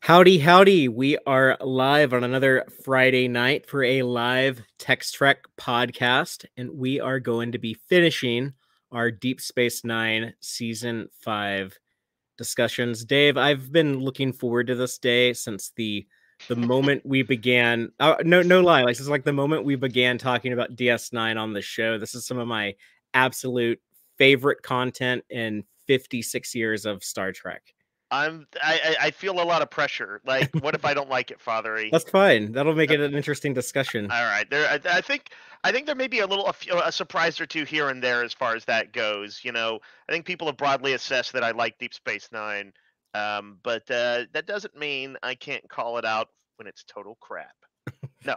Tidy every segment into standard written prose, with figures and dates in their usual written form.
Howdy, howdy. We are live on another Friday night for a live Tex-Trek podcast, and we are going to be finishing our Deep Space Nine Season 5 discussions. Dave, I've been looking forward to this day since the moment we began. No lie, like this is like the moment we began talking about DS9 on the show. This is some of my absolute favorite content in 56 years of Star Trek. I feel a lot of pressure. Like, what if I don't like it, Fatheree? That's fine. That'll make it an interesting discussion. All right, I think there may be a surprise or two here and there as far as that goes. I think people have broadly assessed that I like Deep Space Nine, but that doesn't mean I can't call it out when it's total crap. No,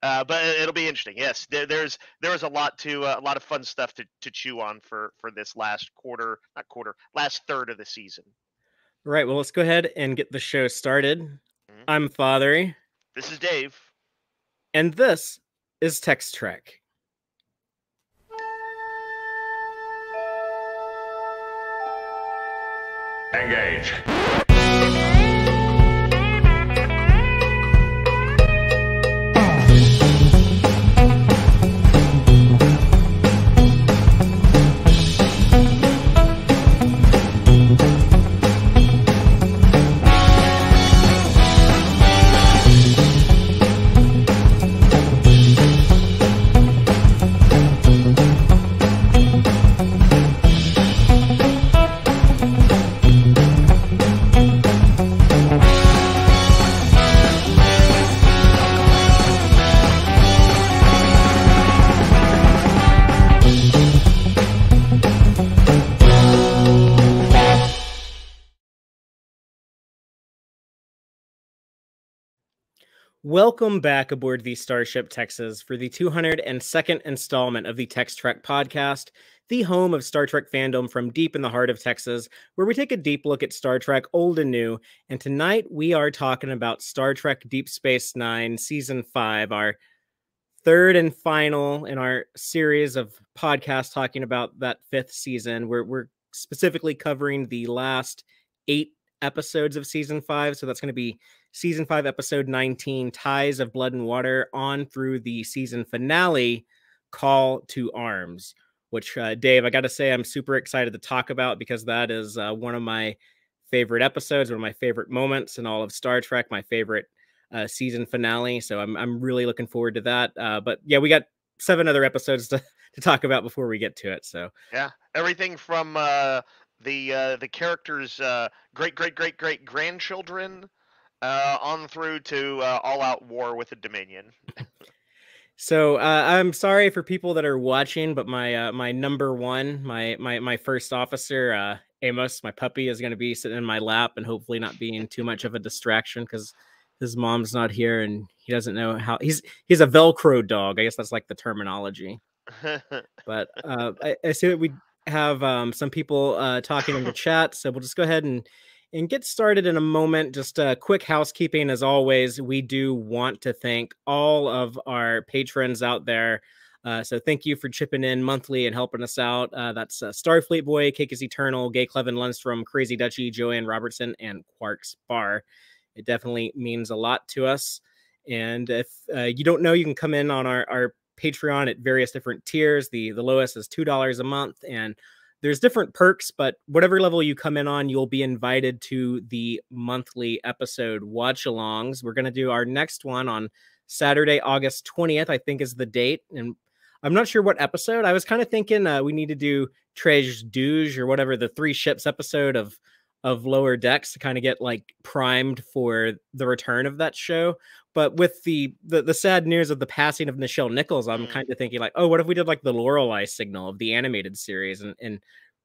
but it'll be interesting. Yes, there was a lot of fun stuff to chew on for this last quarter, not quarter, last third of the season. All right, well, let's go ahead and get the show started. Mhm. I'm Fatheree, This is Dave. and this is Tex-Trek. Engage. Welcome back aboard the Starship Texas for the 202nd installment of the Tex-Trek podcast, the home of Star Trek fandom from deep in the heart of Texas, where we take a deep look at Star Trek old and new. And tonight we are talking about Star Trek Deep Space Nine Season 5, our third and final in our series of podcasts talking about that fifth season. We're specifically covering the last 8 episodes of Season 5, so that's going to be Season 5, Episode 19, Ties of Blood and Water, on through the season finale, Call to Arms, which, Dave, I got to say I'm super excited to talk about because that is one of my favorite episodes, one of my favorite moments in all of Star Trek, my favorite season finale. So I'm really looking forward to that. But yeah, we got 7 other episodes to talk about before we get to it. So Yeah, everything from the characters' great grandchildren on through to all out war with the Dominion. So I'm sorry for people that are watching, but my number one, my first officer, Amos, my puppy, is going to be sitting in my lap and hopefully not being too much of a distraction because his mom's not here and he doesn't know how he's a Velcro dog. I guess that's like the terminology. But I see that we have some people talking in the chat, so we'll just go ahead and get started in a moment. Just quick housekeeping, as always. We do want to thank all of our patrons out there. So thank you for chipping in monthly and helping us out. That's Starfleet Boy, Cake is Eternal, Gay Clevin Lundstrom, Crazy Dutchy, Joanne Robertson, and Quarks Bar. It definitely means a lot to us. And if you don't know, you can come in on our Patreon at various different tiers. The lowest is $2 a month, and there's different perks, but whatever level you come in on, you'll be invited to the monthly episode watch-alongs. We're going to do our next one on Saturday, August 20th, I think is the date. And I'm not sure what episode. I was kind of thinking we need to do Trej Douge or whatever, the 3 ships episode of Lower Decks to kind of get like primed for the return of that show. But with the sad news of the passing of Nichelle Nichols, I'm kind of thinking like, oh, what if we did like the Lorelei signal of the animated series and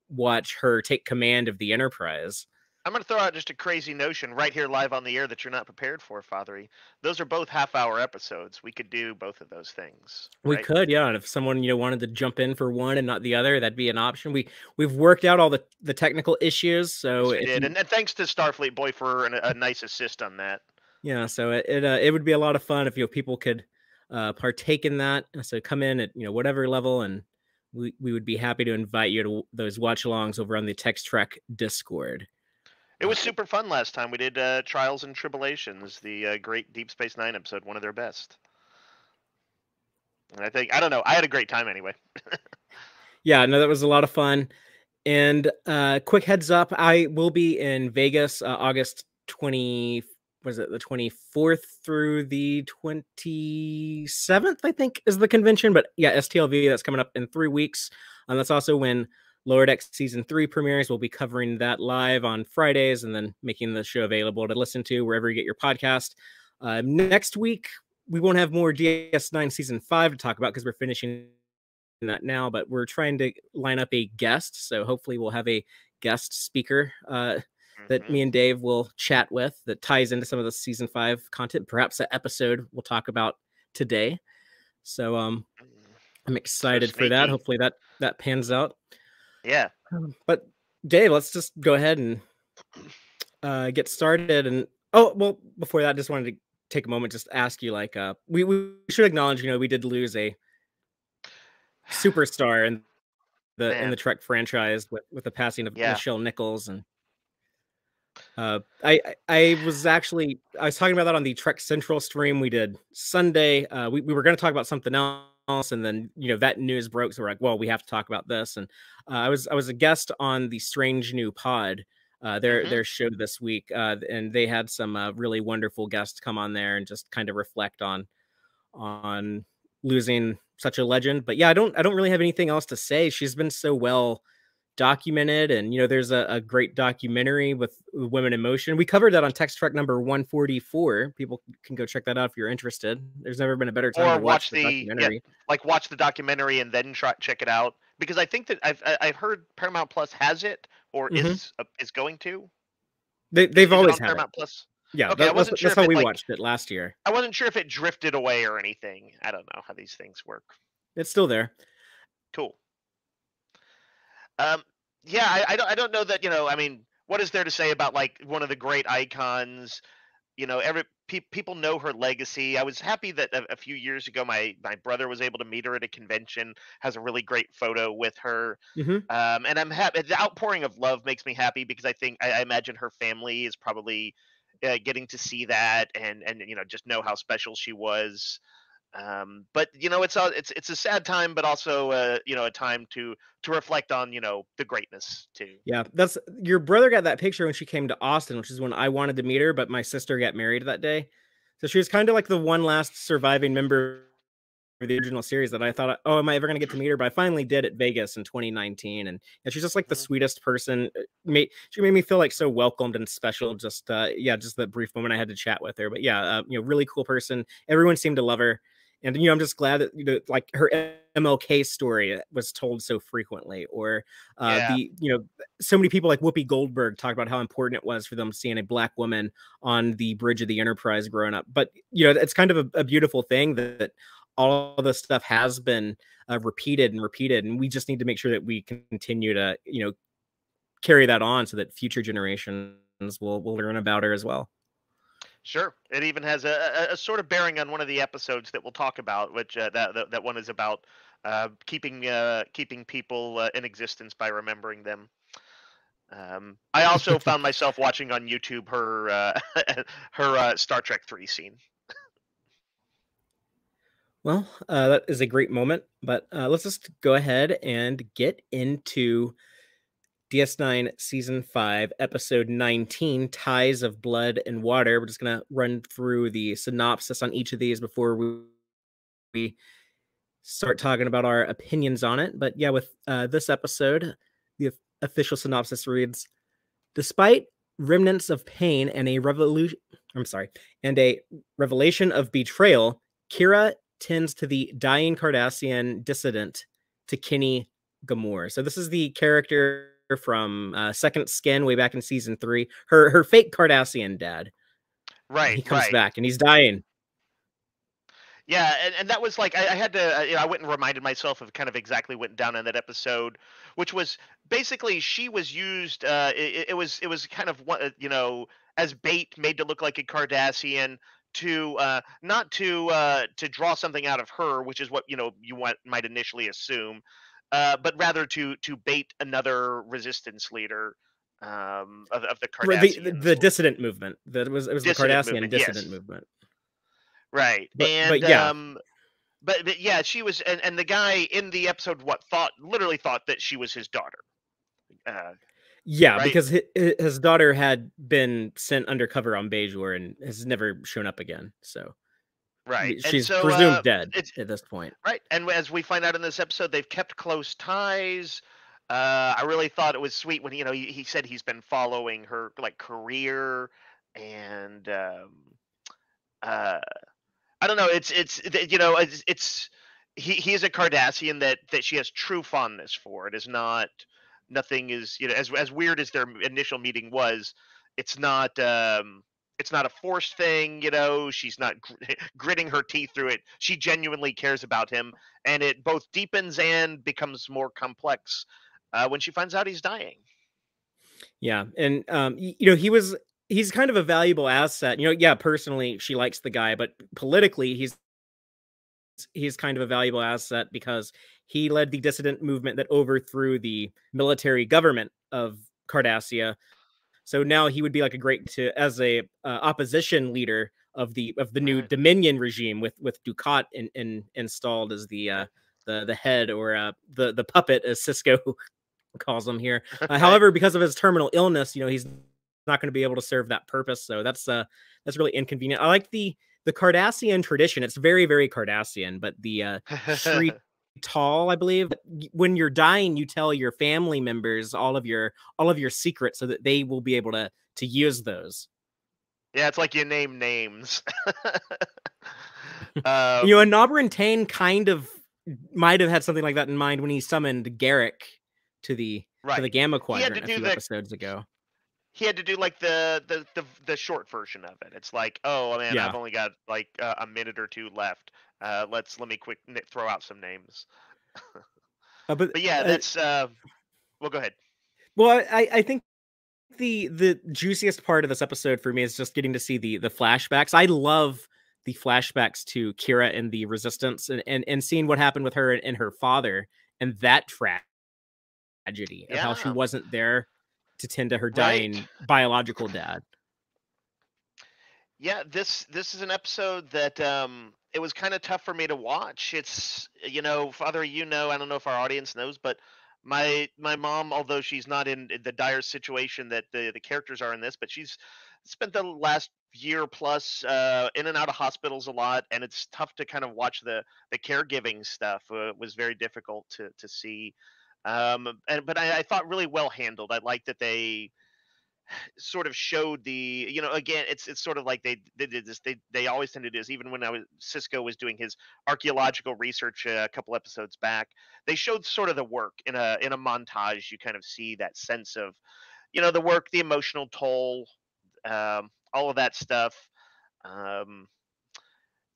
watch her take command of the Enterprise? I'm going to throw out just a crazy notion right here live on the air that you're not prepared for, Fathery. Those are both half-hour episodes. We could do both of those things. We right? could, yeah. And if someone wanted to jump in for one and not the other, that'd be an option. We've worked out all the technical issues, so Yes, we did, and thanks to Starfleet Boy for a nice assist on that. Yeah, so it would be a lot of fun if people could partake in that. So come in at whatever level, and we would be happy to invite you to those watch-alongs over on the Tex-Trek Discord. It was super fun last time. We did Trials and Tribulations, the great Deep Space Nine episode, one of their best. And I don't know, I had a great time anyway. Yeah, no, that was a lot of fun. And quick heads up, I will be in Vegas August 20, was it the 24th through the 27th, I think is the convention. But yeah, STLV, that's coming up in 3 weeks. And that's also when Lower Decks Season 3 premieres. We'll be covering that live on Fridays and then making the show available to listen to wherever you get your podcast. Next week, we won't have more DS9 Season 5 to talk about because we're finishing that now, but we're trying to line up a guest. So hopefully we'll have a guest speaker that me and Dave will chat with that ties into some of the Season 5 content, perhaps an episode we'll talk about today. So I'm excited for that. Hopefully that pans out. Yeah. But Dave, let's just go ahead and get started. And well, before that, I just wanted to take a moment just to ask you, like, we should acknowledge, we did lose a superstar in the Trek franchise with the passing of Nichelle Nichols. And I was talking about that on the Trek Central stream we did Sunday. We were going to talk about something else, and then that news broke, so we're like, well, we have to talk about this. And I was a guest on the Strange New Pod, their show this week, and they had some really wonderful guests come on there and just kind of reflect on losing such a legend. But yeah, I don't really have anything else to say. She's been so well documented, and there's a great documentary with Women in Motion. We covered that on Tex-Trek number 144. People can go check that out if you're interested. There's never been a better time to watch the documentary. Watch the documentary and then check it out, because I think that I've heard Paramount Plus has it, or is going to. They've always had Paramount it. Plus. Yeah, okay, that's how we watched it last year. I wasn't sure if it drifted away or anything. I don't know how these things work. It's still there. Cool. Yeah, I don't know that, I mean, what is there to say about, like, one of the great icons? People know her legacy. I was happy that a few years ago my brother was able to meet her at a convention, has a really great photo with her. And I'm happy. The outpouring of love makes me happy, because I imagine her family is probably getting to see that and just know how special she was. But it's a sad time, but also a time to reflect on the greatness too. Yeah, that's your brother got that picture when she came to Austin, which is when I wanted to meet her, but my sister got married that day. So she was kind of like the one last surviving member of the original series that I thought, oh, am I ever going to get to meet her? But I finally did at Vegas in 2019, and she's just like the sweetest person. She made me feel like so welcomed and special. Just just that brief moment I had to chat with her. But yeah, really cool person. Everyone seemed to love her. And, I'm just glad that, like, her MLK story was told so frequently, or so many people like Whoopi Goldberg talk about how important it was for them seeing a Black woman on the bridge of the Enterprise growing up. But, it's kind of a beautiful thing that all of this stuff has been repeated. And we just need to make sure that we continue to, carry that on so that future generations will learn about her as well. Sure. It even has a sort of bearing on one of the episodes that we'll talk about, which that one is about keeping people in existence by remembering them. I also found myself watching on YouTube her her Star Trek 3 scene. Well, that is a great moment, but let's just go ahead and get into DS9 Season 5, Episode 19, Ties of Blood and Water. We're just going to run through the synopsis on each of these before we start talking about our opinions on it. But yeah, with this episode, the official synopsis reads, despite remnants of pain and a revelation of betrayal, Kira tends to the dying Cardassian dissident Takini Gamor. So this is the character from Second Skin way back in season 3. Her fake Cardassian dad. Right. He comes back and he's dying. Yeah, and that was like I had to I went and reminded myself of kind of exactly what went down in that episode, which was basically she was used. It was kind of as bait, made to look like a Cardassian, to not to draw something out of her, which is what might initially assume, but rather to bait another resistance leader. of the Right, Cardassians. the dissident movement. That was the Dissident Cardassian movement, dissident yes. movement. Right. But yeah. But yeah, she was, and the guy in the episode, literally thought that she was his daughter. Uh, Yeah, right. because his daughter had been sent undercover on Bajor and has never shown up again. So Right. And she's so presumed dead it's at this point. right. And as we find out in this episode, they've kept close ties. I really thought it was sweet when he said he's been following her like career, and uh, I don't know. It's he's a Cardassian that she has true fondness for. It is not nothing is as weird as their initial meeting was. It's not it's not a forced thing. She's not gritting her teeth through it. She genuinely cares about him, and it both deepens and becomes more complex when she finds out he's dying. Yeah, and he's kind of a valuable asset. Yeah, personally she likes the guy, but politically he's kind of a valuable asset because he led the dissident movement that overthrew the military government of Cardassia. So now he would be like a great to as a opposition leader of the new Right. Dominion regime with Ducat installed as the head or the puppet as Cisco calls him here. Right. However, because of his terminal illness, he's not going to be able to serve that purpose. So that's really inconvenient. I like the Cardassian tradition. It's very, very Cardassian, but the Shri Tall, I believe, when you're dying, you tell your family members all of your secrets so that they will be able to use those. Yeah, it's like you name names. And Nobrin Tane kind of might have had something like that in mind when he summoned Garrick to the Right. Gamma He had to Quadrant a do few the episodes ago. he had to do like the short version of it. It's like, oh man, I've Yeah, only got like a minute or two left. Let me throw out some names. but But yeah, that's well, go ahead. well, I think the juiciest part of this episode for me is just getting to see the flashbacks. I love the flashbacks to Kira and the Resistance, and seeing what happened with her and her father, and that tragedy of how she Yeah, wasn't there to tend to her right. dying biological dad. Yeah, this is an episode that it was kind of tough for me to watch. It's Father, I don't know if our audience knows, but my mom, although she's not in the dire situation that the characters are in this, but she's spent the last year plus in and out of hospitals a lot, and it's tough to kind of watch the caregiving stuff. It was very difficult to see. But I thought really well handled. I like that they sort of showed again, it's sort of like they did this, they always tend to do this. Even when Cisco was doing his archaeological research a couple episodes back, they showed sort of the work in a montage. You kind of see that sense of the work, the emotional toll, all of that stuff. um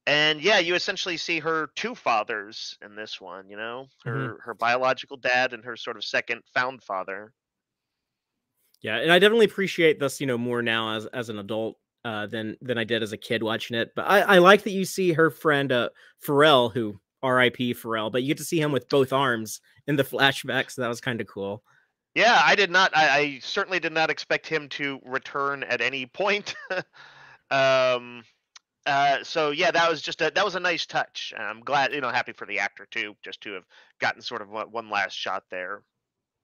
and yeah, you essentially see her two fathers in this one, Mhm. her biological dad and her sort of second found father. Yeah, and I definitely appreciate this, more now as an adult than I did as a kid watching it. But I like that you see her friend Pharrell, who R.I.P. Pharrell, but you get to see him with both arms in the flashback, so that was kind of cool. Yeah, I did not. I certainly did not expect him to return at any point. um. So yeah, that was a nice touch. I'm glad, happy for the actor too, just to have gotten sort of one last shot there.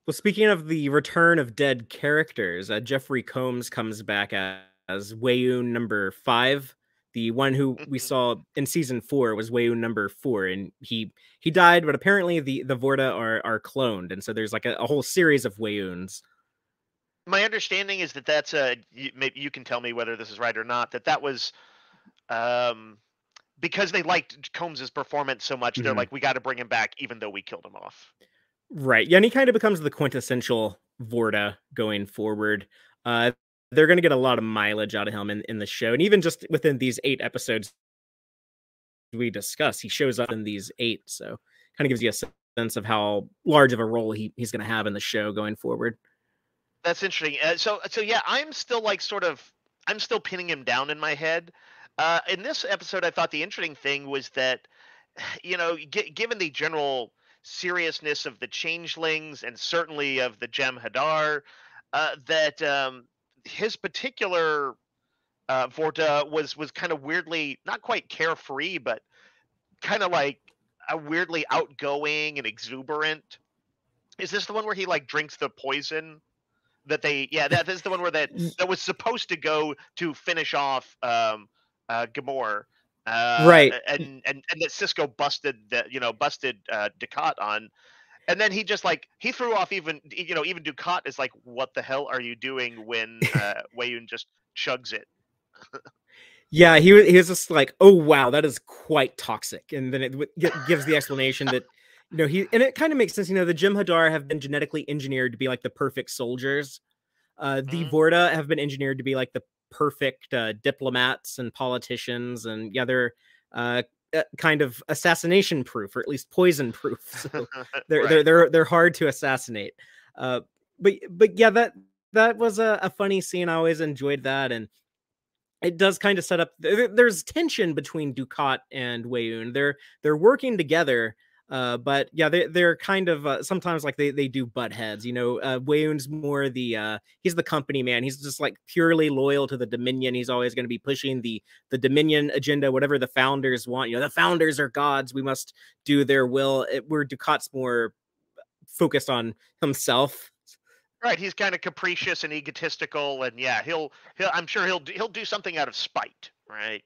Well, speaking of the return of dead characters, Jeffrey Combs comes back as Wayoon number 5. The one who we saw in season 4 was Wayoon number 4, and he died, but apparently the Vorta are cloned, and so there's like a whole series of Wayoons. My understanding is that that's maybe you can tell me whether this is right or not. That was um, because they liked Combs's performance so much. They're Mhm. like, we got to bring him back, even though we killed him off. Right. Yeah, and he kind of becomes the quintessential Vorta going forward. Uh, they're going to get a lot of mileage out of him in the show, and even just within these 8 episodes we discuss, he shows up in these 8, so kind of gives you a sense of how large of a role he's going to have in the show going forward. That's interesting. So yeah, I'm still pinning him down in my head. In this episode, I thought the interesting thing was that, given the general seriousness of the changelings and certainly of the Gem Hadar, that his particular Vorta was kind of weirdly not quite carefree, but kind of like a weirdly outgoing and exuberant. Is this the one where he like drinks the poison that they? Yeah, that is the one where Y- that was supposed to go to finish off Gamor, right. and that Cisco busted busted Ducat on, and then he just like he threw off even Ducat is like, what the hell are you doing when Wayun just chugs it? Yeah, he was just like, "Oh wow, that is quite toxic," and then gives the explanation that he and it kind of makes sense. The Jem'Hadar have been genetically engineered to be like the perfect soldiers. The Mhm. Vorta have been engineered to be like the perfect diplomats and politicians, and yeah, they're uh, kind of assassination proof, or at least poison proof. So they're they're Right. they're they're hard to assassinate. Uh, but yeah, that was a funny scene. I always enjoyed that, and it does kind of set up. There's tension between Ducat and Wayun. They're working together, but yeah, they're kind of sometimes like they do butt heads. Wayun's more he's the company man. He's just like purely loyal to the Dominion. He's always going to be pushing the Dominion agenda, whatever the founders want. The founders are gods. We must do their will. Where Ducat's more focused on himself. Right, he's kind of capricious and egotistical, and yeah, he'll I'm sure he'll do something out of spite, right?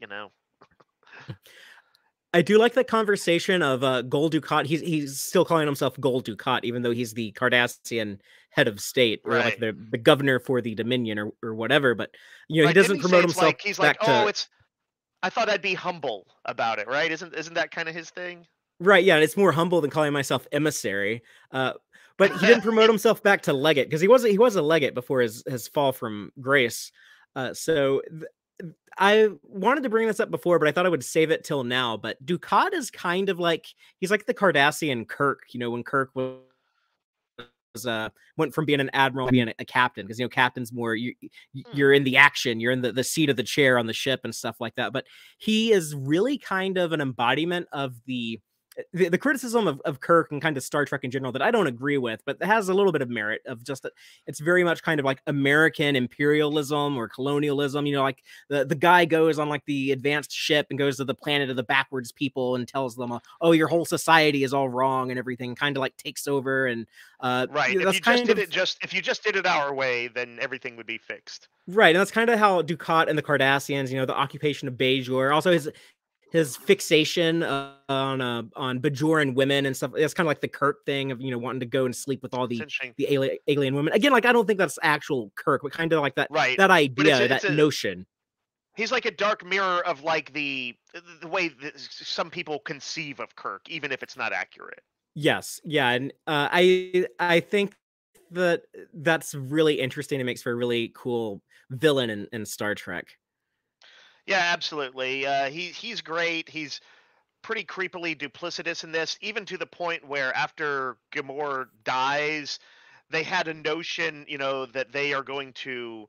I do like the conversation of Gul Dukat. He's still calling himself Gul Dukat, even though he's the Cardassian head of state, or like Right, the governor for the Dominion, or whatever. But he right. Didn't doesn't he say promote it's himself like he's like, back oh, to it's I thought I'd be humble about it, right? Isn't that kind of his thing? right. Yeah, it's more humble than calling myself emissary. But he didn't promote himself back to legate because he was a legate before his fall from grace. So I wanted to bring this up before, but I thought I would save it till now. But Dukat is kind of like he's like the Cardassian Kirk. When Kirk went from being an admiral to being a captain, because captain's more Hmm. you're in the action, you're in the seat of the chair on the ship and stuff like that. But he is really kind of an embodiment of the criticism of Kirk and kind of Star Trek in general that I don't agree with, but it has a little bit of merit of just that it's very much kind of like American imperialism or colonialism. Like the guy goes on like the advanced ship and goes to the planet of the backwards people and tells them, oh, your whole society is all wrong and everything, kind of like takes over. And Right. that's kind of If you just did it our way, then everything would be fixed. right. And that's kind of how Ducat and the Cardassians, the occupation of Bajor, also his fixation on Bajoran women and stuff. That's kind of like the Kirk thing of wanting to go and sleep with all It's the interesting. the alien women. Again, like I don't think that's actual Kirk, but kind of like that Right. that But idea, that notion. he's like a dark mirror of like the way that some people conceive of Kirk, even if it's not accurate. Yes, yeah, and I think that that's really interesting. It makes for a really cool villain in Star Trek. Yeah, absolutely. He's great. He's pretty creepily duplicitous in this, even to the point where after Gamor dies, they had a notion, that they are going to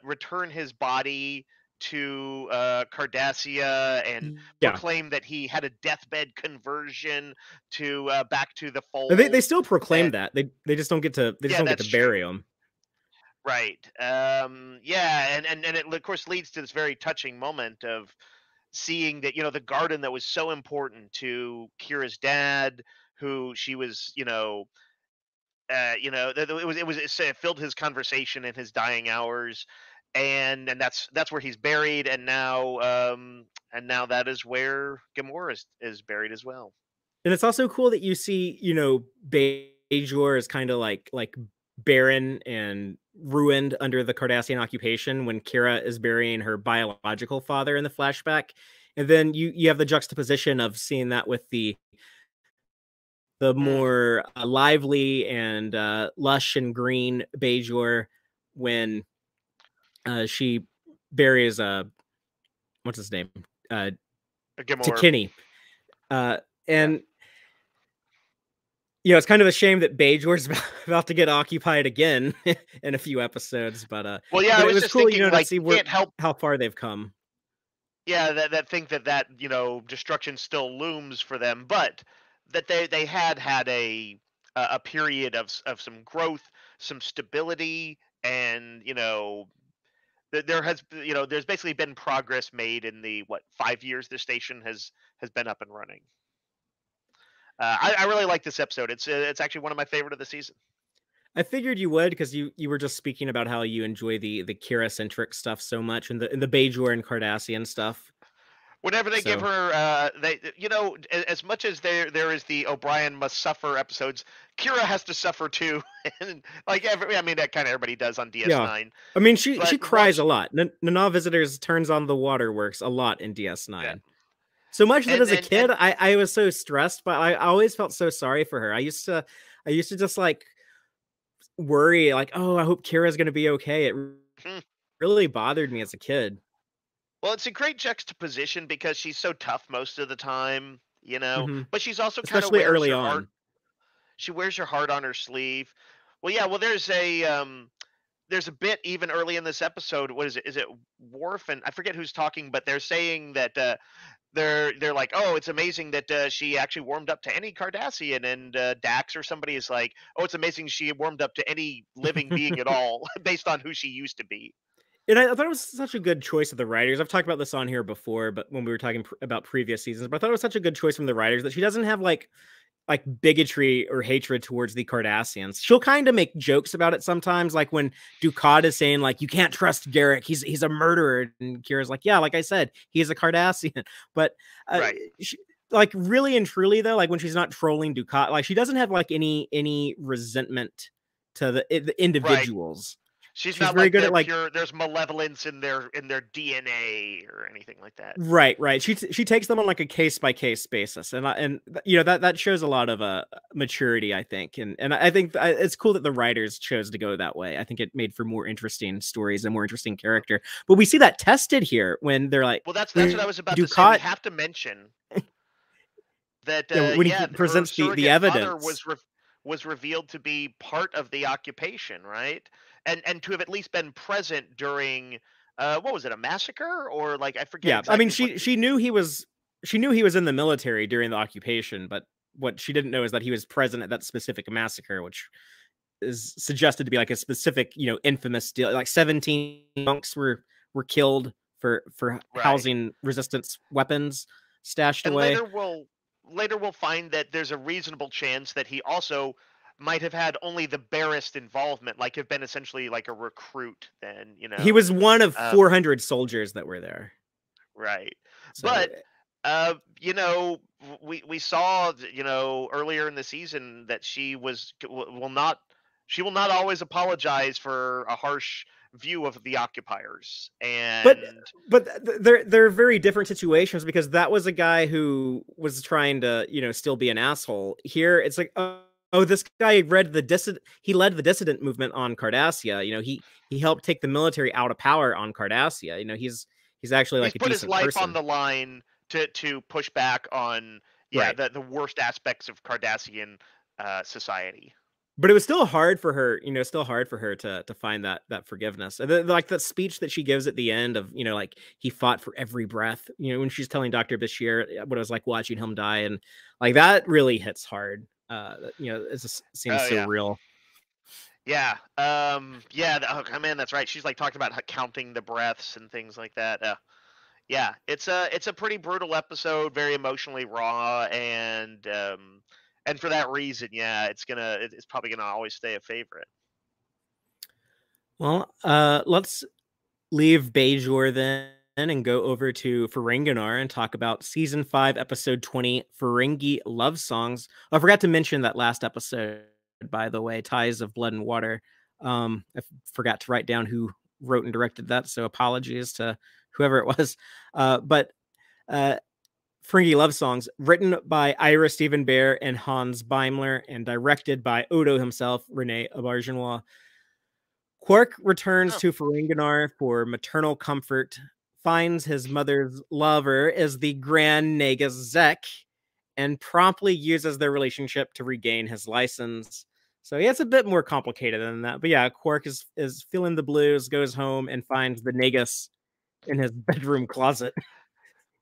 return his body to Cardassia and Yeah, proclaim that he had a deathbed conversion to back to the they fold. still proclaim And that they just don't get to yeah, that's bury true. him. Right. Yeah, and it of course leads to this very touching moment of seeing that the garden that was so important to Kira's dad, who she was it filled his conversation in his dying hours, and that's where he's buried, and now that is where Gamora is buried as well. And it's also cool that you see, Bajor is kind of like barren and ruined under the Cardassian occupation when Kira is burying her biological father in the flashback. And then you have the juxtaposition of seeing that with the Hmm. more lively and lush and green Bajor when she buries what's his name? Uh Gamora. Takini. Uh Yeah. and it's kind of a shame that Bajor's about to get occupied again in a few episodes, but Well, yeah, I it was was just cool, thinking to like see you can't help. how far they've come. Yeah, that think that destruction still looms for them, but that they had a period of some growth, some stability, and there has there's basically been progress made in the 5 years the station has been up and running. I really like this episode. It's actually one of my favorite of the season. I figured you would, because you were just speaking about how you enjoy the Kira centric stuff so much, and the Bajor and Cardassian stuff. Whenever they give So her, as much as there is the O'Brien must suffer episodes, Kira has to suffer too, and I mean that kind of everybody does on yeah, DS9. I mean she But cries a lot. Nana Visitors turns on the waterworks a lot in DS9. yeah, So much that and as a and kid, and I was so stressed, but I always felt so sorry for her. I used to just like worry, like, oh, I hope Kira's gonna be okay. It hmm. really bothered me as a kid. Well, it's a great juxtaposition because she's so tough most of the time, Hmm. but she's also kind of Especially wears early her heart. on. She wears her heart on her sleeve. Well, yeah. Well, there's a bit even early in this episode. What is it? Is it Worf and I forget who's talking, but they're saying that they're like, oh, it's amazing that she actually warmed up to any Cardassian, and Dax or somebody is like, oh, it's amazing she warmed up to any living being at all, based on who she used to be. And I thought it was such a good choice of the writers. I've talked about this on here before, but when we were talking about previous seasons, but I thought it was such a good choice from the writers that she doesn't have like bigotry or hatred towards the Cardassians. She'll kind of make jokes about it sometimes, like when Dukat is saying like, you can't trust Garrick, he's a murderer, and Kira's like, yeah, like I said, he's a Cardassian. But Right. she, like really and truly though, like when she's not trolling Dukat, like she doesn't have like any resentment to the Right. individuals. She's She's not very like good they're at like, pure. There's malevolence in their DNA or anything like that. right. She takes them on like a case by case basis, and that shows a lot of maturity, I think, and I think it's cool that the writers chose to go that way. I think it made for more interesting stories and more interesting character. But we see that tested here when they're like, Well, that's what when I was about to say. We Dukat, have to mention that yeah, when he her presents the surrogate father evidence. was revealed to be part of the occupation, right? And to have at least been present during what was it, a massacre, or like I forget Yeah, I mean, exactly what the. she knew he was in the military during the occupation, but what she didn't know is that he was present at that specific massacre, which is suggested to be like a specific, infamous deal. Like 17 monks were killed for Right. housing resistance weapons stashed And away. later we'll find that there's a reasonable chance that he also might have had only the barest involvement, like have been essentially like a recruit then, He was one of um 400 soldiers that were there. right. So But we saw earlier in the season that she will not always apologize for a harsh view of the occupiers. but And they're very different situations, because that was a guy who was trying to still be an asshole. Here it's like, oh, this guy led the dissident movement on Cardassia. He helped take the military out of power on Cardassia. He's actually he's like a put his decent life on person. the line to push back on Right. the worst aspects of Cardassian society. But it was still hard for her, to find that forgiveness. And like that speech that she gives at the end of, like he fought for every breath, when she's telling Dr. Bashir what it was like watching him die. And like that really hits hard. It just seems Oh so yeah. real. Yeah. Yeah. Oh man, that's right. She's like talking about counting the breaths and things like that. Yeah. It's a pretty brutal episode, very emotionally raw, and for that reason, yeah, it's probably gonna always stay a favorite. Well, let's leave Bajor then and go over to Ferenginar and talk about season 5, episode 20, Ferengi Love Songs. I forgot to mention that last episode, by the way, Ties of Blood and Water. I forgot to write down who wrote and directed that, so apologies to whoever it was. But Ferengi Love Songs, written by Ira Stephen Bear and Hans Beimler, and directed by Odo himself, Rene Aubergenois. Quark returns Oh, to Ferenginar for maternal comfort, finds his mother's lover is the Grand Nagus Zek, and promptly uses their relationship to regain his license. So yeah, it's a bit more complicated than that. But yeah, Quark is feeling the blues, goes home and finds the Nagus in his bedroom closet.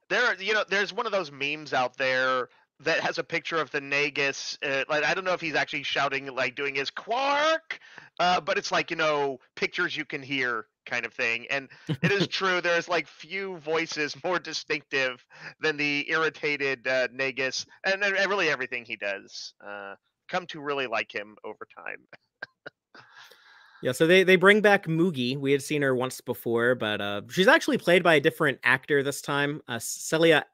there's one of those memes out there that has a picture of the Nagus. Like I don't know if he's actually shouting, like doing his Quark, but it's like pictures you can hear kind of thing. And it is true. There's like few voices more distinctive than the irritated Nagus, and really everything he does. Come to really like him over time. Yeah, so they bring back Moogie. We had seen her once before, but she's actually played by a different actor this time. Celia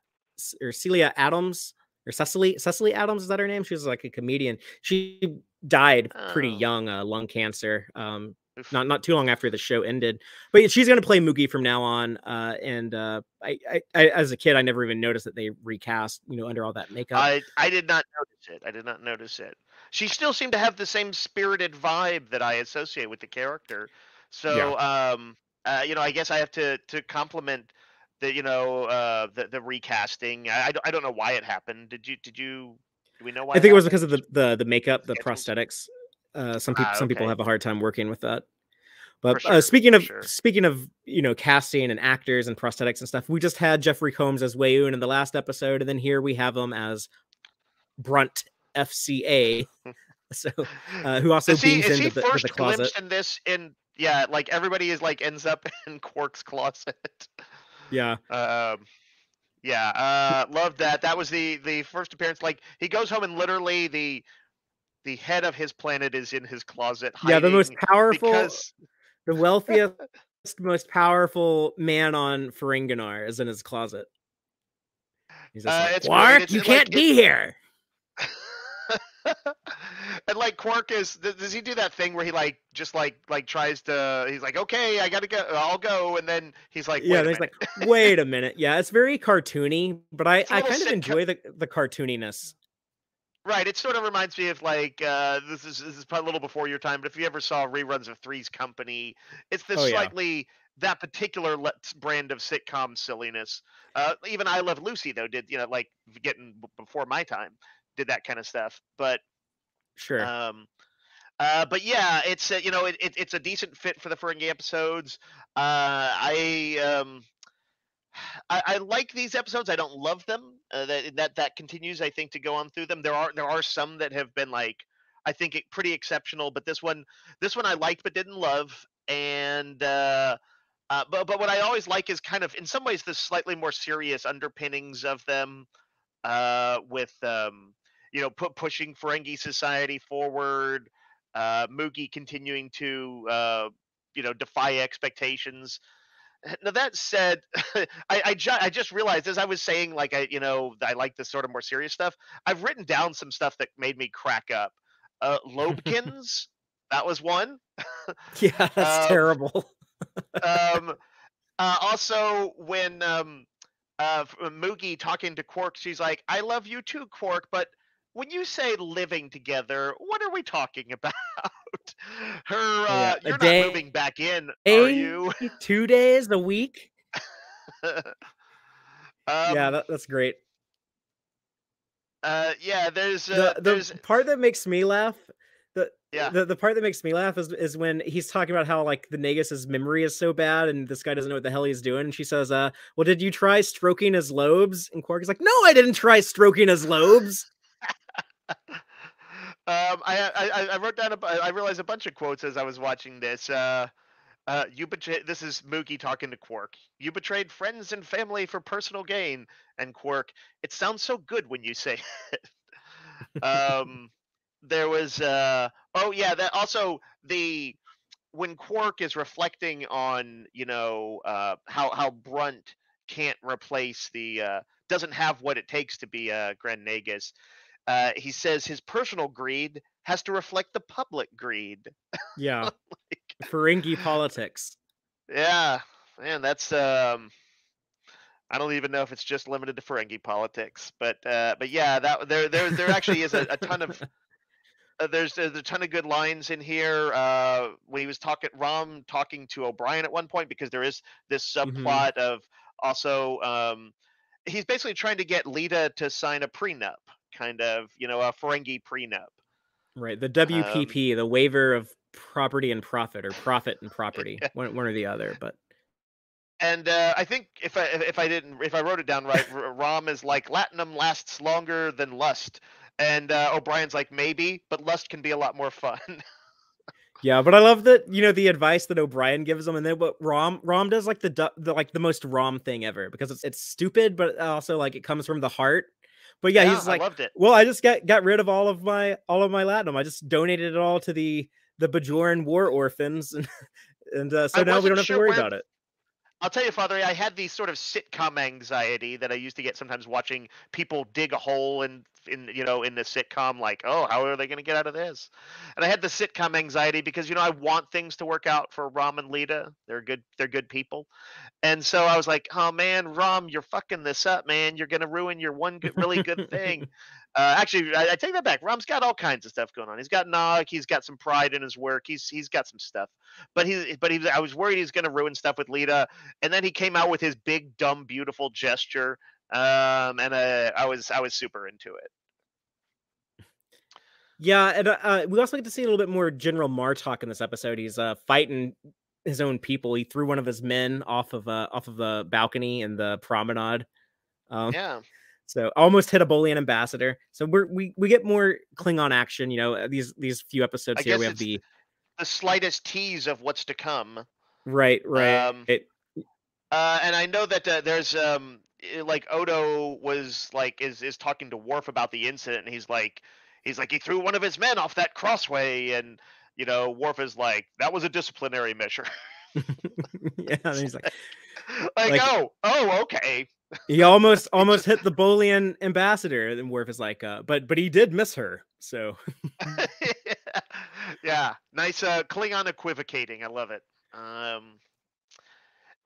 Adams, or Cecily Adams, is that her name? She was like a comedian. She died pretty Oh, young, lung cancer. oof. Not too long after the show ended. But she's going to play Moogie from now on. And I, as a kid, I never even noticed that they recast, under all that makeup. I did not notice it. I did not notice it. She still seemed to have the same spirited vibe that I associate with the character. Yeah. So, I guess I have to compliment the recasting. I don't know why it happened. Do we know why I it think it was because happened? of the makeup, the Schedules? prosthetics. Ah, Some people okay, have a hard time working with that. for But sure, for sure. speaking of casting and actors and prosthetics and stuff, we just had Jeffrey Combs as Wayoon in the last episode, and then here we have him as Brunt FCA. So who also beams Is he into the first closet. glimpsed in this? In Yeah, like everybody is like ends up in Quark's closet. Yeah, Um, Yeah, loved that. That was the first appearance. Like he goes home and literally the head of his planet is in his closet yeah, the most hiding powerful, because the wealthiest, most powerful man on Ferenginar is in his closet. He's just like, it's great. Quark, It's you like can't be here. and like Quark does he do that thing where he like just like tries to he's like okay I gotta go I'll go and then he's like Yeah, wait a there's like, minute. wait a minute. Yeah, it's very cartoony, but It's a I little kind of sitcom. enjoy the cartooniness. Right, it sort of reminds me of like this is probably a little before your time, but if you ever saw reruns of Three's Company, it's this Oh yeah, slightly that particular brand of sitcom silliness. Even I Love Lucy though did like getting before my time did that kind of stuff, sure. um, but yeah, it's it's a decent fit for the Ferengi episodes. I like these episodes. I don't love them. That continues, I think, to go on through them. There are some that have been like I think pretty exceptional, but this one I liked but didn't love. And but what I always like is kind of in some ways the slightly more serious underpinnings of them. With pushing Ferengi society forward. Moogie continuing to defy expectations. Now that said, I just realized as I was saying, like I like this sort of more serious stuff. I've written down some stuff that made me crack up. Lobekins, that was one. Yeah, that's Um, terrible. um, Also, when Moogie talking to Quark, she's like, "I love you too, Quark, but when you say living together, what are we talking about?" Her, Oh yeah, a you're not moving back in, are you? 2 days a week. Yeah, um, that's great. yeah, The there's, part that makes me laugh, the yeah. the part that makes me laugh is when he's talking about how like the Nagus's memory is so bad and this guy doesn't know what the hell he's doing. And she says, well, did you try stroking his lobes?" And Quark is like, "No, I didn't try stroking his lobes." I wrote down I realized a bunch of quotes as I was watching this. You betray. This is Moogie talking to Quark. You betrayed friends and family for personal gain. And Quark, it sounds so good when you say it. Um, there was. Oh yeah. That also the when Quark is reflecting on how Brunt can't replace the doesn't have what it takes to be Grand Nagus. He says his personal greed has to reflect the public greed. Yeah, Ferengi politics. Yeah, man, that's I don't even know if it's just limited to Ferengi politics, but yeah, that there actually is a ton of there's a ton of good lines in here. When he was talking to O'Brien at one point, because there is this Hmm. subplot of also he's basically trying to get Lita to sign a prenup, kind of a Ferengi prenup. Right, the Um, WPP, the waiver of property and profit, or profit and property, one or the other. But And I think if I wrote it down right, Rom is like Latinum lasts longer than lust, and O'Brien's like maybe, but lust can be a lot more fun. Yeah, but I love that, the advice that O'Brien gives him, and then what Rom does, like the most Rom thing ever, because it's stupid, but also like it comes from the heart. But yeah, Yeah, he's I like, loved it. well, I just got rid of all of my latinum. I just donated it all to the Bajoran war orphans, and I so now we wasn't don't have to sure worry where about it. I'll tell you, Father, I had these sort of sitcom anxiety that I used to get sometimes watching people dig a hole in the sitcom, like, oh, how are they going to get out of this? And I had the sitcom anxiety because I want things to work out for Rom and Lita. They're good people. And so I was like, "Oh man, Rom, you're fucking this up, man. You're gonna ruin your one good, really good thing." Actually, I take that back. Rom's got all kinds of stuff going on. He's got Nog. He's got some pride in his work. He's got some stuff. I was worried he's gonna ruin stuff with Lita. And then he came out with his big, dumb, beautiful gesture. And I was super into it. Yeah, and we also get to see a little bit more General Martok in this episode. He's fighting his own people. He threw one of his men off of a balcony in the promenade. Um, Yeah, so almost hit a Bolian ambassador. So we get more Klingon action. These few I episodes here. We guess have it's the the slightest tease of what's to come. right. Um, and I know that there's like Odo was like is talking to Worf about the incident, and he's like he threw one of his men off that crossway, and Worf is like that was a disciplinary measure. Yeah, and It's he's like like oh okay. he almost It just hit the Bolian ambassador, and Worf is like, but he did miss her. So yeah, nice Klingon equivocating. I love it.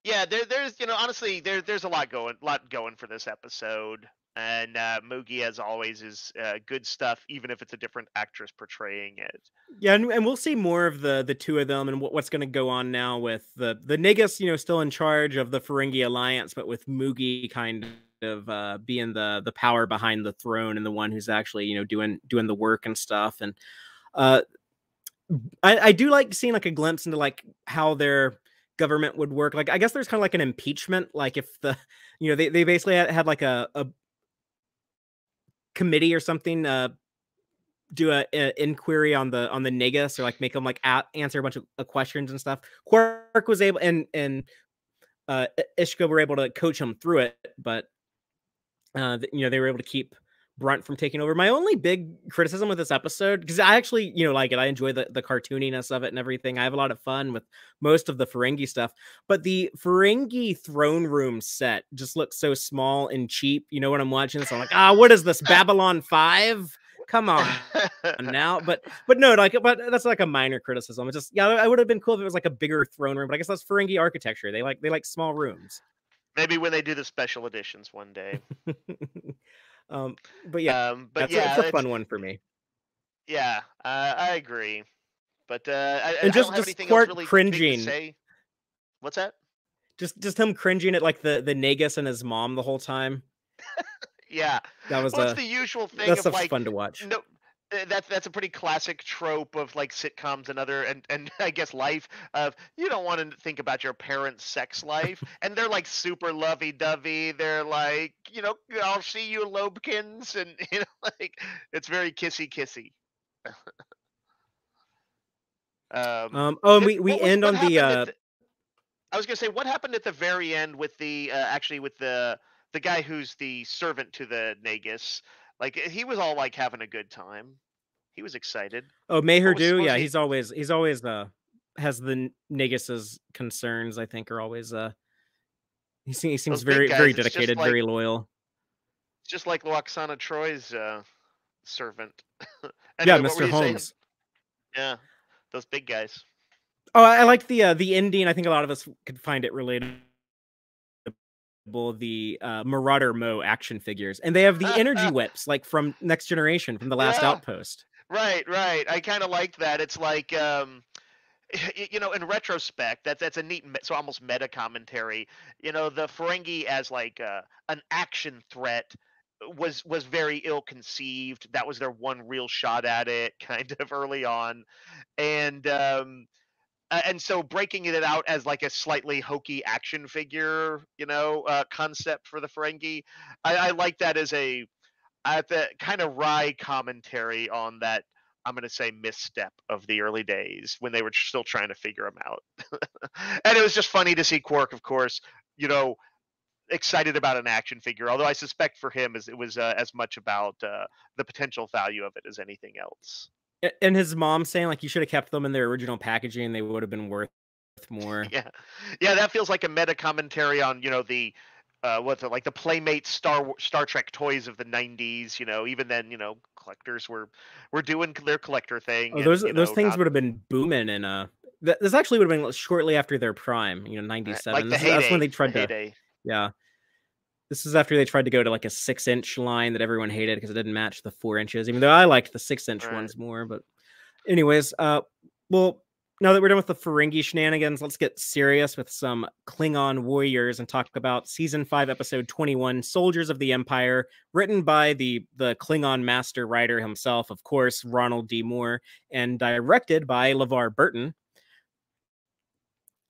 Yeah, there's honestly there's a lot going for this episode, and Moogie as always is good stuff, even if it's a different actress portraying it. yeah, and we'll see more of the two of them and what's going to go on now with the Nagus, still in charge of the Ferengi Alliance, but with Moogie kind of being the power behind the throne and the one who's actually doing the work and stuff. And uh, I do like seeing like a glimpse into like how their government would work. Like I guess there's kind of like an impeachment, like if they basically had like a committee or something do a inquiry on the Nagus, or like make them like answer a bunch of questions and stuff. Quark was able, and Ishka were able to coach him through it, but they were able to keep Brunt from taking over. My only big criticism with this episode, because I actually like it, I enjoy the cartooniness of it and everything. I have a lot of fun with most of the Ferengi stuff, but the Ferengi throne room set just looks so small and cheap. When I'm watching this, I'm like, what is this, Babylon 5? Come on now. But no, but that's like a minor criticism. It's just, yeah, it would have been cool if it was like a bigger throne room, but I guess that's Ferengi architecture. They like small rooms. Maybe when they do the special editions one day. But yeah, But it's yeah, a it's fun one for me. yeah, I agree. But And I don't have just anything else Quark really big to cringing, say. What's that? just him cringing at like the Nagus and his mom the whole time. Yeah. That was Well, it's the usual thing that of stuff's like fun to watch. no that's a pretty classic trope of like sitcoms and other and I guess life of you don't want to think about your parents' sex life, and they're like super lovey-dovey. They're like, I'll see you Lobekins, and like it's very kissy. Oh, and we What was end what on the happened at I was gonna say what happened at the very end with the actually with the guy who's the servant to the Nagus. Like he was all like having a good time. He was excited. Maher Do. What was Yeah, he? he's always has the Nagus's concerns. I think are always he seems Those big very very guys. It's just dedicated, like very loyal. Loxana Troy's servant. Yeah, Anyway, what were Mr. you saying? Holmes. Yeah, those big guys. Oh, I like the ending. I think a lot of us could find it relatable. The Marauder Mo action figures, and they have the energy whips like from Next Generation, from the Last Yeah, Outpost. right. I kind of like that. It's like in retrospect, that's a neat, so almost meta commentary. The Ferengi as like an action threat was very ill conceived. That was their one real shot at it, kind of early on, and and so breaking it out as like a slightly hokey action figure, concept for the Ferengi, I like that as a at the kind of wry commentary on that. I'm going to say misstep of the early days when they were still trying to figure them out. And it was just funny to see Quark, of course, you know, excited about an action figure. Although I suspect for him it was as much about the potential value of it as anything else. And his mom saying like you should have kept them in their original packaging, they would have been worth more. Yeah, yeah, that feels like a meta commentary on the what's it like the Playmate Star Trek toys of the '90s. Even then, collectors were doing their collector thing, Oh, and those things not would have been booming, and this actually would have been shortly after their prime. like '97. the That's when heyday, they the tried to. heyday. Yeah, this is after they tried to go to like a 6-inch line that everyone hated because it didn't match the 4 inches. Even though I liked the 6-inch Right. ones more, but anyways, well, now that we're done with the Ferengi shenanigans, let's get serious with some Klingon warriors and talk about season 5, episode 21, "Soldiers of the Empire," written by the Klingon master writer himself, of course, Ronald D. Moore, and directed by LeVar Burton.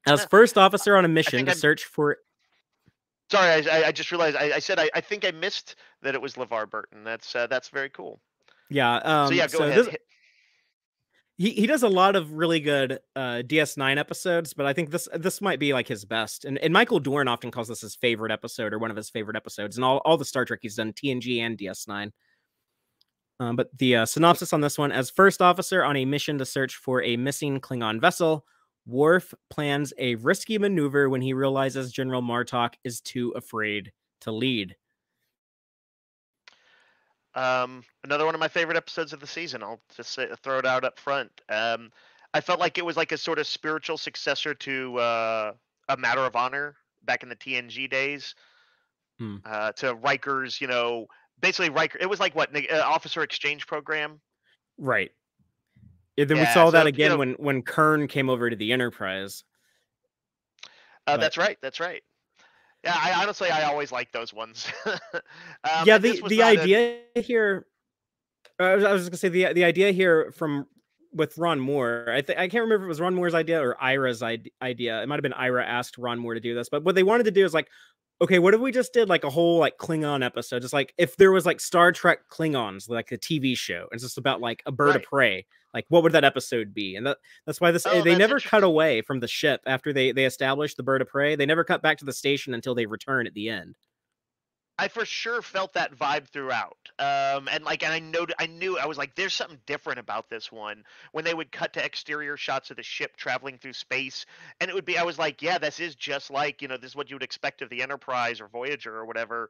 As Yeah, first officer on a I mission think to I'm search for. sorry. I just realized I said I think I missed that it was LeVar Burton. That's very cool. Yeah, So yeah, go so ahead. this he does a lot of really good DS9 episodes, but I think this might be like his best. And Michael Dorn often calls this his favorite episode or one of his favorite episodes. And all the Star Trek he's done, TNG and DS9. But the synopsis on this one: as first officer on a mission to search for a missing Klingon vessel, Worf plans a risky maneuver when he realizes General Martok is too afraid to lead. Another one of my favorite episodes of the season. I'll just throw it out up front. I felt like it was like a sort of spiritual successor to A Matter of Honor back in the TNG days. Hmm. To Riker's, basically Riker. It was like what officer exchange program. Right. And then we Yeah. saw that So again when Kern came over to the Enterprise. But that's right. That's right. Yeah. I always like those ones. yeah, And this was the not a idea here. I was gonna say the idea here from with Ron Moore. I can't remember if it was Ron Moore's idea or Ira's idea. It might have been Ira asked Ron Moore to do this, but what they wanted to do is like, okay, what if we just did like a whole like Klingon episode? Just like if there was like Star Trek Klingons, like the TV show, it's just about like a bird of right. prey. Like what would that episode be? And that's why Oh, they that's never cut interesting. away from the ship after they established the bird of prey. They never cut back to the station until they return at the end. I for sure felt that vibe throughout. And I knew I was like, there's something different about this one. When they would cut to exterior shots of the ship traveling through space, and it would be, I was like, yeah, this is just like, this is what you would expect of the Enterprise or Voyager or whatever,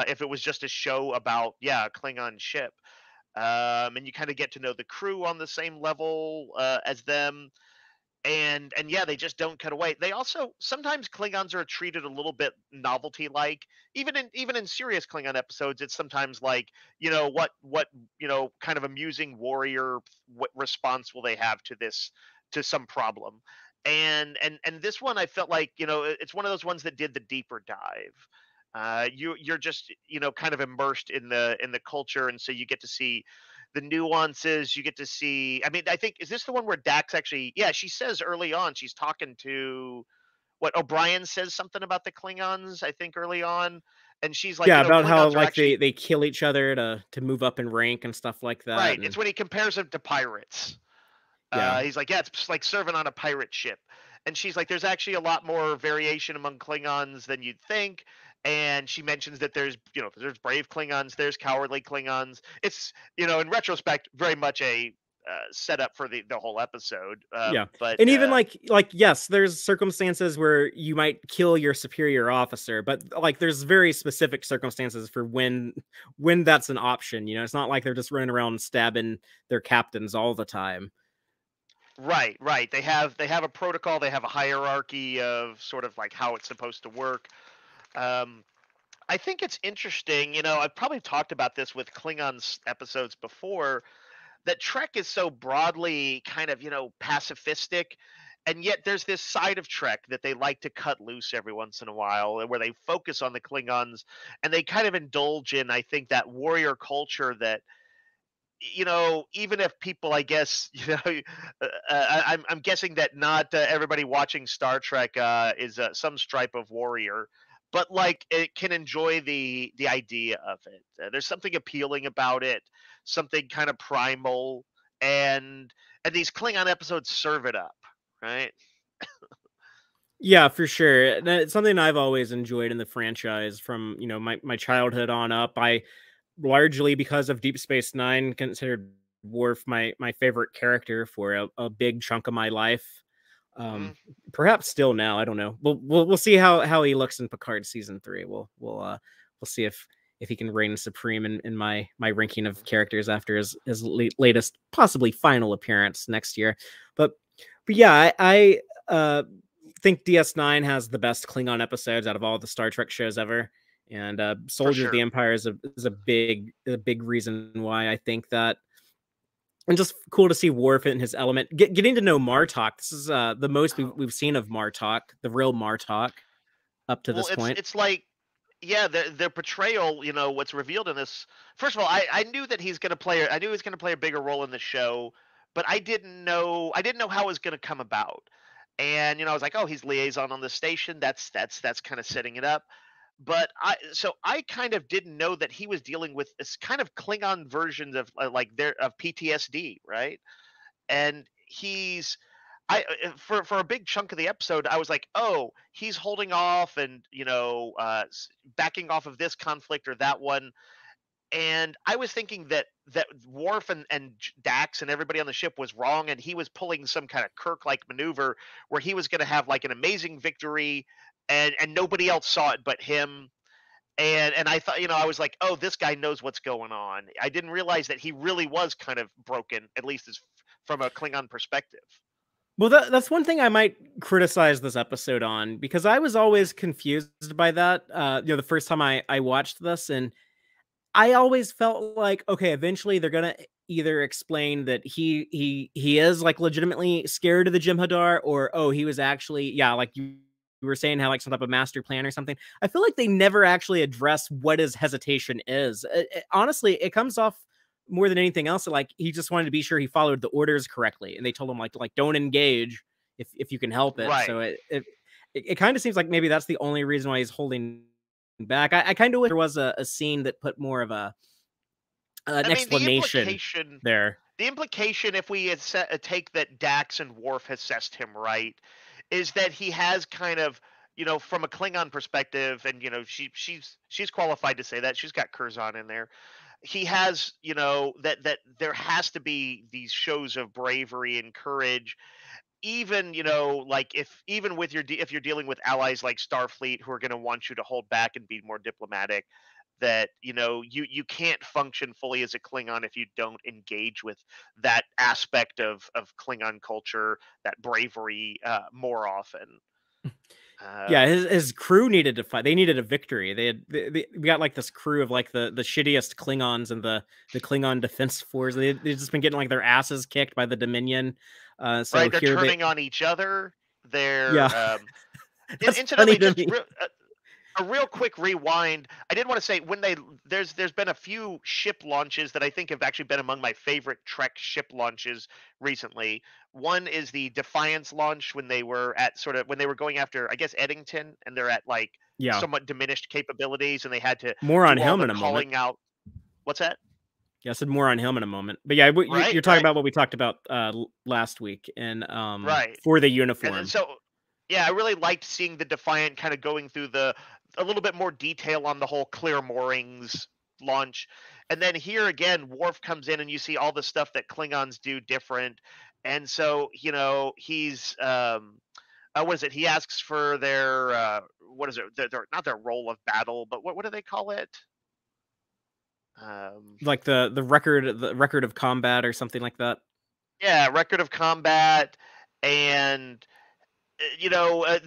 if it was just a show about, yeah, a Klingon ship. And you kind of get to know the crew on the same level as them, and yeah, they just don't cut away. They also sometimes Klingons are treated a little bit novelty like. Even in serious Klingon episodes, it's sometimes like, what kind of amusing warrior what response will they have to this, to some problem. And this one I felt like, it's one of those ones that did the deeper dive. You're just, kind of immersed in the culture, and so you get to see the nuances. You get to see. I mean, I think, is this the one where Dax actually? Yeah, she says early on she's talking to what O'Brien says something about the Klingons. I think early on, and she's like, Yeah, about how Klingons are like actually they kill each other to move up in rank and stuff like that. right. It's And when he compares them to pirates. yeah, He's like, yeah, it's just like serving on a pirate ship. And she's like, there's actually a lot more variation among Klingons than you'd think. And she mentions that there's brave Klingons, there's cowardly Klingons. It's, in retrospect, very much a setup for the whole episode. yeah. But And even like yes, there's circumstances where you might kill your superior officer, but like there's very specific circumstances for when that's an option. It's not like they're just running around stabbing their captains all the time. right, right. They have a protocol, they have a hierarchy of sort of like how it's supposed to work. Um, I think it's interesting. I've probably talked about this with Klingons episodes before, that Trek is so broadly kind of, pacifistic. And yet there's this side of Trek that they like to cut loose every once in a while, and where they focus on the Klingons, and they kind of indulge in, I think, that warrior culture that even if people, I guess, I'm guessing that not everybody watching Star Trek is some stripe of warrior, but like it can enjoy the idea of it. There's something appealing about it, something kind of primal, and these Klingon episodes serve it up, right? Yeah, for sure. It's something I've always enjoyed in the franchise from, my childhood on up. I largely because of Deep Space Nine considered Worf my favorite character for a big chunk of my life. Hmm. Perhaps still now, I don't know. We'll see how he looks in Picard season 3. We'll see if he can reign supreme in my ranking of characters after his latest, possibly final appearance next year. But yeah, I think DS9 has the best Klingon episodes out of all the Star Trek shows ever, and For Soldier of the sure. Empire is a big reason why I think that. And just cool to see Worf in his element. Getting to know Martok. This is the most Oh. we've seen of Martok, the real Martok, up to Well, this it's point. it's like, yeah, their portrayal, what's revealed in this. First of all, I knew that I knew he was gonna play a bigger role in the show, but I didn't know how it was gonna come about. And I was like, oh, he's liaison on the station. That's kind of setting it up. But I kind of didn't know that he was dealing with this kind of Klingon versions of like their of PTSD, right? And for a big chunk of the episode, I was like, oh, he's holding off and backing off of this conflict or that one. And I was thinking that Worf and Dax and everybody on the ship was wrong, and he was pulling some kind of Kirk-like maneuver where he was going to have like an amazing victory, and nobody else saw it but him. And I thought, I was like, oh, this guy knows what's going on. I didn't realize that he really was kind of broken, at least from a Klingon perspective. Well, that's one thing I might criticize this episode on, because I was always confused by that. The first time I watched this, and I always felt like, okay, eventually they're gonna either explain that he is like legitimately scared of the Jem'Hadar, or oh, he was actually, yeah, like you were saying, how like some type of master plan or something. I feel like they never actually address what his hesitation is. Honestly, it comes off more than anything else that like he just wanted to be sure he followed the orders correctly, and they told him like don't engage if you can help it. So Right. it kind of seems like maybe that's the only reason why he's holding back. I kind of wish there was a scene that put more of an I mean, explanation there. the implication, if we take that Dax and Worf has assessed him right, is that he has kind of, from a Klingon perspective, and she's qualified to say that. She's got Curzon in there. He has, that there has to be these shows of bravery and courage, even like even with if you're dealing with allies like Starfleet who are going to want you to hold back and be more diplomatic, that you can't function fully as a Klingon if you don't engage with that aspect of Klingon culture, that bravery, more often. Yeah, um his crew needed to fight. They needed a victory. We got like this crew of like the shittiest Klingons and the Klingon defense force. They've just been getting like their asses kicked by the Dominion. So right, they're here they, turning on each other. yeah, They're that's funny incidentally, to just me. a real quick rewind. I did want to say, there's been a few ship launches that I think have actually been among my favorite Trek ship launches recently. One is the Defiance launch when they were going after, I guess, Eddington, and they're at like Yeah, somewhat diminished capabilities, and they had to more on do all him the in a moment. calling out. What's that? Yeah, I said more on him in a moment. But yeah, Right, you're talking right, about what we talked about last week, and right. for the And then uniform. so, yeah, I really liked seeing the Defiant kind of going through a little bit more detail on the whole clear moorings launch. And then here again, Worf comes in and you see all the stuff that Klingons do different. And so, he's what is it? He asks for their what is it? Not their role of battle, but what do they call it? Um Like the record of combat or something like that. yeah, record of combat. And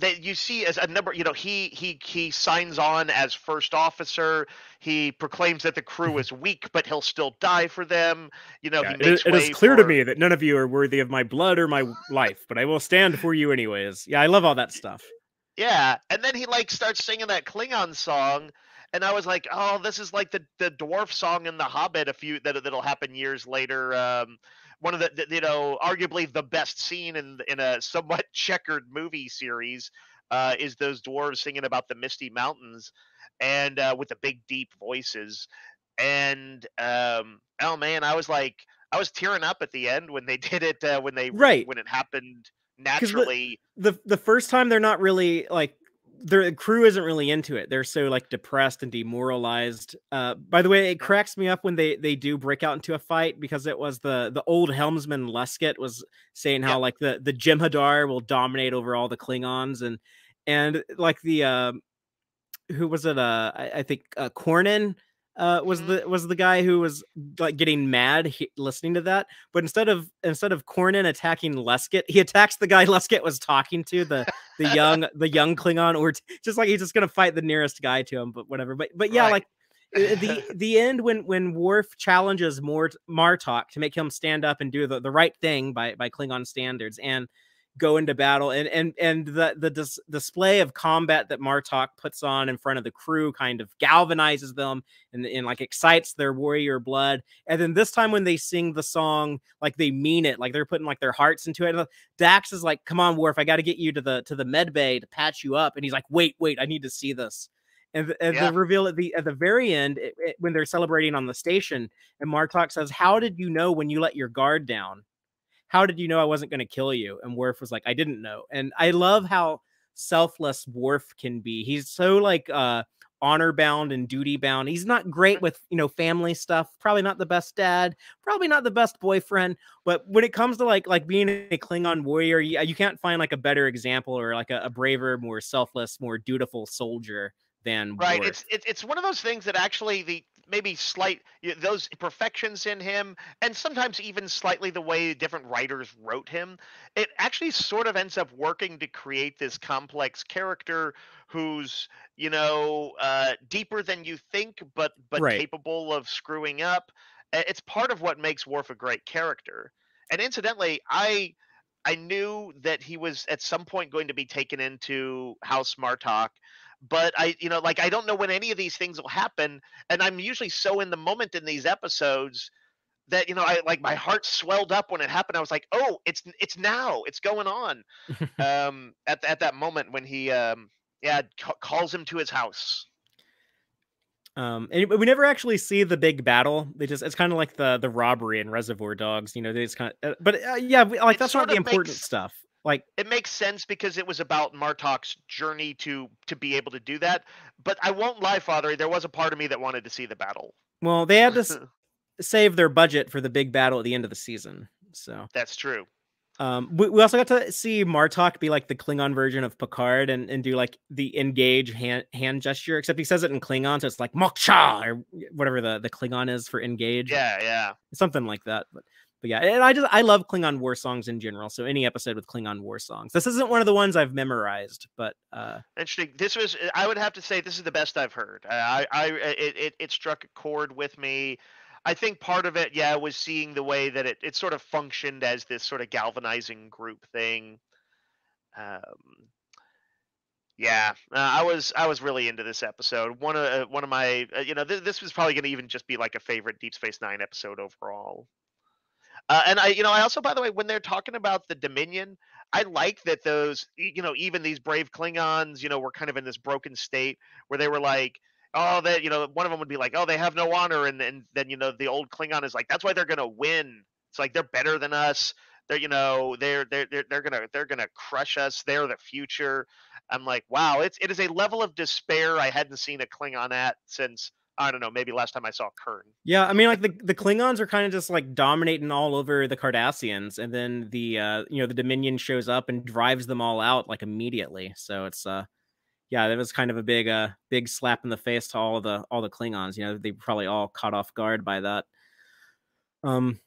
that you see as a number, he signs on as first officer. He proclaims that the crew is weak, but he'll still die for them. Yeah, He makes it is way clear to for. me that none of you are worthy of my blood or my life, but I will stand for you anyways. Yeah, I love all that stuff. Yeah, and then he like starts singing that Klingon song, and I was like, oh, this is like the dwarf song in The Hobbit. That'll happen years later. One of arguably the best scene in a somewhat checkered movie series is those dwarves singing about the misty mountains, and with the big deep voices. And oh man, I was tearing up at the end when they did it Right. when it happened Because naturally. the first time they're not really like their crew isn't really into it. They're so like depressed and demoralized. By the way, it Yeah, cracks me up when they do break out into a fight because it was the old helmsman Lesket was saying how yep, like the Jem'Hadar will dominate over all the Klingons and like the who was it? I think Cornyn hmm was the guy who was like getting mad listening to that. But instead of Cornyn attacking Lesket, he attacks the guy Lesket was talking to the young Klingon, or just like he's just gonna fight the nearest guy to him. But whatever. But yeah, right. like the end when Worf challenges Martok to make him stand up and do the right thing by Klingon standards and go into battle and the display of combat that Martok puts on in front of the crew kind of galvanizes them and like excites their warrior blood. And then this time when they sing the song, like they mean it, like they're putting like their hearts into it. And Dax is like, "Come on, Worf, I got to get you to the med bay to patch you up." And he's like, "Wait, I need to see this." And the Yeah, reveal at the very end, when they're celebrating on the station, and Martok says, "How did you know when you let your guard down? How did you know I wasn't going to kill you?" And Worf was like, "I didn't know." And I love how selfless Worf can be. He's so like honor bound and duty bound. He's not great with, family stuff. Probably not the best dad, probably not the best boyfriend, but when it comes to like being a Klingon warrior, you can't find like a better example or like a braver, more selfless, more dutiful soldier than right. Worf. It's one of those things that actually the maybe those imperfections in him, and sometimes even slightly the way different writers wrote him, it actually sort of ends up working to create this complex character who's deeper than you think, but Right. capable of screwing up. It's part of what makes Worf a great character. And incidentally, I knew that he was at some point going to be taken into House Martok, but like I don't know when any of these things will happen, and I'm usually so in the moment in these episodes that I like my heart swelled up when it happened. I was like, oh, it's now, it's going on. At that moment when he calls him to his house. And we never actually see the big battle. It's kind of like the robbery in Reservoir Dogs. They just kind of, but yeah, like It that's not sort the of important makes stuff. Like, it makes sense because it was about Martok's journey to be able to do that. But I won't lie, Father, there was a part of me that wanted to see the battle. well, they had to save their budget for the big battle at the end of the season. So, That's true. we also got to see Martok be like the Klingon version of Picard and do like the engage hand gesture, except he says it in Klingon, so it's like Moksha or whatever the Klingon is for engage, Yeah, yeah. something like that. But yeah, and I love Klingon war songs in general. So any episode with Klingon war songs. This isn't one of the ones I've memorized, but Interesting. I would have to say, this is the best I've heard. It struck a chord with me. I think part of it, yeah, was seeing the way that it sort of functioned as this sort of galvanizing group thing. Um, yeah, I was really into this episode. One of my, this was probably going to even just be like a favorite Deep Space Nine episode overall. And I also, by the way, when they're talking about the Dominion, I like that even these brave Klingons, were kind of in this broken state where they were like, oh, that, one of them would be like, oh, they have no honor, and then the old Klingon is like, that's why they're gonna win. It's like they're better than us. They're gonna crush us. They're the future. I'm like, wow, it is a level of despair I hadn't seen a Klingon at since, I don't know, maybe last time I saw Kern. yeah, I mean, like the Klingons are kind of just like dominating all over the Cardassians, and then the Dominion shows up and drives them all out like immediately. So it's yeah, that was kind of a big slap in the face to all the Klingons. They probably all caught off guard by that. Um,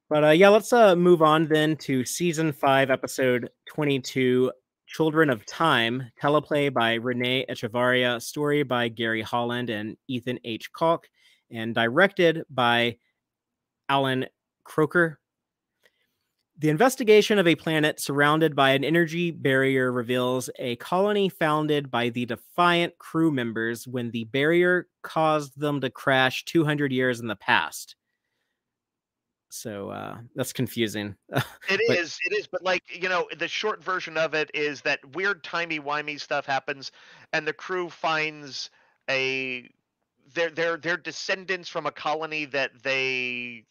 but yeah, let's move on then to season 5, episode 22, Children of Time, teleplay by Renee Echevarria, story by Gary Holland and Ethan H. Kalk, and directed by Alan Croker. The investigation of a planet surrounded by an energy barrier reveals a colony founded by the Defiant crew members when the barrier caused them to crash 200 years in the past. So that's confusing. But It is, but like, the short version of it is that weird timey-wimey stuff happens, and the crew finds a their descendants from a colony that they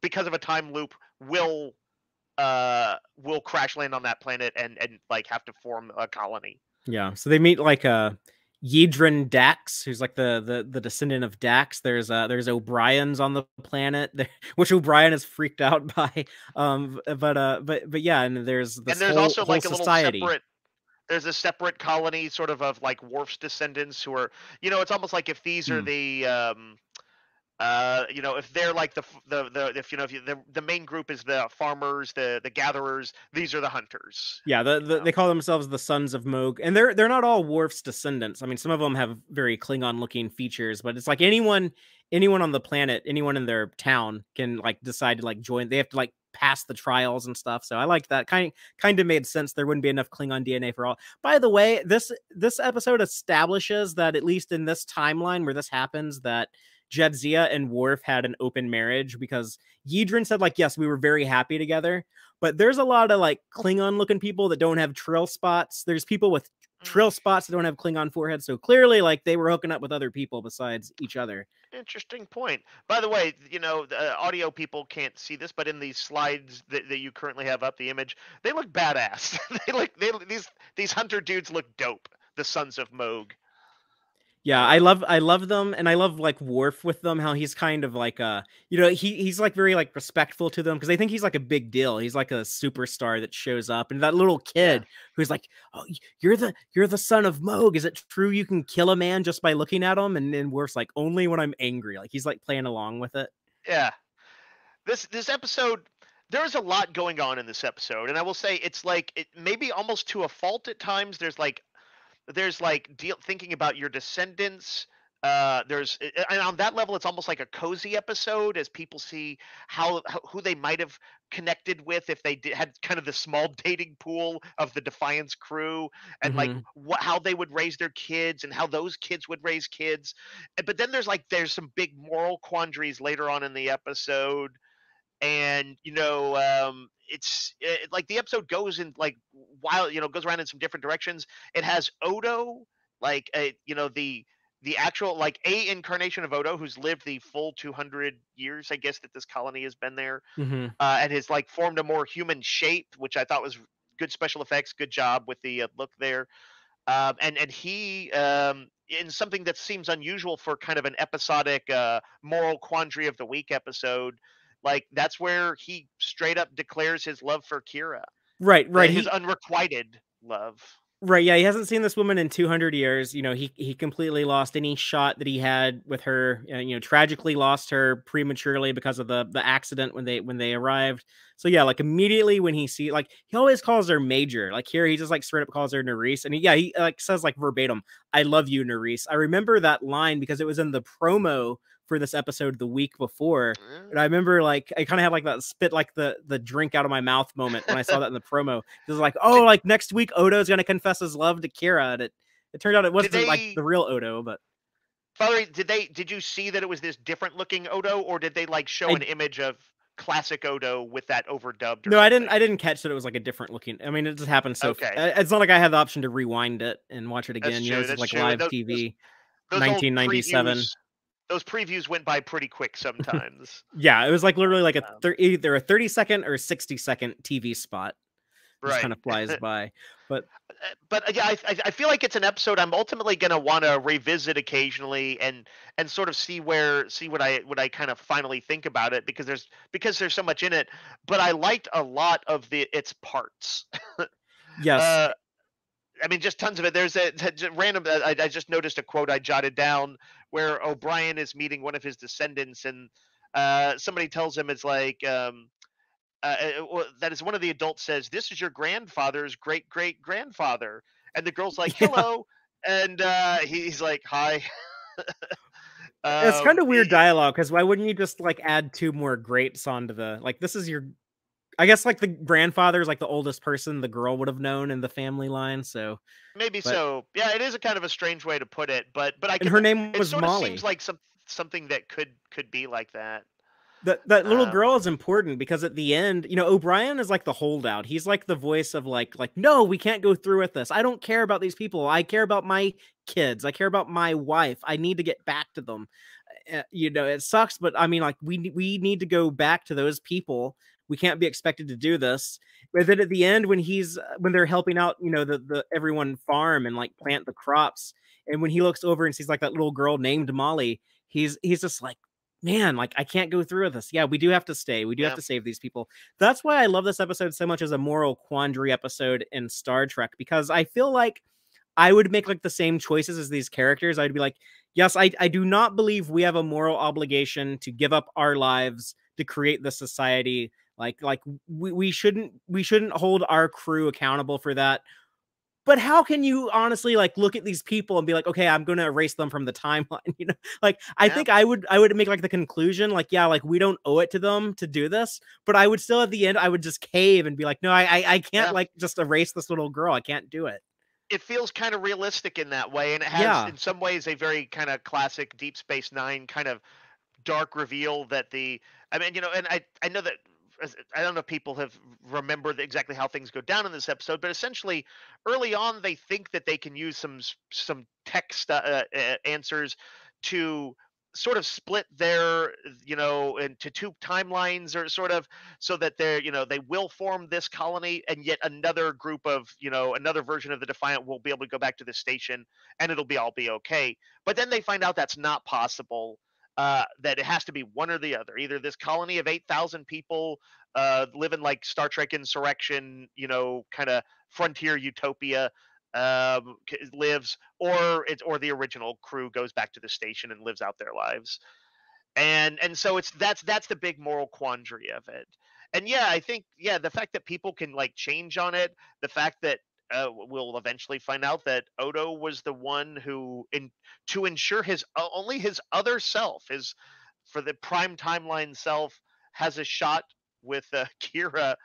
because of a time loop will crash land on that planet and like have to form a colony. yeah, so they meet like Yedrin Dax, who's like the descendant of Dax. There's O'Brien's on the planet, which O'Brien is freaked out by. But yeah, and there's And this there's whole also whole like a little society. separate there's a separate colony sort of like Worf's descendants who are, it's almost like if these are Hmm. the if they're like the if if the main group is the farmers, the gatherers, these are the hunters. Yeah, they call themselves the Sons of Moog, and they're not all Worf's descendants. I mean, some of them have very Klingon looking features, but it's like anyone on the planet, anyone in their town can like decide to like join. They have to like pass the trials and stuff. So I like that. Kind of made sense. There wouldn't be enough Klingon DNA for all. By the way, this episode establishes that at least in this timeline where this happens, that Jadzia and Worf had an open marriage, because Yedrin said like, yes, we were very happy together. But there's a lot of like Klingon looking people that don't have trill spots. There's people with Mm, trill spots that don't have Klingon foreheads. So clearly, like, they were hooking up with other people besides each other. interesting point. By the way, the audio people can't see this, but in these slides that you currently have up, the image, they look badass. These hunter dudes look dope. The Sons of Moog. Yeah, I love them, and I love like Worf with them. How he's kind of like he's like very like respectful to them because they think he's like a big deal. He's like a superstar that shows up, and that little Yeah, kid who's like, "Oh, you're the son of Moog. Is it true you can kill a man just by looking at him?" And then Worf's like, "Only when I'm angry." Like he's like playing along with it. yeah. This episode, there's a lot going on in this episode, and I will say it's like it maybe almost to a fault at times. There's like thinking about your descendants. And on that level, it's almost like a cozy episode as people see who they might have connected with if they had kind of the small dating pool of the Defiance crew, and like Hmm. how they would raise their kids and how those kids would raise kids. But then there's some big moral quandaries later on in the episode, and like the episode goes in like while goes around in some different directions. It has Odo, like the actual like a incarnation of Odo who's lived the full 200 years, I guess, that this colony has been there, Hmm. and has like formed a more human shape, which I thought was good special effects, good job with the look there. And he, in something that seems unusual for kind of an episodic moral quandary of the week episode, like that's where he straight up declares his love for Kira, Right, right. his unrequited love. Right, yeah, he hasn't seen this woman in 200 years. He completely lost any shot that he had with her. Tragically lost her prematurely because of the accident when they arrived. So yeah, like immediately when he always calls her Major. Like here, he just like straight up calls her Nerys, and he like says like verbatim, "I love you, Nerys." I remember that line because it was in the promo for this episode the week before. And I remember like I kind of had like that spit like the drink out of my mouth moment when I saw that in the promo. It was like, oh, did like next week Odo's gonna confess his love to Kira, and it turned out it did wasn't like they the real Odo, but Valerie, did you see that it was this different looking Odo, or did they like show an I image of classic Odo with that overdubbed or no, something? I didn't catch that it was like a different looking. I mean, it just happened so. Okay, It's not like I had the option to rewind it and watch it that's again. true. This is That's like true. live Those TV, those old 1997. previews went by pretty quick sometimes. Yeah, it was like literally like Um, either a 30-second or 60-second TV spot. Just kind right. of flies by, but But yeah, I feel like it's an episode I'm ultimately gonna want to revisit occasionally, and sort of see what I kind of finally think about it, because there's so much in it. But I liked a lot of its parts. yes. uh, I mean, just tons of it. There's a random. I just noticed a quote I jotted down where O'Brien is meeting one of his descendants, and somebody tells him it's like. That is one of the adults says, "This is your grandfather's great great grandfather," and the girl's like, Yeah. "Hello," and he's like, "Hi." It's kind um, of weird it, dialogue because why wouldn't you just like add two more greats onto the like this is your I guess like the grandfather is like the oldest person the girl would have known in the family line. So, Maybe but so. Yeah, it is a kind of a strange way to put it, but I and can. her name It was sort of seems Molly. like something that could be like that. That little Um, girl is important because at the end, O'Brien is like the holdout. He's like the voice of like no, we can't go through with this. I don't care about these people. I care about my kids. I care about my wife. I need to get back to them. It sucks, but I mean, like we need to go back to those people. We can't be expected to do this. But then at the end, when they're helping out, the everyone farm and like plant the crops, and when he looks over and sees like that little girl named Molly, he's just like, man, like I can't go through with this. Yeah, we do have to stay. We do have yeah, to save these people. That's why I love this episode so much as a moral quandary episode in Star Trek, because I feel like I would make like the same choices as these characters. I'd be like, yes, I do not believe we have a moral obligation to give up our lives to create the society. Like we shouldn't hold our crew accountable for that. But how can you honestly like look at these people and be like, okay, I'm gonna erase them from the timeline? Like I yeah, think I would make like the conclusion, like, yeah, like we don't owe it to them to do this, but I would still at the end I would just cave and be like, no, I can't yeah. like just erase this little girl. I can't do it. It feels kind of realistic in that way, and it has, Yeah. in some ways, a very kind of classic Deep Space Nine kind of dark reveal that the. I mean, and I know that. I don't know if people have remembered exactly how things go down in this episode, but essentially, early on, they think that they can use some text answers to sort of split their, into two timelines, or sort of, so that they will form this colony, and yet another group of, another version of the Defiant will be able to go back to the station, and all be okay. But then they find out that's not possible, that it has to be one or the other. Either this colony of 8,000 people living like Star Trek Insurrection, kind of frontier utopia, lives, or the original crew goes back to the station and lives out their lives. And so that's the big moral quandary of it. And yeah, I think, yeah, the fact that people can like change on it, the fact that we'll eventually find out that Odo was the one who, to ensure his only his other self, his for the prime timeline self, has a shot with Kira.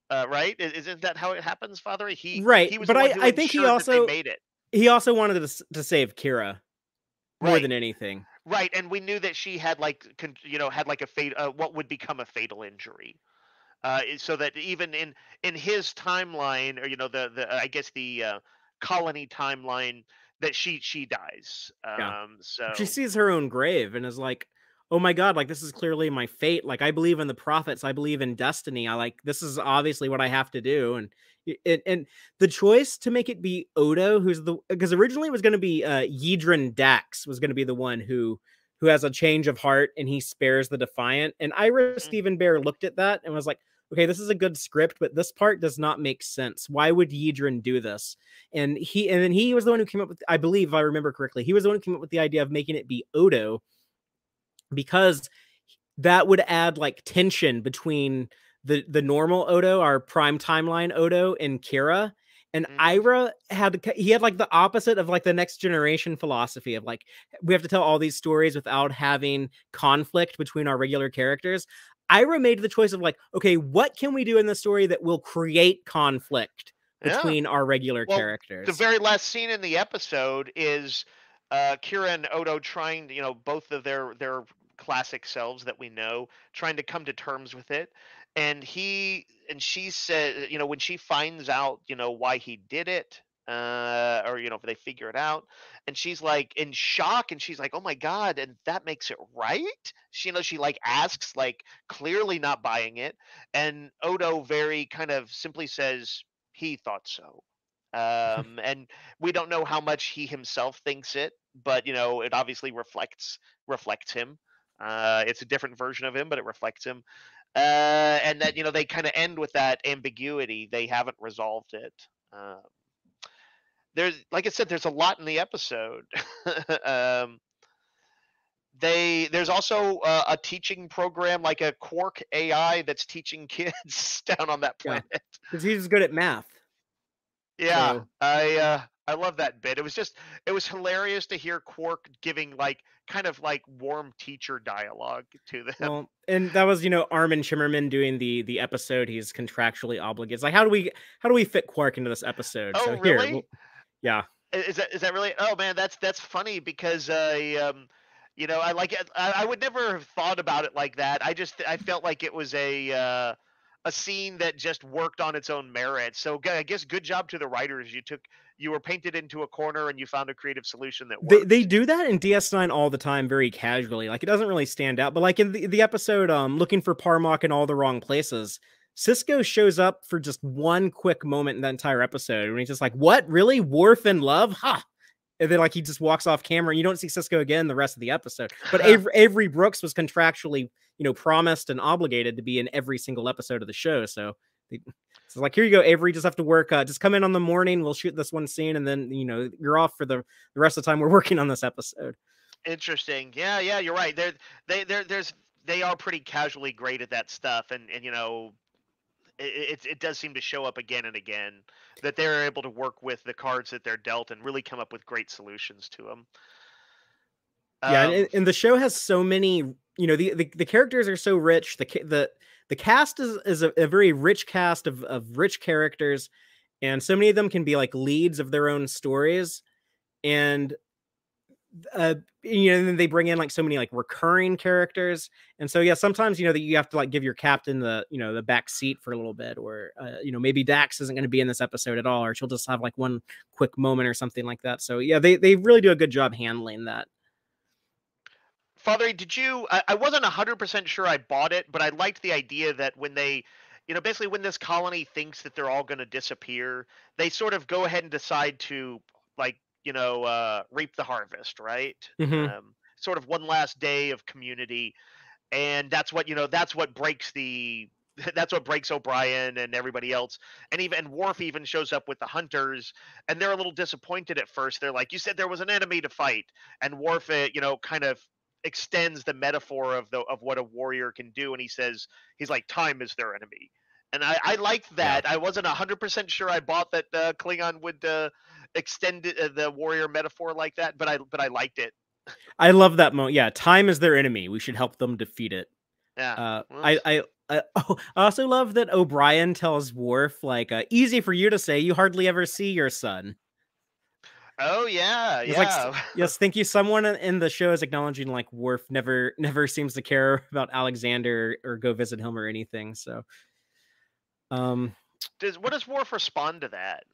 Right? Isn't that how it happens, Father? Right. He was the But one who I think he ensured that they also made it. he also wanted to save Kira more Right. than anything. Right, and we knew that she had like had like a what would become a fatal injury. So that even in his timeline, or the I guess the colony timeline, that she dies. Yeah. She So sees her own grave and is like, "Oh my god, like this is clearly my fate. Like I believe in the prophets. I believe in destiny. I like this is obviously what I have to do." And the choice to make it be Odo, who's the because originally it was going to be Yidrin Dax was going to be the one who has a change of heart and he spares the Defiant. And Ira mhm, Stephen Bear looked at that and was like, "Okay, this is a good script, but this part does not make sense. Why would Yidrin do this?" And then he was the one who came up with, I believe if I remember correctly, he was the one who came up with the idea of making it be Odo because that would add like tension between the normal Odo, our prime timeline Odo, and Kira. And mhm. Ira he had like the opposite of like the next generation philosophy of like we have to tell all these stories without having conflict between our regular characters. Ira made the choice of like, okay, what can we do in the story that will create conflict Yeah. between our regular Well, the characters? very last scene in the episode is Kira and Odo trying to, both of their classic selves that we know, trying to come to terms with it. And she said, when she finds out, why he did it, or if they figure it out, and she's like in shock, and she's like, "Oh my god!" And that makes it right. She like asks, like clearly not buying it, and Odo very kind of simply says he thought so. And we don't know how much he himself thinks it, but it obviously reflects him. It's a different version of him, but it reflects him. And that they kind of end with that ambiguity. They haven't resolved it. Uh, like I said, there's a lot in the episode. um, there's also a teaching program, like a Quark AI that's teaching kids down on that Yeah, planet. because he's good at math. Yeah, So I I love that bit. It was hilarious to hear Quark giving like kind of like warm teacher dialogue to them. Well, and that was, Armin Shimmerman doing the episode. He's contractually obligated. It's like, how do we fit Quark into this episode? Oh, So here, really? yeah. Is that really? Oh man, that's funny because I like it. I would never have thought about it like that. I felt like it was a scene that just worked on its own merit. So I guess good job to the writers. You were painted into a corner and you found a creative solution that They worked. do that in DS9 all the time, very casually. Like it doesn't really stand out, but like in the episode, looking for Parmok in all the wrong places, Cisco shows up for just one quick moment in that entire episode, and he's just like, "What? Really? Worf in love? Ha!" And then like he just walks off camera, and you don't see Cisco again the rest of the episode. But Avery Brooks was contractually, promised and obligated to be in every single episode of the show, so. It's like, here you go, Avery. Just have to work. Just come in on the morning. We'll shoot this one scene, and then you're off for the rest of the time we're working on this episode. Interesting. Yeah, yeah, you're right. They are pretty casually great at that stuff, and it does seem to show up again and again that they're able to work with the cards that they're dealt and really come up with great solutions to them. Yeah, and the show has so many. The characters are so rich. The cast is a very rich cast of rich characters, and so many of them can be like leads of their own stories. And and then they bring in like so many like recurring characters, and so yeah, sometimes that you have to like give your captain the back seat for a little bit, or maybe Dax isn't going to be in this episode at all, or she'll just have like one quick moment or something like that. So yeah, they really do a good job handling that. Fatheree, did you? I wasn't 100% sure I bought it, but I liked the idea that when they, basically when this colony thinks that they're all going to disappear, they sort of go ahead and decide to, like, reap the harvest, right? Mm-hmm. Sort of one last day of community, and that's what breaks the. That's what breaks O'Brien and everybody else, and Worf even shows up with the hunters, and they're a little disappointed at first. They're like, "You said there was an enemy to fight," and Worf, kind of extends the metaphor of what a warrior can do, and he's like, time is their enemy, and I liked Yeah. that. I wasn't 100% sure I bought that Klingon would extend the warrior metaphor like that, but I liked it. I love that moment. Yeah, time is their enemy. We should help them defeat it. Yeah. I also love that O'Brien tells Worf like, "Easy for you to say. You hardly ever see your son." Oh yeah, It's like, yeah. yes, thank you. Someone in the show is acknowledging like Worf never seems to care about Alexander or go visit him or anything. So, What does Worf respond to that?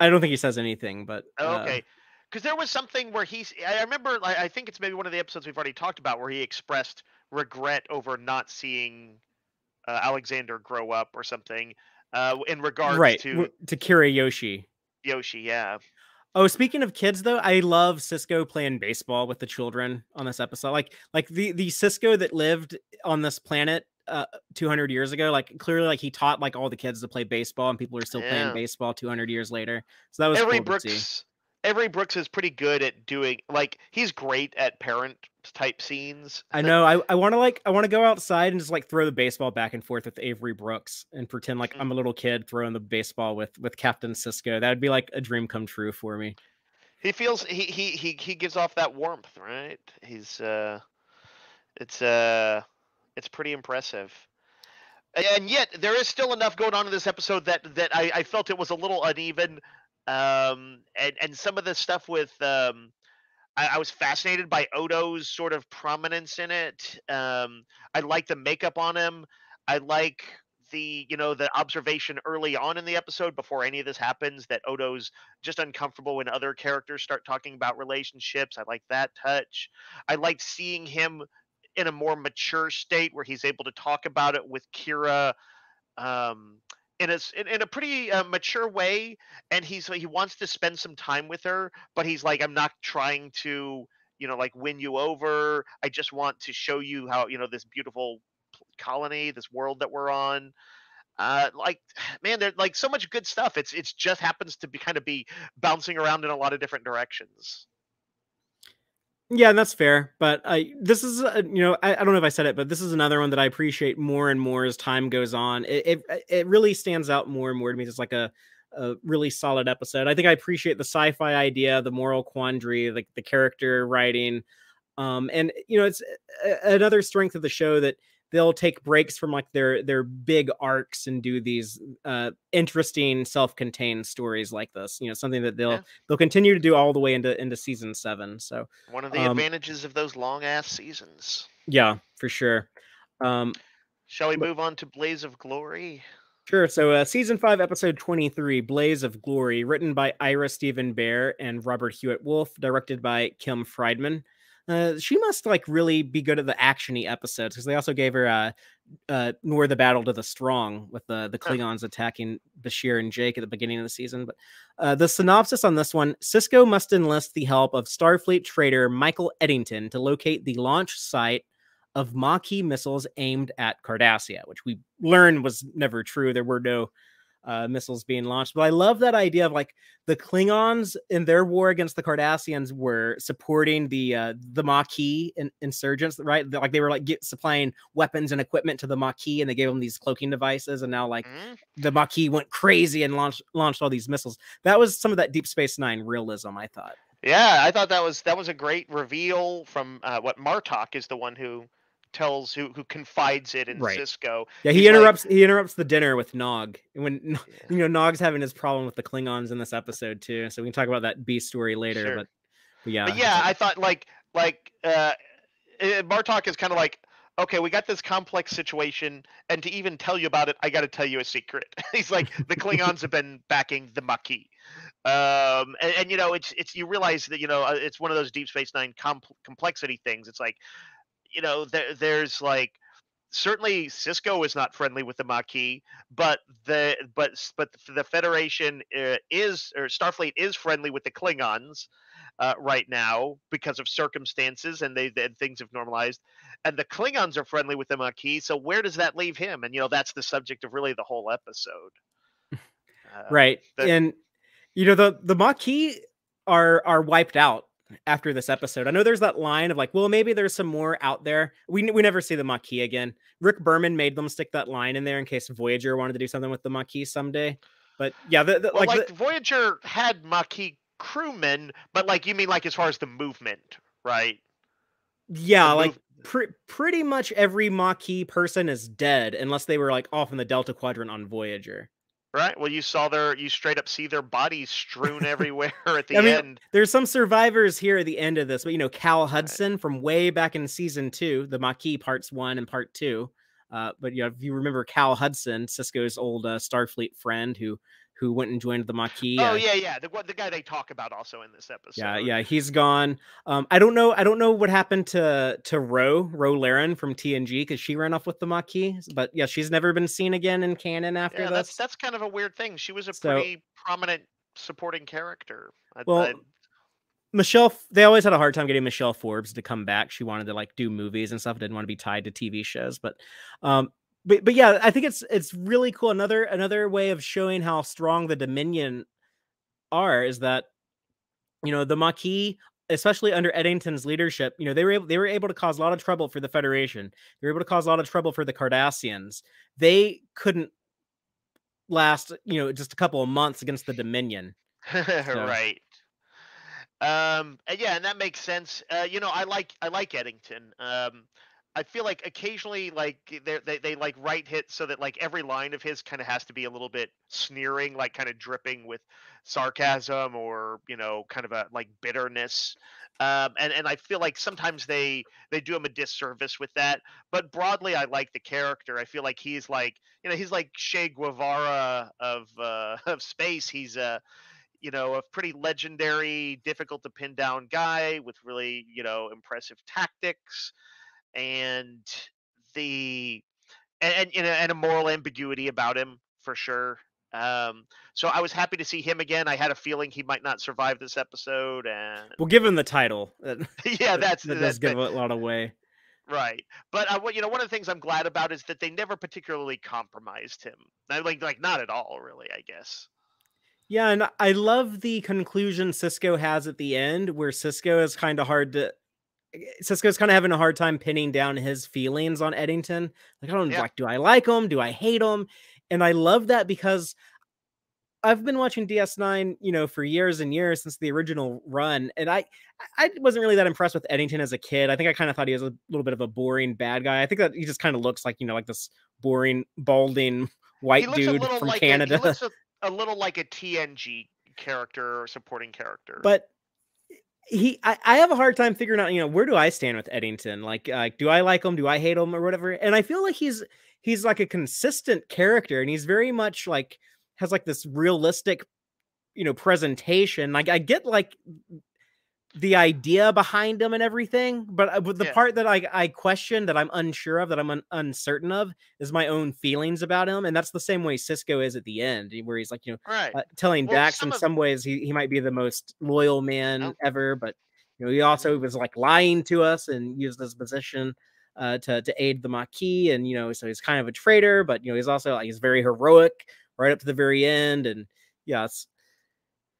I don't think he says anything, but Oh, okay. Because there was something where I remember, I think it's maybe one of the episodes we've already talked about, where he expressed regret over not seeing Alexander grow up or something, in regards right to to Kirayoshi. Yoshi. Yeah. Oh, speaking of kids, though, I love Cisco playing baseball with the children on this episode. Like the Cisco that lived on this planet 200 years ago, like clearly like he taught like all the kids to play baseball, and people are still playing Yeah. baseball 200 years later. So that was Avery cool to see. Brooks. Avery Brooks is pretty good at doing, like, he's great at parent type scenes. I know. I want to go outside and just like throw the baseball back and forth with Avery Brooks and pretend like I'm a little kid throwing the baseball with Captain Cisco. That would be like a dream come true for me. He feels he gives off that warmth, right? It's it's pretty impressive. And yet there is still enough going on in this episode that I felt it was a little uneven. And some of the stuff with I was fascinated by Odo's sort of prominence in it. I like the makeup on him. I like the observation early on in the episode before any of this happens that Odo's just uncomfortable when other characters start talking about relationships. I like that touch. I liked seeing him in a more mature state where he's able to talk about it with Kira, um, in a pretty mature way, and he wants to spend some time with her, but he's like, I'm not trying to like win you over. I just want to show you how this beautiful colony, this world that we're on. Like, man, there's like so much good stuff. It's just happens to be bouncing around in a lot of different directions. Yeah, and that's fair. But this is, I don't know if I said it, but this is another one that I appreciate more and more as time goes on. It really stands out more and more to me. It's like a really solid episode. I think I appreciate the sci-fi idea, the moral quandary, like the character writing. And it's another strength of the show that they'll take breaks from like their big arcs and do these interesting self-contained stories like this. Something that Yeah. they'll continue to do all the way into season 7. So One of the advantages of those long ass seasons. yeah, for sure. Um, Shall we but move on to Blaze of Glory? Sure. So, season 5, episode 23, Blaze of Glory, written by Ira Stephen Bear and Robert Hewitt Wolf, directed by Kim Friedman. She must like really be good at the actiony episodes, because they also gave her Nor the Battle to the Strong, with the Klingons attacking Bashir and Jake at the beginning of the season. But the synopsis on this one: Cisco must enlist the help of Starfleet trader Michael Eddington to locate the launch site of Maquis missiles aimed at Cardassia, which we learned was never true. There were no missiles being launched. But I love that idea of like the Klingons in their war against the Cardassians were supporting the Maquis insurgents, right? Like they were like supplying weapons and equipment to the Maquis, and they gave them these cloaking devices. And now like the Maquis went crazy and launched all these missiles. That was some of that Deep Space Nine realism, I thought. Yeah, I thought that was a great reveal from what Martok is the one who tells who confides it in Cisco. Yeah, he interrupts the dinner with Nog when Nog's having his problem with the Klingons in this episode too. So we can talk about that B story later. Sure. But yeah, I thought Martok is kind of like, okay, we got this complex situation, and to even tell you about it, I got to tell you a secret. He's like, the Klingons have been backing the Maquis. And it's you realize that it's one of those Deep Space Nine complexity things. It's like, there's like, certainly Cisco is not friendly with the Maquis, but the Federation Starfleet is friendly with the Klingons right now because of circumstances, and things have normalized, and the Klingons are friendly with the Maquis. So where does that leave him? And that's the subject of really the whole episode. Right. And the Maquis are wiped out after this episode. I know there's that line of like, well, maybe there's some more out there. We never see the Maquis again. Rick Berman made them stick that line in there in case Voyager wanted to do something with the Maquis someday. But yeah, Voyager had Maquis crewmen, but like, you mean like as far as the movement, right? Yeah, pretty much every Maquis person is dead unless they were like off in the Delta Quadrant on Voyager. Right. Well, you straight up see their bodies strewn everywhere at the end. There's some survivors here at the end of this, but Cal Hudson from way back in season 2, the Maquis parts 1 and part 2. But if you remember Cal Hudson, Cisco's old Starfleet friend who went and joined the Maquis. Oh yeah. The guy they talk about also in this episode. Yeah, he's gone. I don't know what happened to Ro Laren from TNG, because she ran off with the Maquis. But yeah, she's never been seen again in canon after this. That's kind of a weird thing. She was a pretty prominent supporting character. Michelle, they always had a hard time getting Michelle Forbes to come back. She wanted to like do movies and stuff, didn't want to be tied to TV shows. But yeah, I think it's really cool. Another way of showing how strong the Dominion are is that the Maquis, especially under Eddington's leadership, they were able to cause a lot of trouble for the Federation. They were able to cause a lot of trouble for the Cardassians. They couldn't last just a couple of months against the Dominion. Right. And that makes sense. I like Eddington. I feel like occasionally, like they like write hits so that like every line of his kind of has to be a little bit sneering, like kind of dripping with sarcasm or kind of a like bitterness. And I feel like sometimes they do him a disservice with that. But broadly, I like the character. I feel like he's like he's like Che Guevara of space. He's a pretty legendary, difficult to pin down guy with really impressive tactics. And and a moral ambiguity about him for sure. So I was happy to see him again. I had a feeling he might not survive this episode, and we'll give him the title. Yeah, that does give a lot away. Right, but one of the things I'm glad about is that they never particularly compromised him. Like not at all, really, I guess. Yeah, and I love the conclusion Cisco has at the end, where Cisco's kind of having a hard time pinning down his feelings on Eddington. Like, I don't like, do I like him? Do I hate him? And I love that because I've been watching DS9, for years and years since the original run, and I wasn't really that impressed with Eddington as a kid. I think I kind of thought he was a little bit of a boring bad guy. I think that he just kind of looks like, like this boring, balding He white looks a dude little from like a he Canada. looks a little like a TNG character or supporting character. But I have a hard time figuring out, where do I stand with Eddington? Like, do I like him? Do I hate him or whatever? And I feel like he's like a consistent character, and he's very much like has like this realistic, presentation. Like I get like the idea behind him and everything, but the Yeah. part that I question, that I'm unsure of, that I'm uncertain of, is my own feelings about him. And that's the same way Cisco is at the end, where he's like, Right. telling Well, Dax some in of some ways he might be the most loyal man oh, ever, but he mhm. also was like lying to us and used his position to aid the Maquis, and so he's kind of a traitor, but he's also like, he's very heroic right up to the very end, and yeah,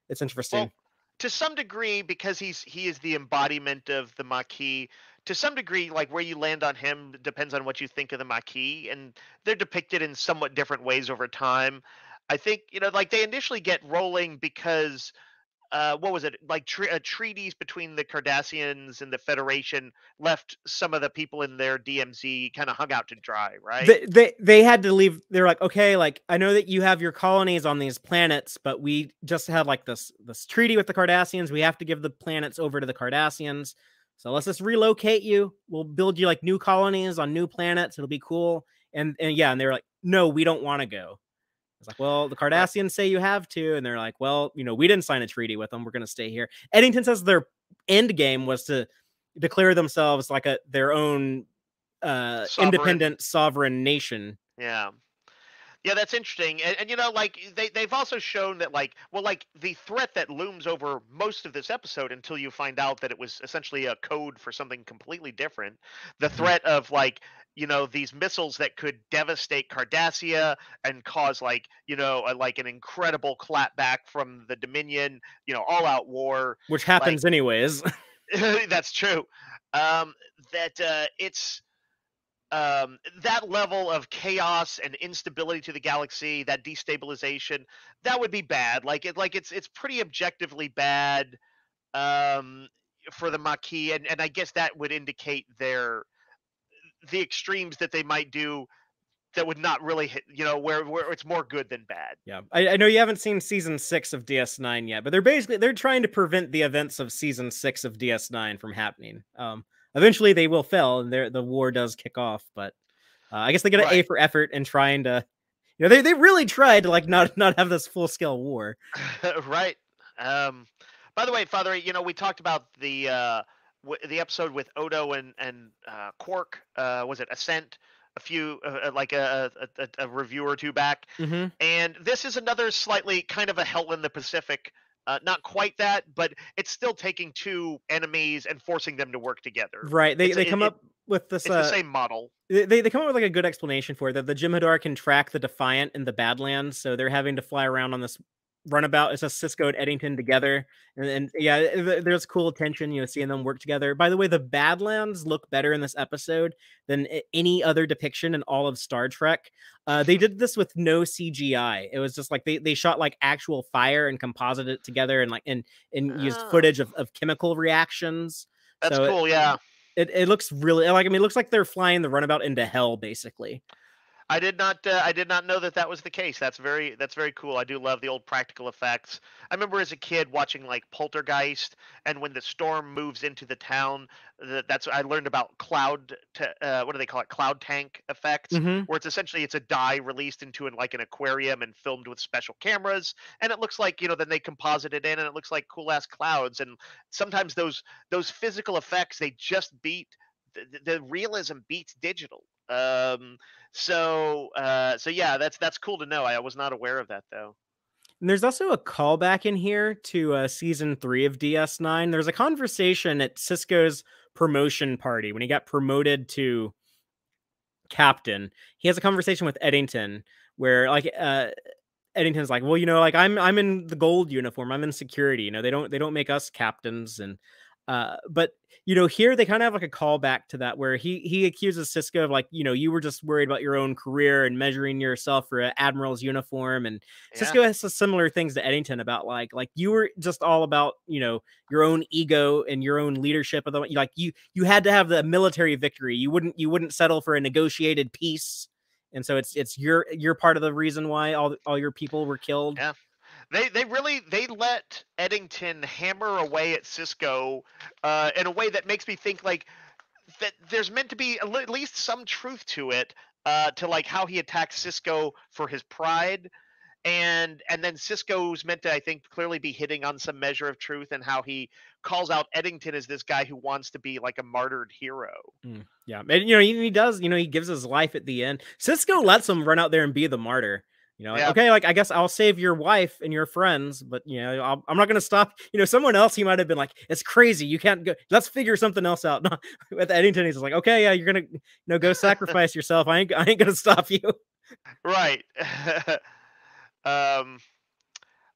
it's interesting. Well, to some degree, because he is the embodiment of the Maquis. To some degree, like where you land on him depends on what you think of the Maquis, and they're depicted in somewhat different ways over time. I think like they initially get rolling because what was it like treaties between the Cardassians and the Federation left some of the people in their DMZ kind of hung out to dry, right? They had to leave. They're like, okay, like I know that you have your colonies on these planets, but we just had like this treaty with the Cardassians. We have to give the planets over to the Cardassians. So let's just relocate you. We'll build you like new colonies on new planets. It'll be cool. And yeah, and they were like, no, we don't want to go. It's like, well, the Right. Cardassians say you have to, and they're like, well, we didn't sign a treaty with them. We're gonna stay here. Eddington says their end game was to declare themselves like their own Sovereign. independent sovereign nation. Yeah. Yeah, that's interesting. And like they've also shown that like the threat that looms over most of this episode until you find out that it was essentially a code for something completely different. The Mhm. threat of like, these missiles that could devastate Cardassia and cause like, like an incredible clapback from the Dominion, all out war. Which Like happens anyways. that's true. Um that it's that level of chaos and instability to the galaxy, that destabilization, that would be bad. It's pretty objectively bad um, for the Maquis, and I guess that would indicate the extremes that they might do that would not really hit, where it's more good than bad. Yeah, I know you haven't seen season 6 of DS9 yet, but they're trying to prevent the events of season 6 of DS9 from happening. Eventually they will fail, and the war does kick off. But I guess they get an A Right. for effort in trying to, they really tried to like not have this full scale war. Right. Um, by the way, Father, we talked about the episode with Odo and Quark. Was it Ascent? A few like a review or two back, Hmm. and this is another slightly kind of a Hell in the Pacific. Not quite that, but it's still taking two enemies and forcing them to work together. Right. They It's they a, come up with this. it's the same model. They come up with like a good explanation for it, that the Jem'Hadar can track the Defiant in the Badlands, so they're having to fly around on this runabout. It's just Cisco and Eddington together, and yeah, there's cool tension, seeing them work together. By the way, the Badlands look better in this episode than any other depiction in all of Star Trek. They did this with no CGI. It was just like they shot like actual fire and composited it together, and and used Oh, footage of chemical reactions. that's So cool. Yeah. it looks really like, I mean, it looks like they're flying the runabout into hell, basically. I did not know that that was the case. That's very cool. I do love the old practical effects. I remember as a kid watching like Poltergeist, and when the storm moves into the town, that's I learned about what do they call it? Cloud tank effects, Hmm. where it's a dye released into like an aquarium and filmed with special cameras, and it looks like then they composite it in, and it looks like cool ass clouds. And sometimes those physical effects, they just beat the realism beats digital. So yeah, that's cool to know. I was not aware of that though. And there's also a callback in here to season 3 of DS9. There's a conversation at Cisco's promotion party when he got promoted to captain. He has a conversation with Eddington where like Eddington's like, well, like I'm in the gold uniform. I'm in security. They don't make us captains, and But here they kind of have like a callback to that where he accuses Cisco of like, you were just worried about your own career and measuring yourself for an admiral's uniform. And Yeah. Cisco has some similar things to Eddington about like you were just all about, your own ego and your own leadership of the like you had to have the military victory. You wouldn't settle for a negotiated peace. And so it's you're part of the reason why all your people were killed. Yeah. They let Eddington hammer away at Cisco in a way that makes me think like that there's meant to be at least some truth to it, to like how he attacks Cisco for his pride, and then Cisco's meant to, I think, clearly be hitting on some measure of truth, and how he calls out Eddington as this guy who wants to be like a martyred hero. Yeah, and he does. He gives his life at the end. Cisco lets him run out there and be the martyr. Like, Yeah. okay, like I guess I'll save your wife and your friends, but I'm not gonna stop. Someone else he might have been like, it's crazy, you can't go. Let's figure something else out. No, with Eddington, he's like, okay, yeah, you're gonna go sacrifice yourself. I ain't gonna stop you. Right. um,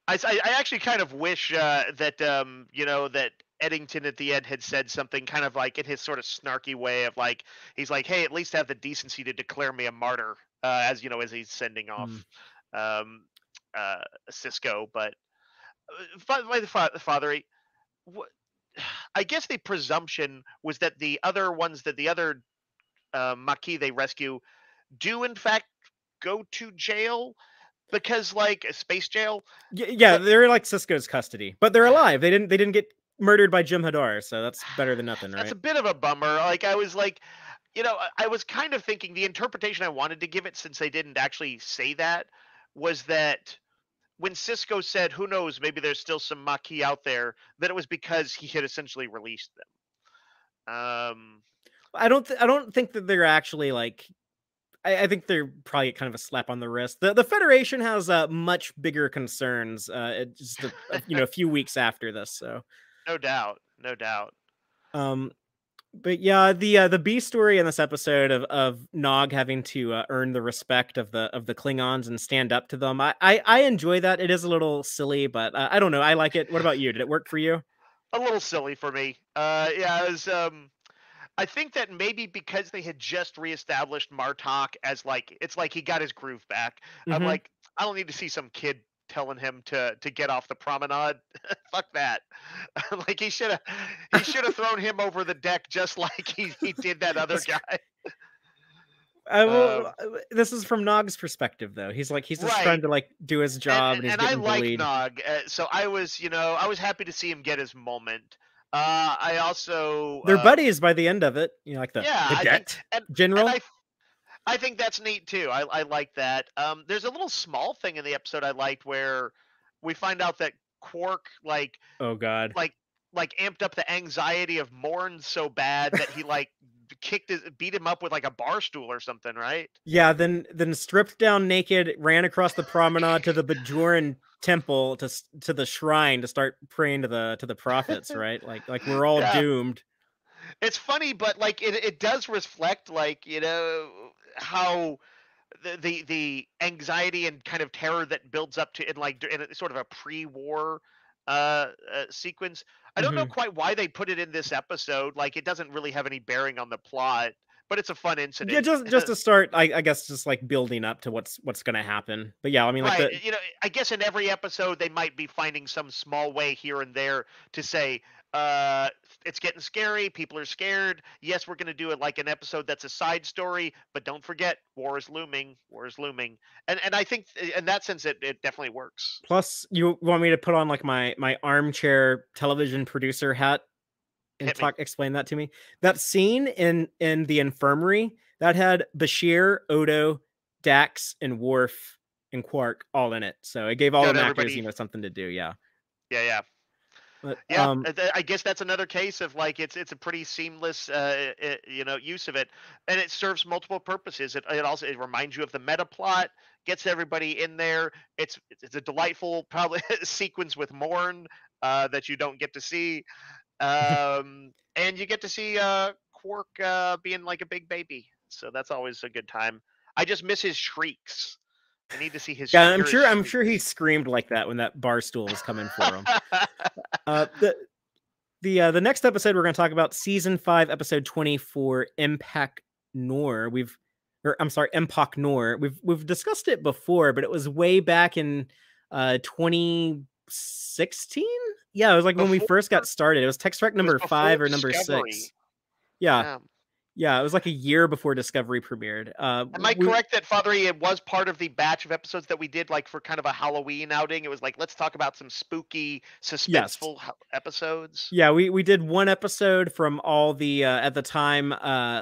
I actually kind of wish that that Eddington at the end had said something kind of like in his sort of snarky way of like, he's like, hey, at least have the decency to declare me a martyr, as he's sending Mm. off um, Cisco. But by the Fatheree, what I guess the presumption was that the other ones, that the other Maquis they rescue do in fact go to jail, because like a space jail. Yeah, But they're like Cisco's custody, but they're alive. They didn't get murdered by Jim Hadar, so that's better than nothing, that's right? a bit of a bummer. Like I was like, I was kind of thinking the interpretation I wanted to give it, since they didn't actually say that, was that when Cisco said, "Who knows? Maybe there's still some Maquis out there," that it was because he had essentially released them. I don't think that they're actually like. I think they're probably kind of a slap on the wrist. The Federation has much bigger concerns. Just a few weeks after this, so. No doubt, no doubt. Um, but yeah, the B story in this episode of Nog having to earn the respect of the Klingons and stand up to them. I enjoy that. It is a little silly, but I don't know. I like it. What about you? Did it work for you? A little silly for me. Yeah, it was. I think that maybe because they had just reestablished Martok as like, it's like he got his groove back. I'm Hmm. like, I don't need to see some kid telling him to get off the promenade. Fuck that. Like he should have thrown him over the deck just like he did that other That's guy. I will. Um, This is from Nog's perspective, though. He's just trying right. to like do his and job, and, and he's and I getting like bullied. Nog, so I was happy to see him get his moment. I also, They're buddies by the end of it. Like the yeah, I think, cadet and general. I think that's neat too. I like that. There's a little small thing in the episode I liked where we find out that Quark Oh God. like amped up the anxiety of Morn so bad that he like beat him up with like a bar stool or something, right? Yeah. Then stripped down naked, ran across the promenade to the Bajoran temple to the shrine to start praying to the prophets. Right. Like we're all Yeah, doomed. it's funny, but like it does reflect like how the anxiety and kind of terror that builds up to, in a sort of a pre-war sequence. I don't know Hmm. quite why they put it in this episode. Like it doesn't really have any bearing on the plot, but it's a fun Yeah. incident. Just to start, I guess, just like building up to what's gonna happen. But yeah, I mean, like Right. the I guess in every episode they might be finding some small way here and there to say, uh, it's getting scary, people are scared. Yes, we're gonna do it like an episode that's a side story, but don't forget, war is looming, war is looming. And I think in that sense it definitely works. plus you want me to put on like my armchair television producer hat and Hit me. explain that to me. That scene in the infirmary that had Bashir, Odo, Dax, and Worf and Quark all in it. So it gave all Got them actors, everybody. something to do. Yeah. Yeah, yeah. But Yeah, I guess that's another case of like it's a pretty seamless use of it, and it serves multiple purposes. It reminds you of the meta plot, gets everybody in there. It's a delightful probably sequence with Morn that you don't get to see, and you get to see Quark being like a big baby. So that's always a good time. I just miss his shrieks. I need to see yeah, hear his I'm sure he shrieks. screamed like that when that bar stool was coming for him. The The next episode we're going to talk about season 5, episode 24, Impact Nor. Empok Nor. We've discussed it before, but it was way back in 2016. Yeah, it was like when we Before first got started. It was Tex-Trek it was number before 5 or number 6. Discovery. Yeah. Yeah. Yeah, it was like a year before Discovery premiered. Am I correct that Fatheree, it was part of the batch of episodes that we did like for kind of a Halloween outing? It was like, let's talk about some spooky, Yes. suspenseful episodes. Yeah, we did one episode from all the at the time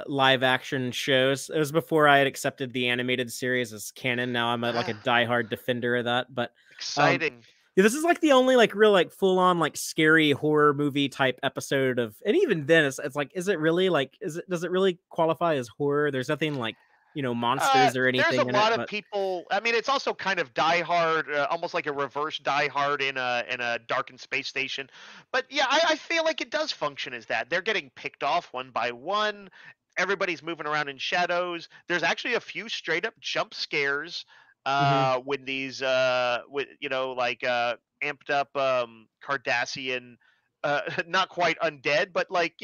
live action shows. It was before I had accepted the animated series as canon. Now I'm like a diehard defender of that. But Exciting. yeah, this is like the only like real like full on like scary horror movie type episode of, and even then it's like, is it really like, does it really qualify as horror? There's nothing like, monsters or There's a anything in lot it, of but people. I mean, it's also kind of Die Hard, almost like a reverse Die Hard in a darkened space station. But yeah, I feel like it does function as that. They're getting picked off one by one. Everybody's moving around in shadows. There's actually a few straight up jump scares when these with like amped up Cardassian not quite undead, but like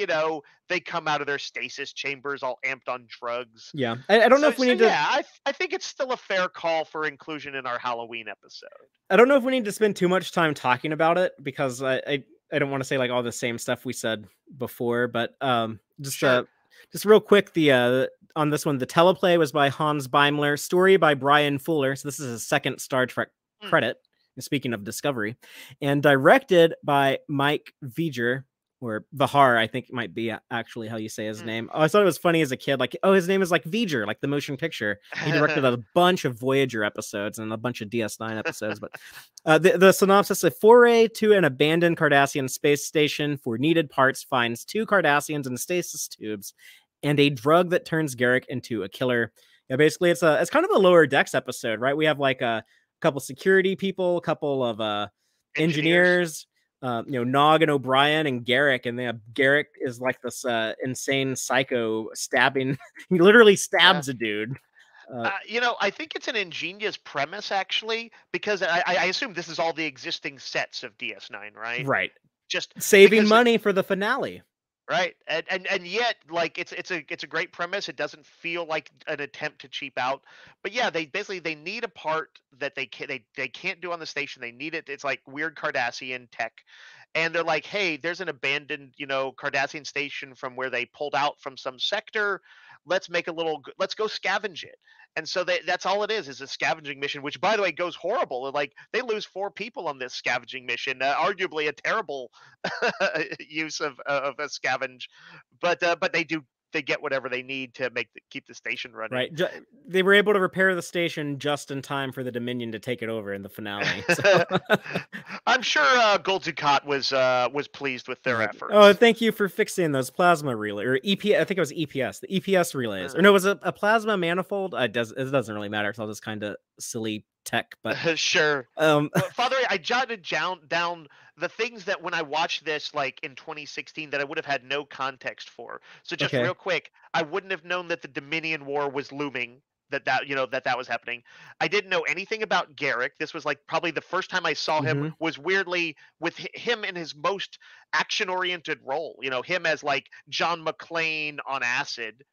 they come out of their stasis chambers all amped on drugs. yeah, I don't know if we So need to. yeah, I think it's still a fair call for inclusion in our Halloween episode. I don't know if we need to spend too much time talking about it because I don't want to say like all the same stuff we said before, but just real quick, the on this one, the teleplay was by Hans Beimler, story by Brian Fuller. So this is his second Star Trek credit. Speaking of Discovery, and directed by Mike Vieger, or Vihar, I think it might be actually how you say his name. Oh, I thought it was funny as a kid, like, oh, his name is like Vieger, like the motion picture. He directed a bunch of Voyager episodes and a bunch of DS9 episodes. But the synopsis: a foray to an abandoned Cardassian space station for needed parts finds 2 Cardassians in stasis tubes and a drug that turns Garrick into a killer. Yeah, basically, it's kind of a lower decks episode, right? We have like a couple security people, a couple of engineers, Nog and O'Brien and Garrick, and Garrick is like this insane psycho stabbing. He literally stabs a dude. I think it's an ingenious premise actually, because I assume this is all the existing sets of DS9, right? Right. Just saving money for the finale. Right, and yet, like it's a great premise. It doesn't feel like an attempt to cheap out, but yeah, they need a part that they can't do on the station. They need it. It's like weird Cardassian tech, and they're like, hey, there's an abandoned Cardassian station from where they pulled out from some sector. Let's go scavenge it. And so that's all it is a scavenging mission, which by the way goes horrible. Like they lose 4 people on this scavenging mission, arguably a terrible use of a scavenge, but they get whatever they need to keep the station running. Right, they were able to repair the station just in time for the Dominion to take it over in the finale. So. I'm sure Gul Dukat was pleased with their efforts. Oh, thank you for fixing those plasma relay or EPS. I think it was EPS, the EPS relays, or no, was it a plasma manifold? It doesn't really matter. It's all this kind of silly tech, but sure. Father, I jotted down the things that when I watched this like in 2016 that I would have had no context for. So just real quick, I wouldn't have known that the Dominion War was looming, that was happening. I didn't know anything about Garrick. This was like probably the first time I saw him was weirdly with him in his most action-oriented role. Him as like John McClane on acid.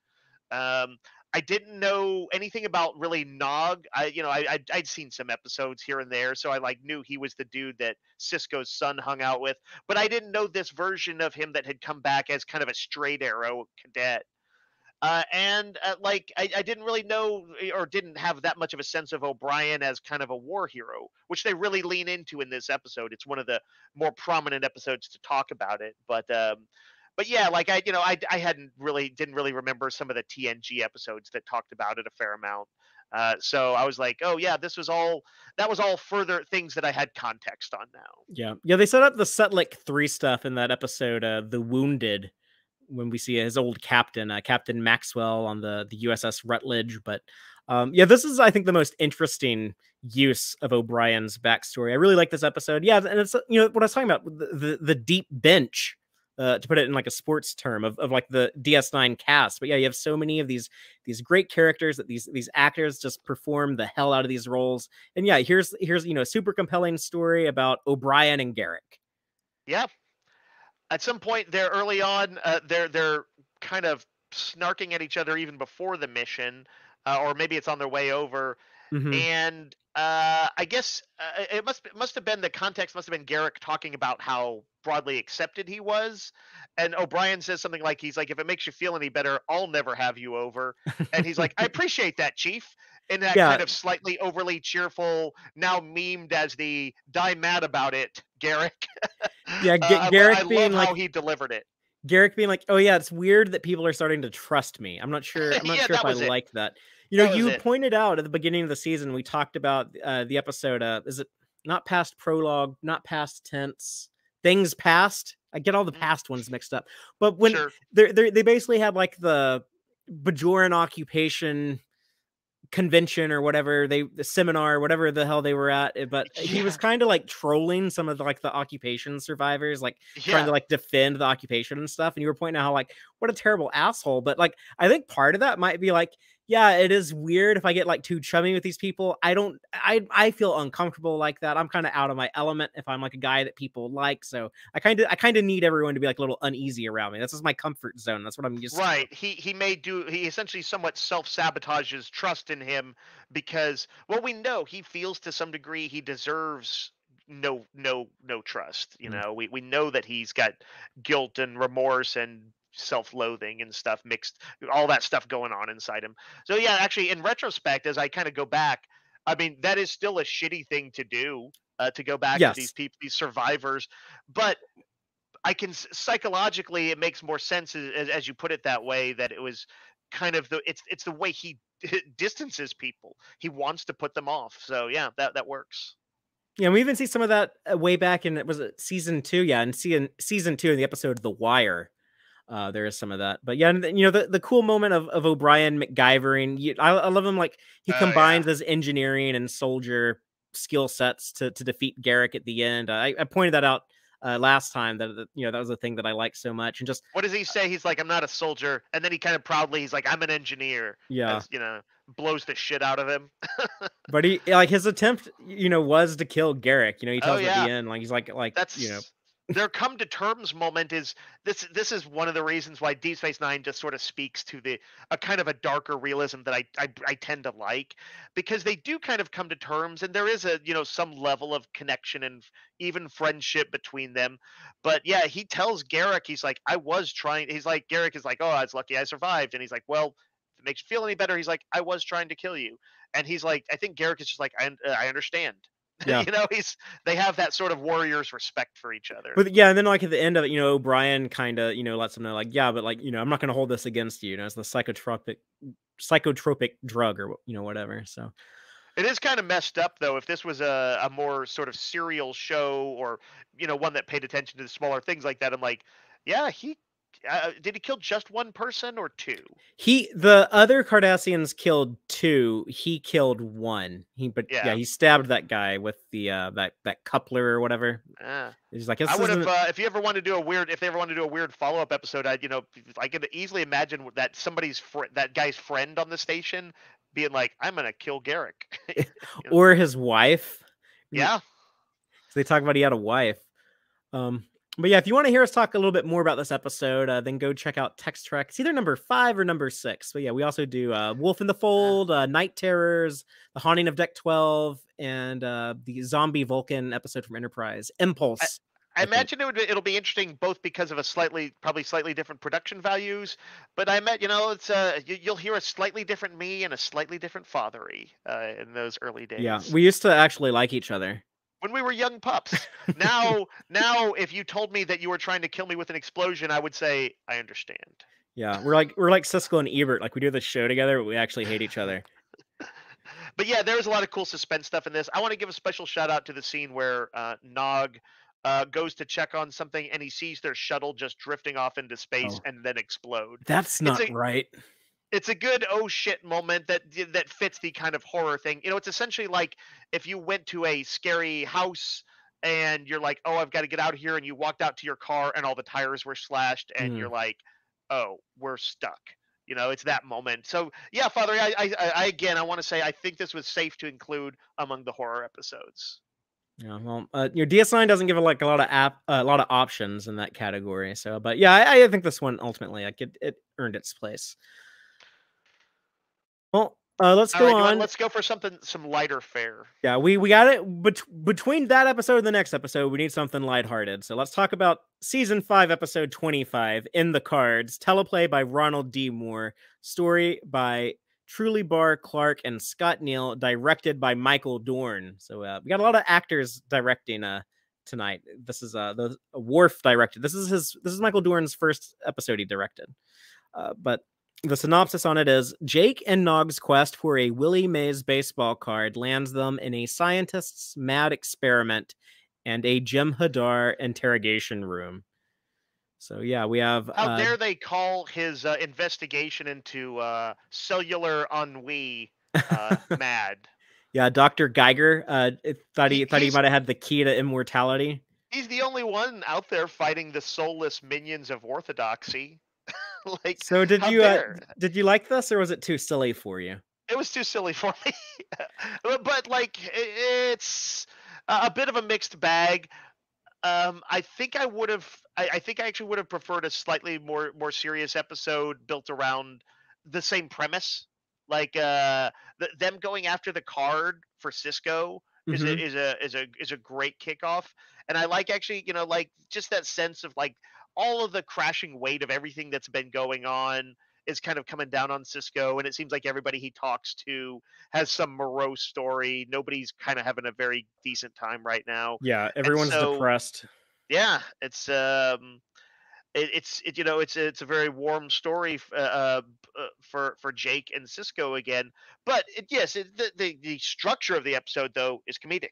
I didn't know anything about really Nog. I'd seen some episodes here and there, so I like knew he was the dude that Sisko's son hung out with, but I didn't know this version of him that had come back as kind of a straight arrow cadet. I didn't really know or didn't have that much of a sense of O'Brien as kind of a war hero, which they really lean into in this episode. It's one of the more prominent episodes to talk about it, but yeah, like I didn't really remember some of the TNG episodes that talked about it a fair amount. So I was like, oh yeah, that was all further things that I had context on now. Yeah. They set up the Setlik 3 stuff in that episode, The Wounded, when we see his old captain, Captain Maxwell on the USS Rutledge. But this is, I think, the most interesting use of O'Brien's backstory. I really like this episode. Yeah, and it's what I was talking about, the deep bench. To put it in like a sports term of like the DS9 cast. But yeah, you have so many of these great characters that these actors just perform the hell out of these roles. And yeah, here's a super compelling story about O'Brien and Garrick. Yeah. at some point there early on, they're kind of snarking at each other even before the mission, or maybe it's on their way over. Hmm. And I guess it must have been the context must have been Garrick talking about how broadly accepted he was, and O'Brien says something like he's like, if it makes you feel any better, I'll never have you over, and he's like, I appreciate that, Chief, in that Yeah, kind of slightly overly cheerful, now memed as the die mad about it, Garrick. yeah. I Garrick being love how like he delivered it. oh yeah, it's weird that people are starting to trust me. I'm not sure. I'm not Yeah, sure if that I was it. like that. That was You it. pointed out at the beginning of the season, we talked about the episode. Is it not past prologue, not past tense, things past? I get all the Mm, past ones mixed up. But when sure. they basically had like the Bajoran occupation convention or whatever, the seminar, whatever the hell they were at, but he was Yeah. kind of like trolling some of the, like, the occupation survivors, like trying to Yeah. like defend the occupation and stuff, and you were pointing out how, like, what a terrible asshole. But like, I think part of that might be like, yeah, it is weird if I get like too chummy with these people. I feel uncomfortable like that. I'm kind of out of my element if I'm like a guy that people like. So I kind of need everyone to be like a little uneasy around me. This is my comfort zone. That's what I'm used to. Right. He essentially somewhat self-sabotages trust in him because, well, we know he feels to some degree he deserves no trust. You Mm. know, we know that he's got guilt and remorse and self-loathing and stuff mixed, all that stuff going on inside him. So yeah, actually in retrospect, as I kind of go back, I mean, that is still a shitty thing to do, to go back to these Yes. people, these survivors, but I can psychologically it makes more sense as you put it that way, that it was kind of it's the way he distances people. He wants to put them off. So yeah, that works. Yeah, we even see some of that way back in, was it season two? Yeah, and season two in the episode "The Wire." There is some of that, but yeah, and the cool moment of O'Brien MacGyvering. I love him, like he Oh yeah. combines his engineering and soldier skill sets to defeat Garrick at the end. I pointed that out last time that that was the thing that I liked so much, and just What does he say? He's like, I'm not a soldier, and then he kind of proudly he's like, I'm an engineer, yeah. as blows the shit out of him. But he, like, his attempt, was to kill Garrick. He Oh tells him at the yeah. end, like he's like. That's their come to terms moment is this is one of the reasons why Deep Space Nine just sort of speaks to the a kind of a darker realism that I tend to like, because they do kind of come to terms and there is a some level of connection and even friendship between them. But yeah, he tells Garrick, he's like, I was trying, he's like, Garrick is like, oh, it's lucky I survived, and he's like, well, if it makes you feel any better, he's like, I was trying to kill you. And he's like, I think Garrick is just like, I understand. Yeah. He's they have that sort of warrior's respect for each other. But yeah, and then like at the end of it, O'Brien kind of, lets him know, like, yeah, but like, I'm not going to hold this against you. It's the psychotropic drug, or whatever. So It is kind of messed up though. If this was a more sort of serial show, or one that paid attention to the smaller things like that, I'm like, yeah, he did he kill just one person or two? the other Cardassians killed two. He killed one. But yeah, Yeah. he stabbed that guy with the that coupler or whatever. Uh, He's like, I this would have isn't. if you ever want to do a weird if they ever want to do a weird follow-up episode, I could easily imagine that that guy's friend on the station being like, I'm gonna kill Garrick. You know? Or his wife. Yeah. So they talk about he had a wife. Um, but yeah, if you want to hear us talk a little bit more about this episode, then go check out Tex-Trek. It's either number 5 or number 6. But yeah, we also do Wolf in the Uh, Fold, Night Terrors, The Haunting of Deck 12, and the Zombie Vulcan episode from Enterprise, I, Impulse, I I think. imagine it'll be interesting both because of probably slightly different production values, but I met it's you'll hear a slightly different me and a slightly different Fatheree in those early Yeah, days we used to actually like each other. when we were young pups. Now, if you told me that you were trying to kill me with an explosion, I would say I understand. Yeah, we're like Siskel and Ebert. Like, we do this show together, but we actually hate each other. But yeah, there's a lot of cool suspense stuff in this. I want to give a special shout out to the scene where Nog goes to check on something and he sees their shuttle just drifting off into space Oh, and then explode. that's It's not a right. it's a good oh shit moment that fits the kind of horror thing. It's essentially like if you went to a scary house and you're like, "Oh, I've got to get out of here," and you walked out to your car and all the tires were slashed, and Mm. you're like, "Oh, we're stuck." It's that moment. So yeah, Father, I again, I want to say I think this was safe to include among the horror episodes. Yeah, well, your DS9 doesn't give like a lot of options in that category. So, but yeah, I think this one ultimately like it earned its place. Well, let's All go right, on. let's go for some lighter fare. Yeah, we got it. Between that episode and the next episode, we need something lighthearted. So let's talk about season 5, episode 25, In the Cards, teleplay by Ronald D. Moore, story by Truly Barr Clark and Scott Neal, directed by Michael Dorn. So we got a lot of actors directing tonight. This is the Worf directed. This is Michael Dorn's first episode he directed. But the synopsis on it is Jake and Nog's quest for a Willie Mays baseball card lands them in a scientist's mad experiment and a Jim Hadar interrogation room. So yeah, we have How dare they call his investigation into cellular ennui mad? yeah, Dr. Geiger He, thought he he's might have had the key to immortality. he's the only one out there fighting the soulless minions of orthodoxy. Like, So how dare? did you like this or was it too silly for you? It was too silly for me. But like, it's a bit of a mixed bag. I think I would have. I think I actually would have preferred a slightly more serious episode built around the same premise. Like them going after the card for Cisco Mhm. is a great kickoff, and I like actually like just that sense of like all of the crashing weight of everything that's been going on is kind of coming down on Cisco, and it seems like everybody he talks to has some morose story. Nobody's kind of having a very decent time right now, Yeah, and everyone's so depressed. yeah, it's a very warm story for Jake and Cisco again. But yes, the structure of the episode though is comedic.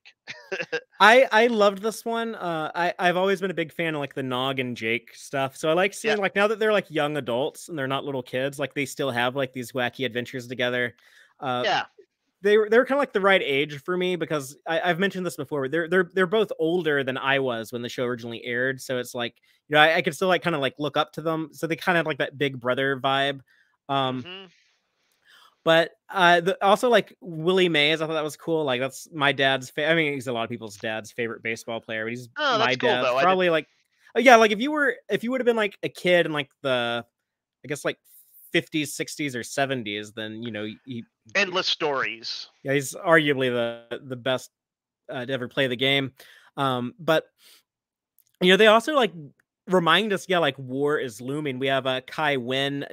I loved this one. I've always been a big fan of like the Nog and Jake stuff. So I like Yeah, seeing like now that they're like young adults and they're not little kids, like they still have like these wacky adventures together. Uh, yeah. they're kind of like the right age for me because I've mentioned this before. They're both older than I was when the show originally aired, so it's like I could still like kind of like look up to them. So they kind of have like that big brother vibe. Um, Hmm. but also like Willie Mays, I thought that was cool. Like that's my dad's. I mean, he's a lot of people's dad's favorite baseball player, but he's Oh, my that's cool dad's though. I probably didn't. like, yeah, like if you would have been like a kid in like the I guess like 50s, 60s, or 70s, then Endless stories. yeah, he's arguably the best to ever play the game. But they also like remind us, yeah, like war is looming. We have Kai Wen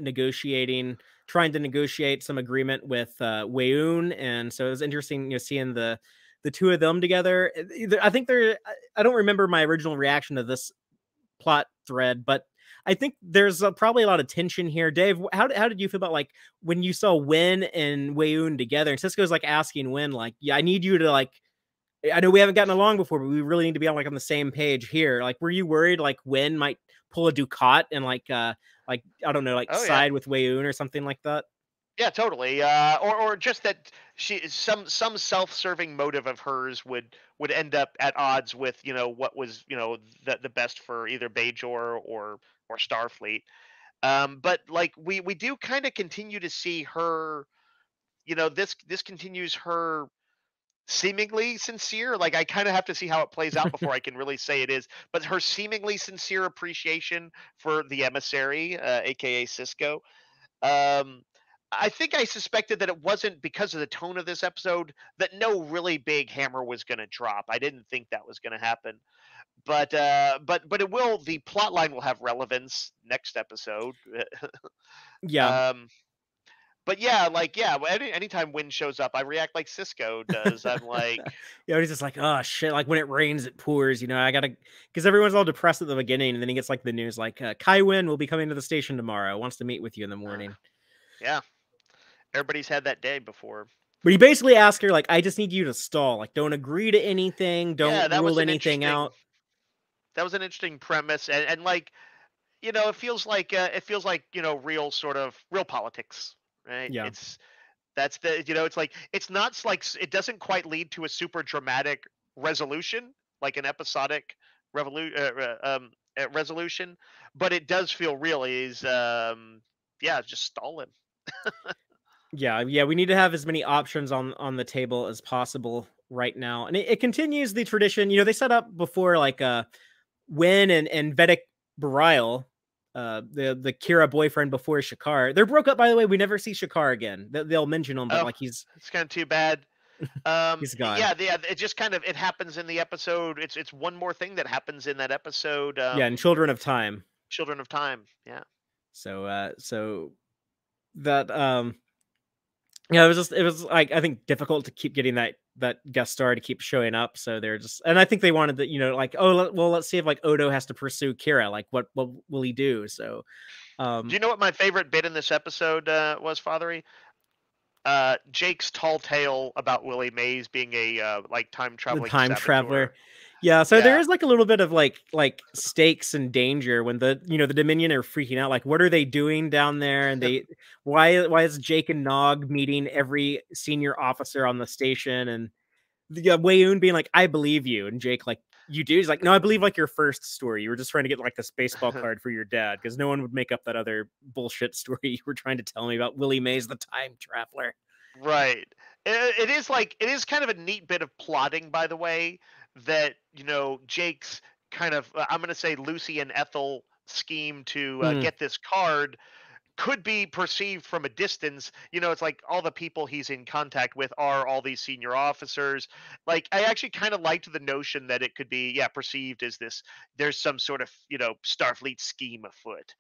trying to negotiate some agreement with Weyoon, and so it was interesting, seeing the two of them together. I think they're. I don't remember my original reaction to this plot thread, but I think there's probably a lot of tension here. Dave, how did you feel about like when you saw Wen and Weyoon together, and Cisco's like asking Wen, like, yeah, I need you to like I know we haven't gotten along before, but we really need to be on on the same page here. Like, were you worried like Wen might pull a Ducat and like I don't know, like Oh yeah. side with Weyoon or something like that? Yeah, totally. Or just that she some self-serving motive of hers would end up at odds with what was the best for either Bajor or Starfleet. But like we do kind of continue to see her. This continues her seemingly sincere. Like I kind of have to see how it plays out before I can really say it is. But her seemingly sincere appreciation for the emissary, aka Cisco. Um, I think I suspected that it wasn't because of the tone of this episode that no really big hammer was going to drop. I didn't think that was going to happen, but it will. The plot line will have relevance next episode. Yeah. um, but yeah, like yeah, anytime Win shows up, I react like Cisco does. I'm like, He's just like, oh shit, like when it rains, it pours, I gotta because everyone's all depressed at the beginning, and then he gets like the news like Kai Wen will be coming to the station tomorrow, wants to meet with you in the uh, morning. yeah, everybody's had that day before. But he basically asked her, like, I just need you to stall. Like, don't agree to anything, don't Yeah, rule anything out. that was an interesting premise, and like it feels like real sort of real politics, right? Yeah. That's the it's like it's not like it doesn't quite lead to a super dramatic resolution like an episodic resolution, but it does feel real. Is yeah, just stall him. Yeah, we need to have as many options on the table as possible. right now, and it continues the tradition. They set up before like Win and Vedic Barile, the Kira boyfriend before Shakar. They're broke up, by the way. We never see Shakar again. They'll mention him, but Oh, like it's kind of too bad. he's gone. Yeah, it just kind of it happens in the episode. It's one more thing that happens in that episode. Yeah, and Children of Time. Children of Time. Yeah. So that yeah, it was like, I think, difficult to keep getting that guest star to keep showing up. So they're just, and I think they wanted that, like, oh, well, let's see if like Odo has to pursue Kira. Like, what will he do? So, Do you know what my favorite bit in this episode was, Fatheree? Jake's tall tale about Willie Mays being a like time the traveling time saboteur. traveler. Yeah, so there Yeah. is like a little bit of like stakes and danger when the the Dominion are freaking out. Like, what are they doing down there? And why is Jake and Nog meeting every senior officer on the station? And Wayoon being like, I believe you, and Jake like, you do? He's like, no, I believe like your first story. You were just trying to get like this baseball card for your dad, because no one would make up that other bullshit story you were trying to tell me about Willie Mays, the time traveler. Right. It is kind of a neat bit of plotting, by the way, that Jake's kind of I'm going to say Lucy and Ethel scheme to Mm. get this card could be perceived from a distance. It's like all the people he's in contact with are all these senior officers. Like, I actually kind of liked the notion that it could be, yeah, perceived as this. There's some sort of Starfleet scheme afoot.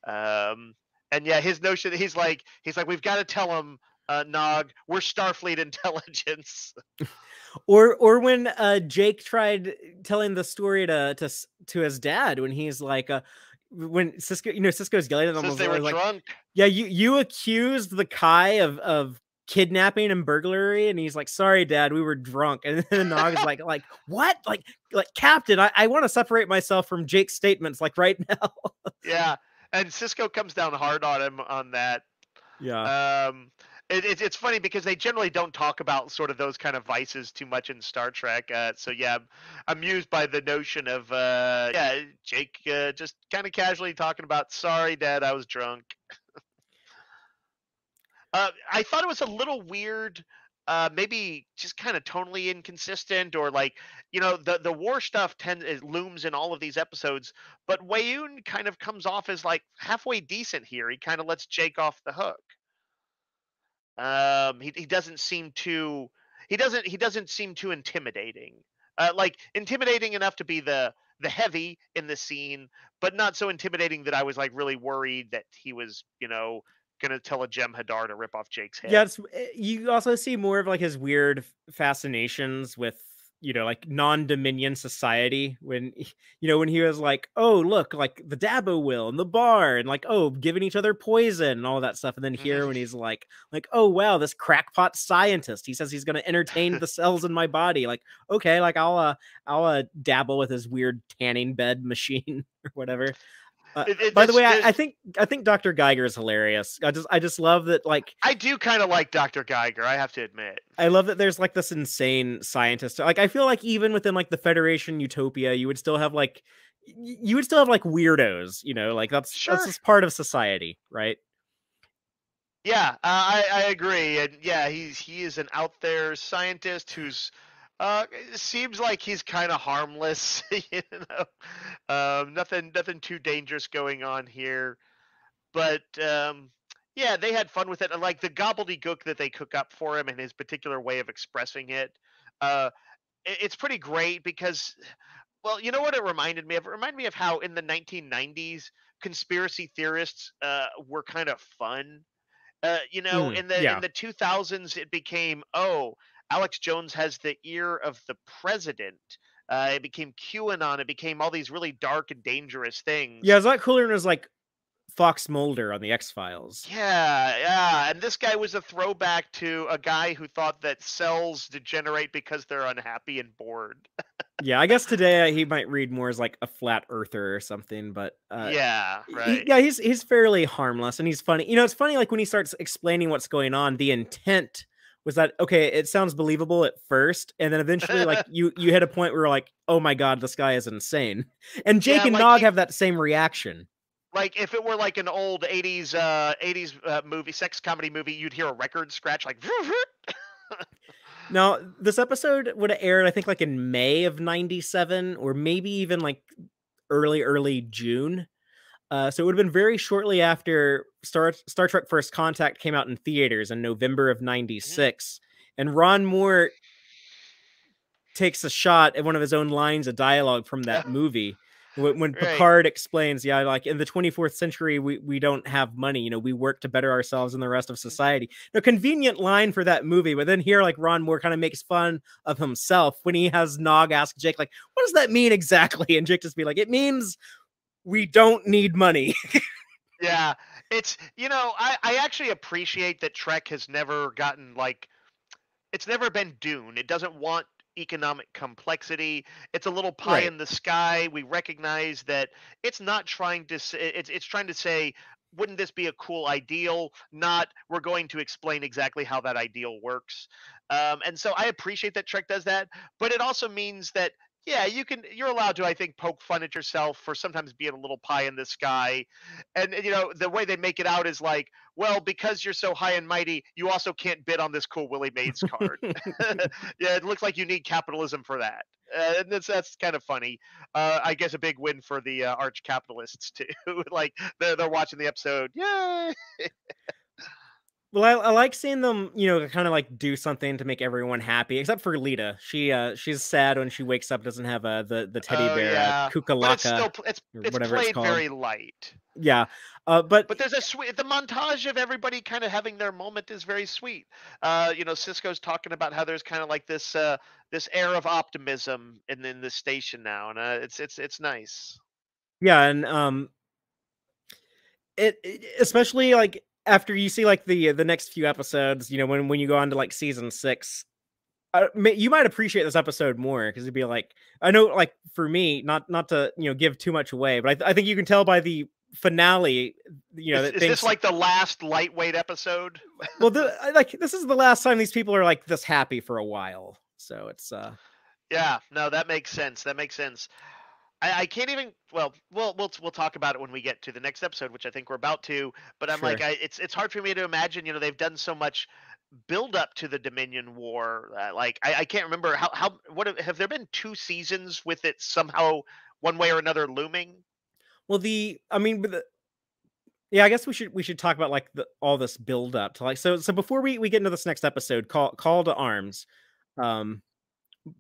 Um, and yeah, his notion, he's like, we've got to tell him, Nog, we're Starfleet intelligence. Or when Jake tried telling the story to his dad, when he's like, when Cisco, Cisco's yelling at him, Since was they were like, drunk. yeah, you accused the Kai of kidnapping and burglary, and he's like, sorry, Dad, we were drunk. And then Nog is like, what? Like Captain, I want to separate myself from Jake's statements like right now. Yeah, and Cisco comes down hard on him on that. Yeah. It's funny because they generally don't talk about sort of those kind of vices too much in Star Trek. So yeah, I'm amused by the notion of yeah, Jake just kind of casually talking about, sorry, Dad, I was drunk. I thought it was a little weird, maybe just kind of tonally inconsistent, or like, the war stuff it looms in all of these episodes, but Wayoon kind of comes off as like halfway decent here. He kind of lets Jake off the hook. He doesn't seem too he doesn't seem too intimidating. Like intimidating enough to be the heavy in the scene, but not so intimidating that I was like really worried that he was, gonna tell a Jem'Hadar to rip off Jake's Yeah, head. you also see more of like his weird fascinations with like non-Dominion society, when when he was like, oh look, like the Dabo will and the bar, and like, oh, giving each other poison and all that stuff. And then here when he's like, oh wow, this crackpot scientist, he says he's going to entertain the cells in my body. Like, okay, like I'll dabble with his weird tanning bed machine or whatever. By the way, I think Dr. Geiger is hilarious. I just love that. Like, I do kind of like Dr. Geiger, I have to admit. I love that there's like this insane scientist. Like, I feel like even within like the Federation utopia, you would still have like weirdos. Like that's just part of society, right? Yeah, I agree, and yeah, he is an out there scientist who's seems like he's kind of harmless, nothing too dangerous going on here, but yeah, they had fun with it, and like the gobbledygook that they cook up for him and his particular way of expressing it, uh, it's pretty great because, well, you know what it reminded me of? It reminded me of how in the 1990s conspiracy theorists were kind of fun. In Yeah. the 2000s, it became, oh, Alex Jones has the ear of the president. It became QAnon. It became all these really dark and dangerous Yeah, things. it's a lot cooler than it was like Fox Mulder on the X-Files. Yeah, yeah. And this guy was a throwback to a guy who thought that cells degenerate because they're unhappy and bored. Yeah, I guess today he might read more as like a flat earther or something, but Yeah, right. yeah, he's fairly harmless and he's funny. It's funny, like when he starts explaining what's going on, the intent was that, okay, it sounds believable at first, and then eventually like you hit a point where you're like, oh my god, this guy is insane. And Jake Yeah, and like Nog have that same reaction. like if it were like an old 80s movie, sex comedy movie, you'd hear a record scratch like Now, this episode would have aired, I think, like in May of '97, or maybe even like early June. So it would have been very shortly after Star Trek First Contact came out in theaters in November of Mhm. '96, and Ron Moore takes a shot at one of his own lines of dialogue from that movie. When Right. Picard explains, yeah, like in the 24th century, we don't have money, we work to better ourselves and the rest of society. A convenient line for that movie, but then here, like Ron Moore kind of makes fun of himself when he has Nog ask Jake, like, what does that mean exactly? And Jake just be like, it means we don't need money. Yeah, it's I actually appreciate that Trek has never gotten like it's never been Dune. It doesn't want economic complexity. It's a little pie Right. in the sky. We recognize that it's not trying to say, it's trying to say, wouldn't this be a cool ideal? Not we're going to explain exactly how that ideal works. And so I appreciate that Trek does that, but it also means that yeah, you're allowed to, I think, poke fun at yourself for sometimes being a little pie in the sky. And the way they make it out is like, well, because you're so high and mighty, you also can't bid on this cool Willie Mays card. Yeah, it looks like you need capitalism for that. And that's kind of funny. I guess a big win for the arch capitalists too. Like they're watching the episode. Yay! Well, I like seeing them, kind of like do something to make everyone happy, except for Lita. She's sad when she wakes up, doesn't have the teddy Oh bear, yeah, but it's Kukalaka, still or it's whatever it's played called. very light. Yeah, but But there's a sweet the montage of everybody kind of having their moment is very sweet. Cisco's talking about how there's kind of like this air of optimism in the station now, and it's nice. yeah, and especially like after you see like the next few episodes, when you go on to like season 6, you might appreciate this episode more because it'd be like, I know, like for me, not to give too much away, but I think you can tell by the finale, that Is this things. like the last lightweight episode? Well, like this is the last time these people are like this happy for a while, so it's Yeah, no, that makes sense. That makes sense. I can't even. Well, we'll talk about it when we get to the next episode, which I think we're about to. But I'm like, sure. it's hard for me to imagine. They've done so much build up to the Dominion War. Like, I can't remember how what have there been 2 seasons with it somehow one way or another looming? Well, I mean, yeah, I guess we should talk about like all this build up to like, so before we get into this next episode, call to arms. Um,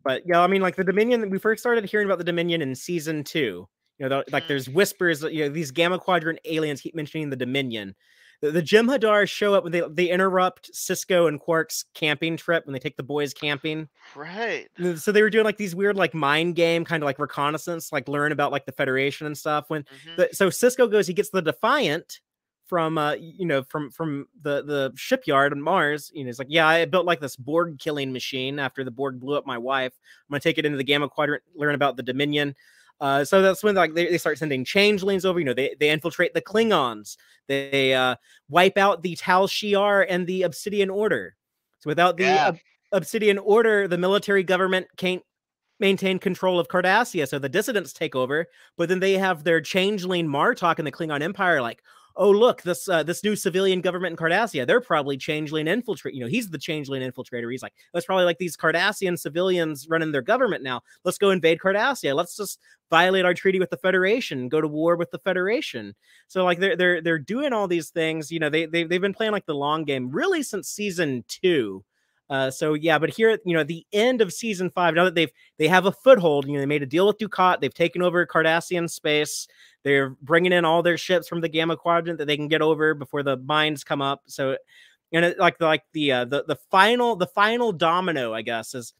but yeah, I mean, like the Dominion, we first started hearing about the Dominion in season 2. Like Hmm. there's whispers that these Gamma Quadrant aliens keep mentioning the Dominion. The Jem'Hadar show up when they interrupt Cisco and Quark's camping trip when they take the boys camping. Right. So they were doing like these weird like mind game kind of like reconnaissance, like learn about like the Federation and stuff. Hmm. So Cisco goes, he gets the Defiant from from the shipyard on Mars. It's like, yeah, I built like this Borg killing machine after the Borg blew up my wife. I'm gonna take it into the Gamma Quadrant, learn about the Dominion. So that's when like they start sending changelings over. They infiltrate the Klingons. They wipe out the Tal Shiar and the Obsidian Order. So without the Yeah. Obsidian Order, the military government can't maintain control of Cardassia, so the dissidents take over. But then they have their changeling Martok in the Klingon Empire, like, oh look, this new civilian government in Cardassia, they're probably changeling infiltrate. He's the changeling infiltrator. He's like, that's probably like these Cardassian civilians running their government now. Let's go invade Cardassia. Let's just violate our treaty with the Federation, go to war with the Federation. So like they're doing all these things. They've been playing like the long game really since season 2. So yeah, but here, at the end of season 5, now that they have a foothold, they made a deal with Dukat, they've taken over Cardassian space, they're bringing in all their ships from the Gamma Quadrant that they can get over before the mines come up. So, and the final domino, I guess, is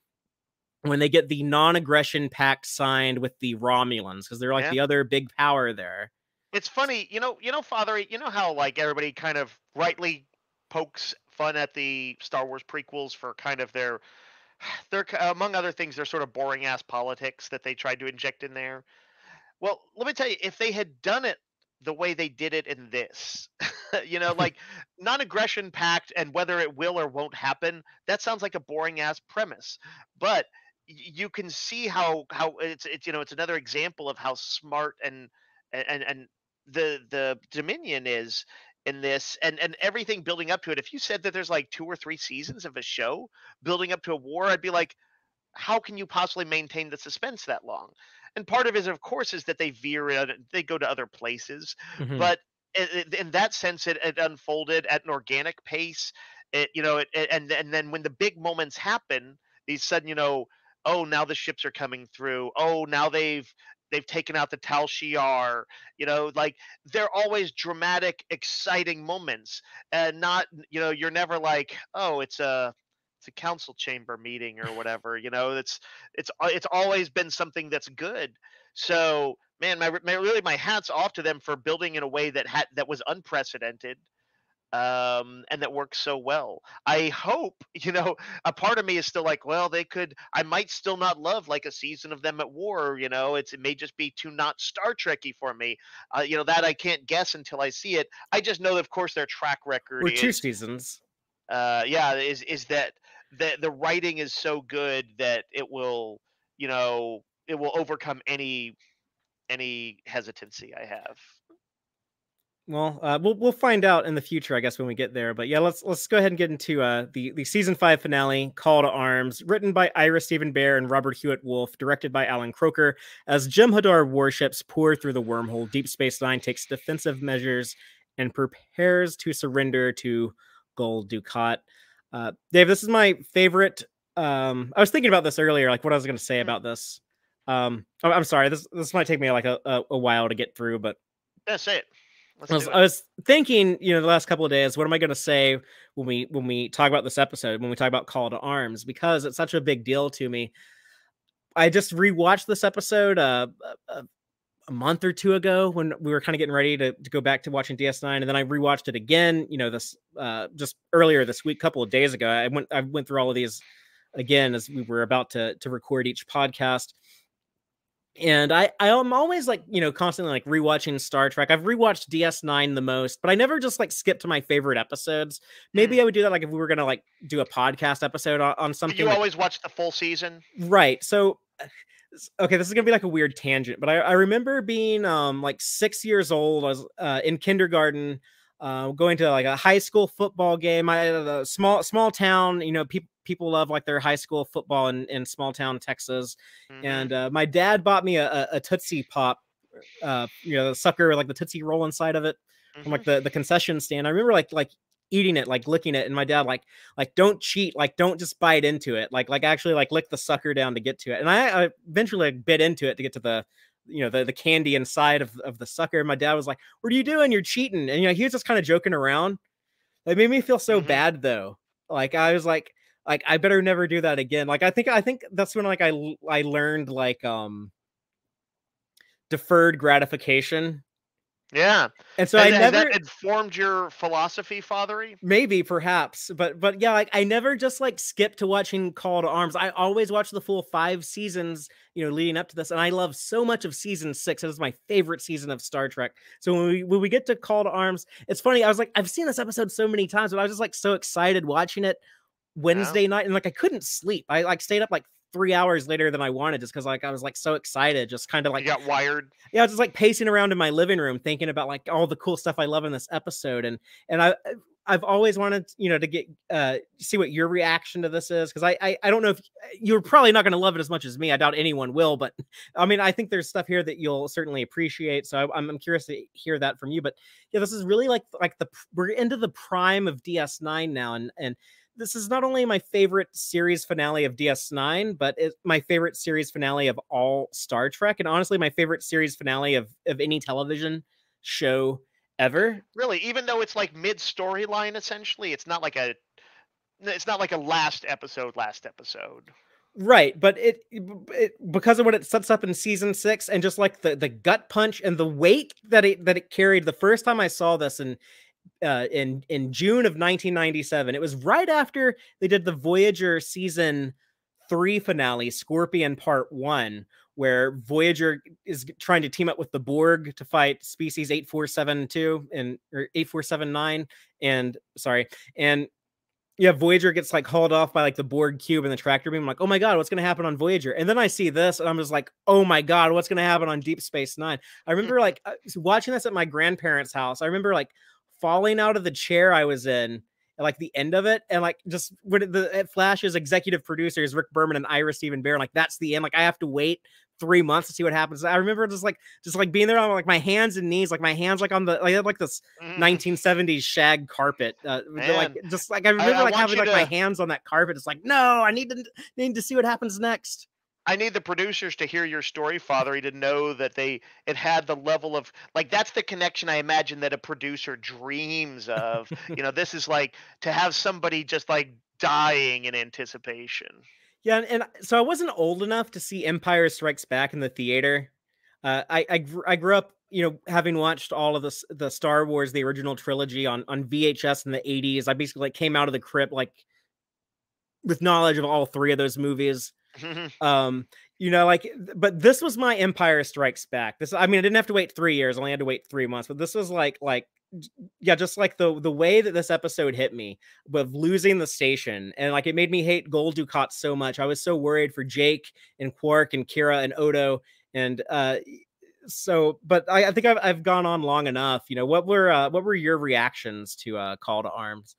when they get the non-aggression pact signed with the Romulans, because they're like Yeah. the other big power there. It's funny, Fatheree, you know how like everybody kind of rightly pokes fun at the Star Wars prequels for kind of their among other things, their sort of boring ass politics that they tried to inject in there. Well, let me tell you, if they had done it the way they did it in this, like non-aggression pact and whether it will or won't happen, that sounds like a boring ass premise. But you can see how it's another example of how smart and the Dominion is. in this, and everything building up to it. If you said that there's like 2 or 3 seasons of a show building up to a war, I'd be like, how can you possibly maintain the suspense that long? And part of it, of course, is that they veer out, they go to other places. Hmm. But in that sense, it unfolded at an organic pace. And then when the big moments happen, these sudden, oh, now the ships are coming through. Oh, now they've taken out the Tal Shiar. Like they're always dramatic, exciting moments, and not, you're never like, oh, it's a council chamber meeting or whatever. It's always been something that's good. So man, really my hats off to them for building in a way that was unprecedented, and that works so well. I hope, a part of me is still like, well, I might still not love like a season of them at war. It may just be too not Star Trekky for me. That I can't guess until I see it. I just know that, of course, their track record Or two is, seasons. yeah, is that the writing is so good that it will overcome any hesitancy I have. Well, we'll find out in the future, I guess, when we get there. But yeah, let's go ahead and get into the season 5 finale, Call to Arms, written by Ira Stephen Bear and Robert Hewitt Wolf, directed by Alan Croker. As Jem'Hadar warships pour through the wormhole, Deep Space Nine takes defensive measures and prepares to surrender to Gul Dukat. Dave, this is my favorite. I was thinking about this earlier, like what I was going to say Mhm. about this. I'm sorry, this might take me like a while to get through, but Yeah, say it. Let's I was, do I it. was thinking, the last couple of days, what am I going to say when we talk about this episode, when we talk about Call to Arms, because it's such a big deal to me. I just rewatched this episode a, a month or two ago when we were kind of getting ready to go back to watching DS9, and then I rewatched it again, this just earlier this week, couple of days ago. I went through all of these again as we were about to record each podcast. And I am always like, constantly like rewatching Star Trek. I've rewatched DS9 the most, but I never just like skip to my favorite episodes. Maybe Mm. I would do that like if we were gonna like do a podcast episode on But something you like always watch the full season? right. So okay, this is gonna be like a weird tangent, but I remember being like 6 years old. I was in kindergarten, going to like a high school football game. I had a small town. People love like their high school football in small town Texas, Hmm. and my dad bought me a Tootsie Pop, the sucker with like the Tootsie Roll inside of it from Hmm. like the concession stand. I remember like eating it, like licking it, and my dad like don't cheat, like don't just bite into it, like actually like lick the sucker down to get to it. And I eventually like, bit into it to get to the candy inside of the sucker. And my dad was like, "What are you doing? You're cheating!" And he was just kind of joking around. It made me feel so Hmm. bad though. Like I was like I better never do that again. Like I think that's when like I learned like deferred gratification. Yeah. And so I Has that never, informed your philosophy, Fathery? maybe perhaps, but yeah, like I never just like skipped to watching Call to Arms. I always watch the full 5 seasons, leading up to this, and I love so much of season 6. It is my favorite season of Star Trek. So when we get to Call to Arms, it's funny. I was like, I've seen this episode so many times, but I was just like so excited watching it Yeah. Wednesday night, and like I couldn't sleep. I like stayed up like 3 hours later than I wanted just because like I was like so excited, just kind of You like got wired. yeah, I was just like pacing around in my living room thinking about like all the cool stuff I love in this episode. And I've always wanted, to get see what your reaction to this is, because I don't know if you're probably not going to love it as much as me. I doubt anyone will, but I mean I think there's stuff here that you'll certainly appreciate. So I'm curious to hear that from you. But yeah, this is really like we're into the prime of DS9 now, and this is not only my favorite series finale of DS9, but it's my favorite series finale of all Star Trek, and honestly, my favorite series finale of any television show ever. Really, even though it's like mid storyline, essentially, it's not like a last episode. Right, but it because of what it sets up in season 6, and just like the gut punch and the weight that it carried. The first time I saw this in June of 1997, it was right after they did the Voyager season 3 finale, Scorpion Part 1, where Voyager is trying to team up with the Borg to fight species 8472 or 8479, and sorry, and yeah, Voyager gets like hauled off by like the Borg cube and the tractor beam. I'm like, oh my god, what's gonna happen on Voyager? And then I see this, and I'm just like, oh my god, what's gonna happen on Deep Space Nine? I remember like watching this at my grandparents' house. I remember like falling out of the chair I was in at like the end of it, and like just when Flash's executive producers Rick Berman and Ira Stephen Bear, like that's the end. Like I have to wait 3 months to see what happens. I remember just like being there on like my hands and knees, like my hands like on the like I had like this Mhm. 1970s shag carpet. Like Man, just like I remember I like want having you like my to. hands on that carpet. It's like no, I need to see what happens next. I need the producers to hear your story, Fatheree, to know that it had the level of like that's the connection I imagine that a producer dreams of. This is like to have somebody just like dying in anticipation. Yeah, and so I wasn't old enough to see Empire Strikes Back in the theater. I grew up, having watched all of the Star Wars, the original trilogy on VHS in the '80s. I basically like came out of the crypt like with knowledge of all three of those movies. Um, but this was my Empire Strikes Back. I mean, I didn't have to wait 3 years; I only had to wait 3 months. But this was yeah, just like the way that this episode hit me with losing the station, and like it made me hate Gold Dukat so much. I was so worried for Jake and Quark and Kira and Odo, and but I think I've gone on long enough. What were your reactions to Call to Arms?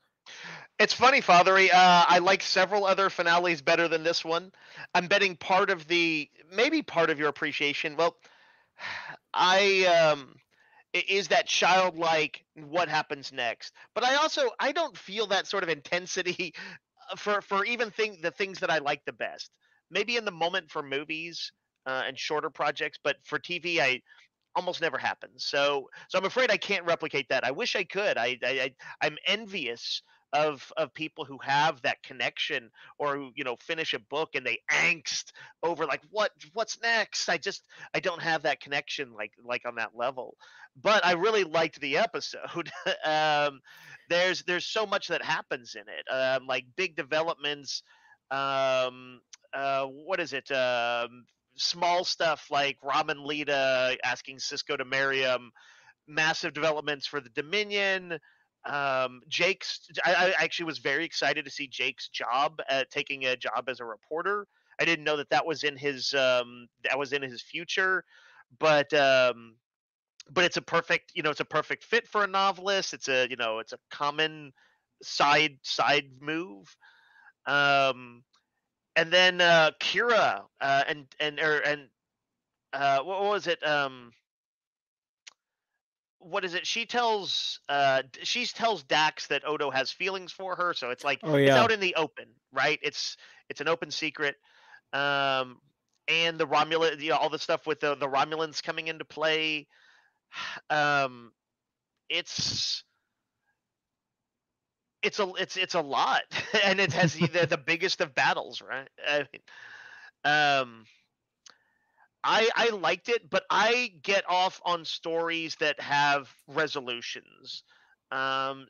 It's funny, Fathery. I like several other finales better than this one. I'm betting maybe part of your appreciation. Well, I is that childlike what happens next. But I don't feel that sort of intensity for even the things that I like the best. Maybe in the moment for movies and shorter projects, but for TV, I almost never happens. So I'm afraid I can't replicate that. I wish I could. I'm envious of people who have that connection or who finish a book and they angst over like what's next. I don't have that connection like on that level. But I really liked the episode. um, there's so much that happens in it. Like big developments. What is it? Small stuff like Ramen Lita asking Cisco to marry him, massive developments for the Dominion. I actually was very excited to see Jake's job taking a job as a reporter. I didn't know that was in his future, but it's a perfect it's a perfect fit for a novelist. It's a common side move. Um, and then Kira and what was it? What is it? She tells Dax that Odo has feelings for her, so it's like Oh it's yeah. out in the open, right? It's an open secret. Um, and the Romulan, all the stuff with the Romulans coming into play. Um, it's it's a lot, and it has the biggest of battles, right? Um, I liked it, but I get off on stories that have resolutions.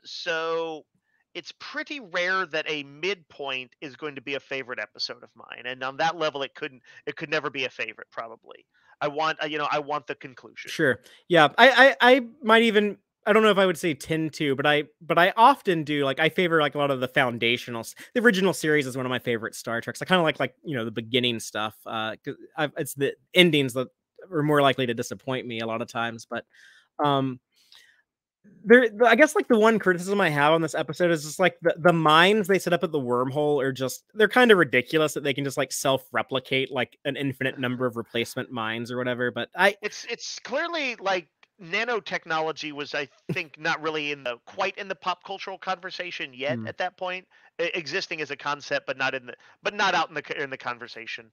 So it's pretty rare that a midpoint is going to be a favorite episode of mine, and on that level, it could never be a favorite. Probably, I want the conclusion. Sure. Yeah. I might even, I don't know if I would say tend to, but I often do, like I favor like a lot of the the original series is one of my favorite Star Treks. I kind of like the beginning stuff. 'Cause it's the endings that are more likely to disappoint me a lot of times. But um I guess like the one criticism I have on this episode is just like the mines they set up at the wormhole are just, they're kind of ridiculous that they can just like self-replicate like an infinite number of replacement mines or whatever. But It's clearly like nanotechnology was, I think, not really quite in the pop cultural conversation yet hmm. at that point, existing as a concept, but not out in the conversation.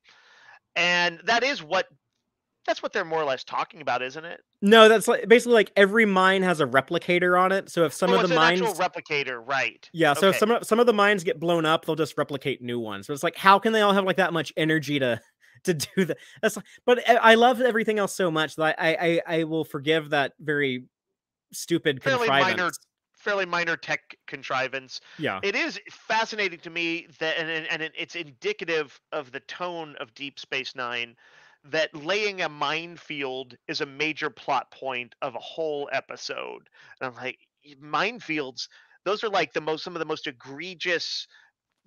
And that's what they're more or less talking about, isn't it? No, that's like basically like every mine has a replicator on it. So if some Oh, of the it's an actual mines, replicator, right? yeah, so if Okay. some of the mines get blown up, they'll just replicate new ones. So it's like, how can they all have like that much energy to do that? But I love everything else so much that I will forgive that very stupid fairly minor contrivance. fairly minor tech contrivance. Yeah, It is fascinating to me that it's indicative of the tone of Deep Space Nine that laying a minefield is a major plot point of a whole episode. And I'm like, minefields, those are like some of the most egregious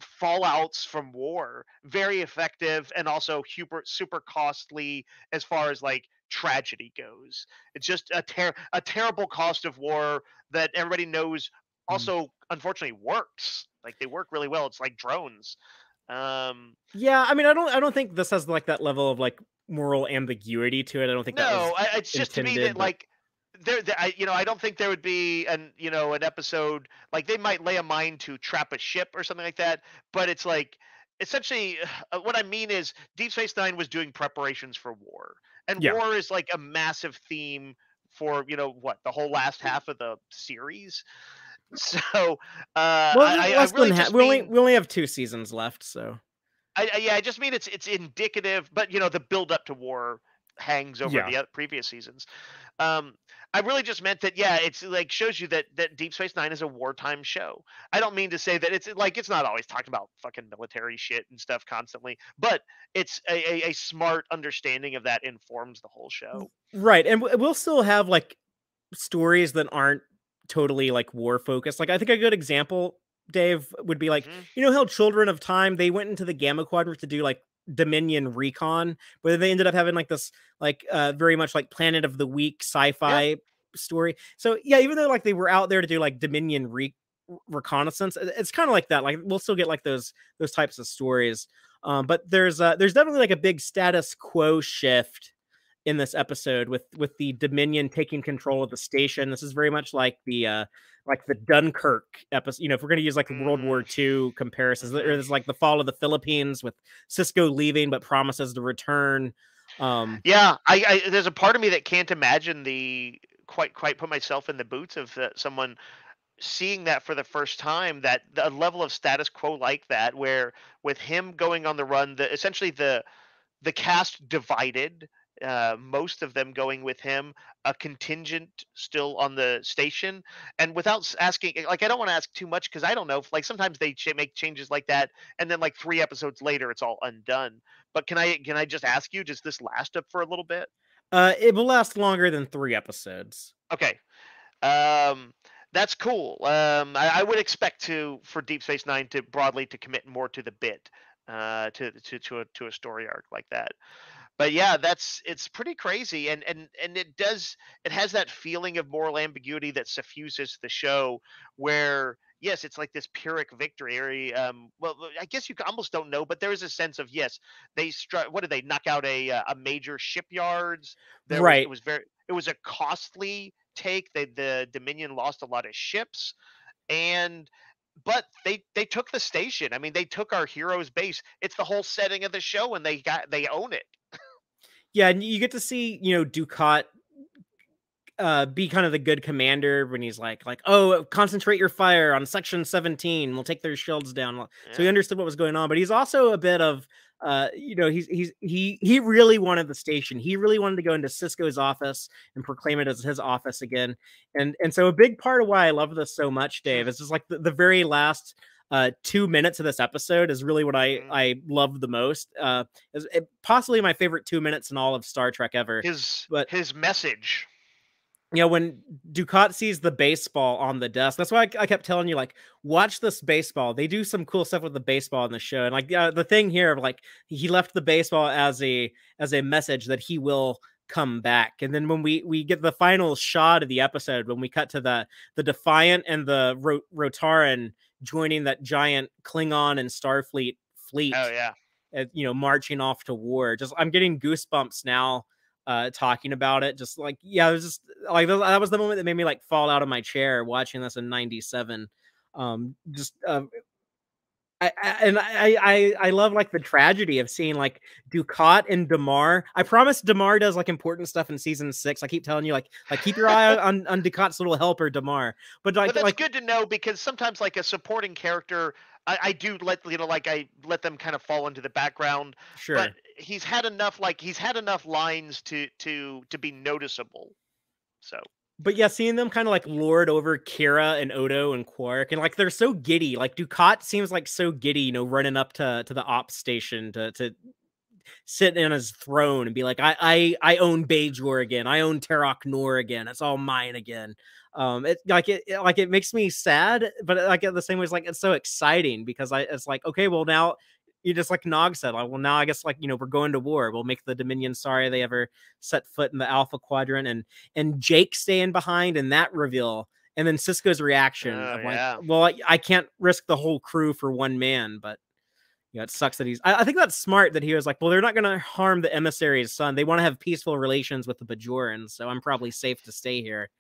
fallouts from war, very effective and also super costly as far as like tragedy goes. It's just a terrible cost of war that everybody knows Mm. also unfortunately works. Like they work really well. It's like drones. Um, Yeah, I mean, I don't think this has like that level of like moral ambiguity to it. I don't think that was no, it's just to me that intended, but like I don't think there would be an episode like they might lay a mine to trap a ship or something like that, but it's like essentially what I mean is Deep Space Nine was doing preparations for war, and yeah. war is like a massive theme for what the whole last half of the series. So Well, I less than really half. just We only mean we only have 2 seasons left, so yeah, I just mean it's indicative, but the build up to war hangs over yeah. the previous seasons. Um, I really just meant that yeah, it's like shows you that Deep Space Nine is a wartime show. I don't mean to say that it's not always talking about fucking military shit and stuff constantly, but it's a smart understanding of that informs the whole show. Right, and we'll still have like stories that aren't totally like war focused. Like I think a good example, Dave, would be like, Hmm. how Children of Time, they went into the Gamma Quadrant to do like Dominion recon, but they ended up having like this like very much like Planet of the Week Yeah. sci-fi story. So yeah, even though like they were out there to do like Dominion reconnaissance, it's kind of like that. Like we'll still get like those types of stories. But there's definitely like a big status quo shift in this episode with the Dominion taking control of the station. This is very much like the Dunkirk episode. If we're going to use like the World Mm, War II comparisons, or hmm. this is like the fall of the Philippines with Cisco leaving but promises to return. Yeah, there's a part of me that can't imagine the quite put myself in the boots of someone seeing that for the first time, that the level of status quo like that, where with him going on the run, essentially the cast divided, most of them going with him, a contingent still on the station, and without asking, like I don't want to ask too much because I don't know. Like sometimes they make changes like that, and then like 3 episodes later, it's all undone. But can I just ask you, does this last up for a little bit? It will last longer than 3 episodes. Okay, um, that's cool. I would expect for Deep Space Nine to broadly to commit more to the bit, to a story arc like that. But yeah, it's pretty crazy, and it has that feeling of moral ambiguity that suffuses the show, where yes, it's like this pyrrhic victory. Well, I guess you almost don't know, but there is a sense of yes, what did they knock out a major shipyards? It Right. was it was a costly take. The Dominion lost a lot of ships, and but they took the station. I mean, they took our hero's base. It's the whole setting of the show, and they own it. Yeah, and you get to see, Ducat be kind of the good commander when he's like, oh, concentrate your fire on section 17. We'll take their shields down. So he Yeah. understood what was going on, but he's also a bit of, he really wanted the station. He really wanted to go into Cisco's office and proclaim it as his office again. And so a big part of why I love this so much, Dave, is just like the very last 2 minutes of this episode is really what Mhm. I love the most. Possibly my favorite 2 minutes in all of Star Trek ever. But His message. when Ducat sees the baseball on the desk, that's why I kept telling you, like, watch this baseball. They do some cool stuff with the baseball in the show, and like the thing here of like he left the baseball as a message that he will come back. And then when we get the final shot of the episode, when we cut to the Defiant and the Rotaran joining that giant Klingon and Starfleet Oh fleet, yeah. marching off to war. Just I'm getting goosebumps now talking about it. Just like, yeah, it was just like that was the moment that made me like fall out of my chair watching this in 97. Just I love like the tragedy of seeing like Ducat and Damar. I promise Damar does like important stuff in season 6. I keep telling you, like keep your eye on Ducat's little helper Damar. But But that's like good to know because sometimes like a supporting character, I do like I let them kind of fall into the background, but sure. he's had enough lines to be noticeable. So But yeah, seeing them kind of like lord over Kira and Odo and Quark, and like they're so giddy. Like Ducat seems like so giddy, running up to the ops station to sit in his throne and be like, I own Bajor again. I own Terok Nor again. It's all mine again. It makes me sad, but like at the same way, it's like it's so exciting because it's like, okay, well now you just like Nog said, like, well, now I guess like we're going to war. We'll make the Dominion sorry they ever set foot in the Alpha Quadrant, and Jake staying behind, and that reveal, and then Sisko's reaction Oh of like, yeah. well, I can't risk the whole crew for one man, but it sucks that I think that's smart that he was like, well, they're not going to harm the emissary's son. They want to have peaceful relations with the Bajorans, so I'm probably safe to stay here.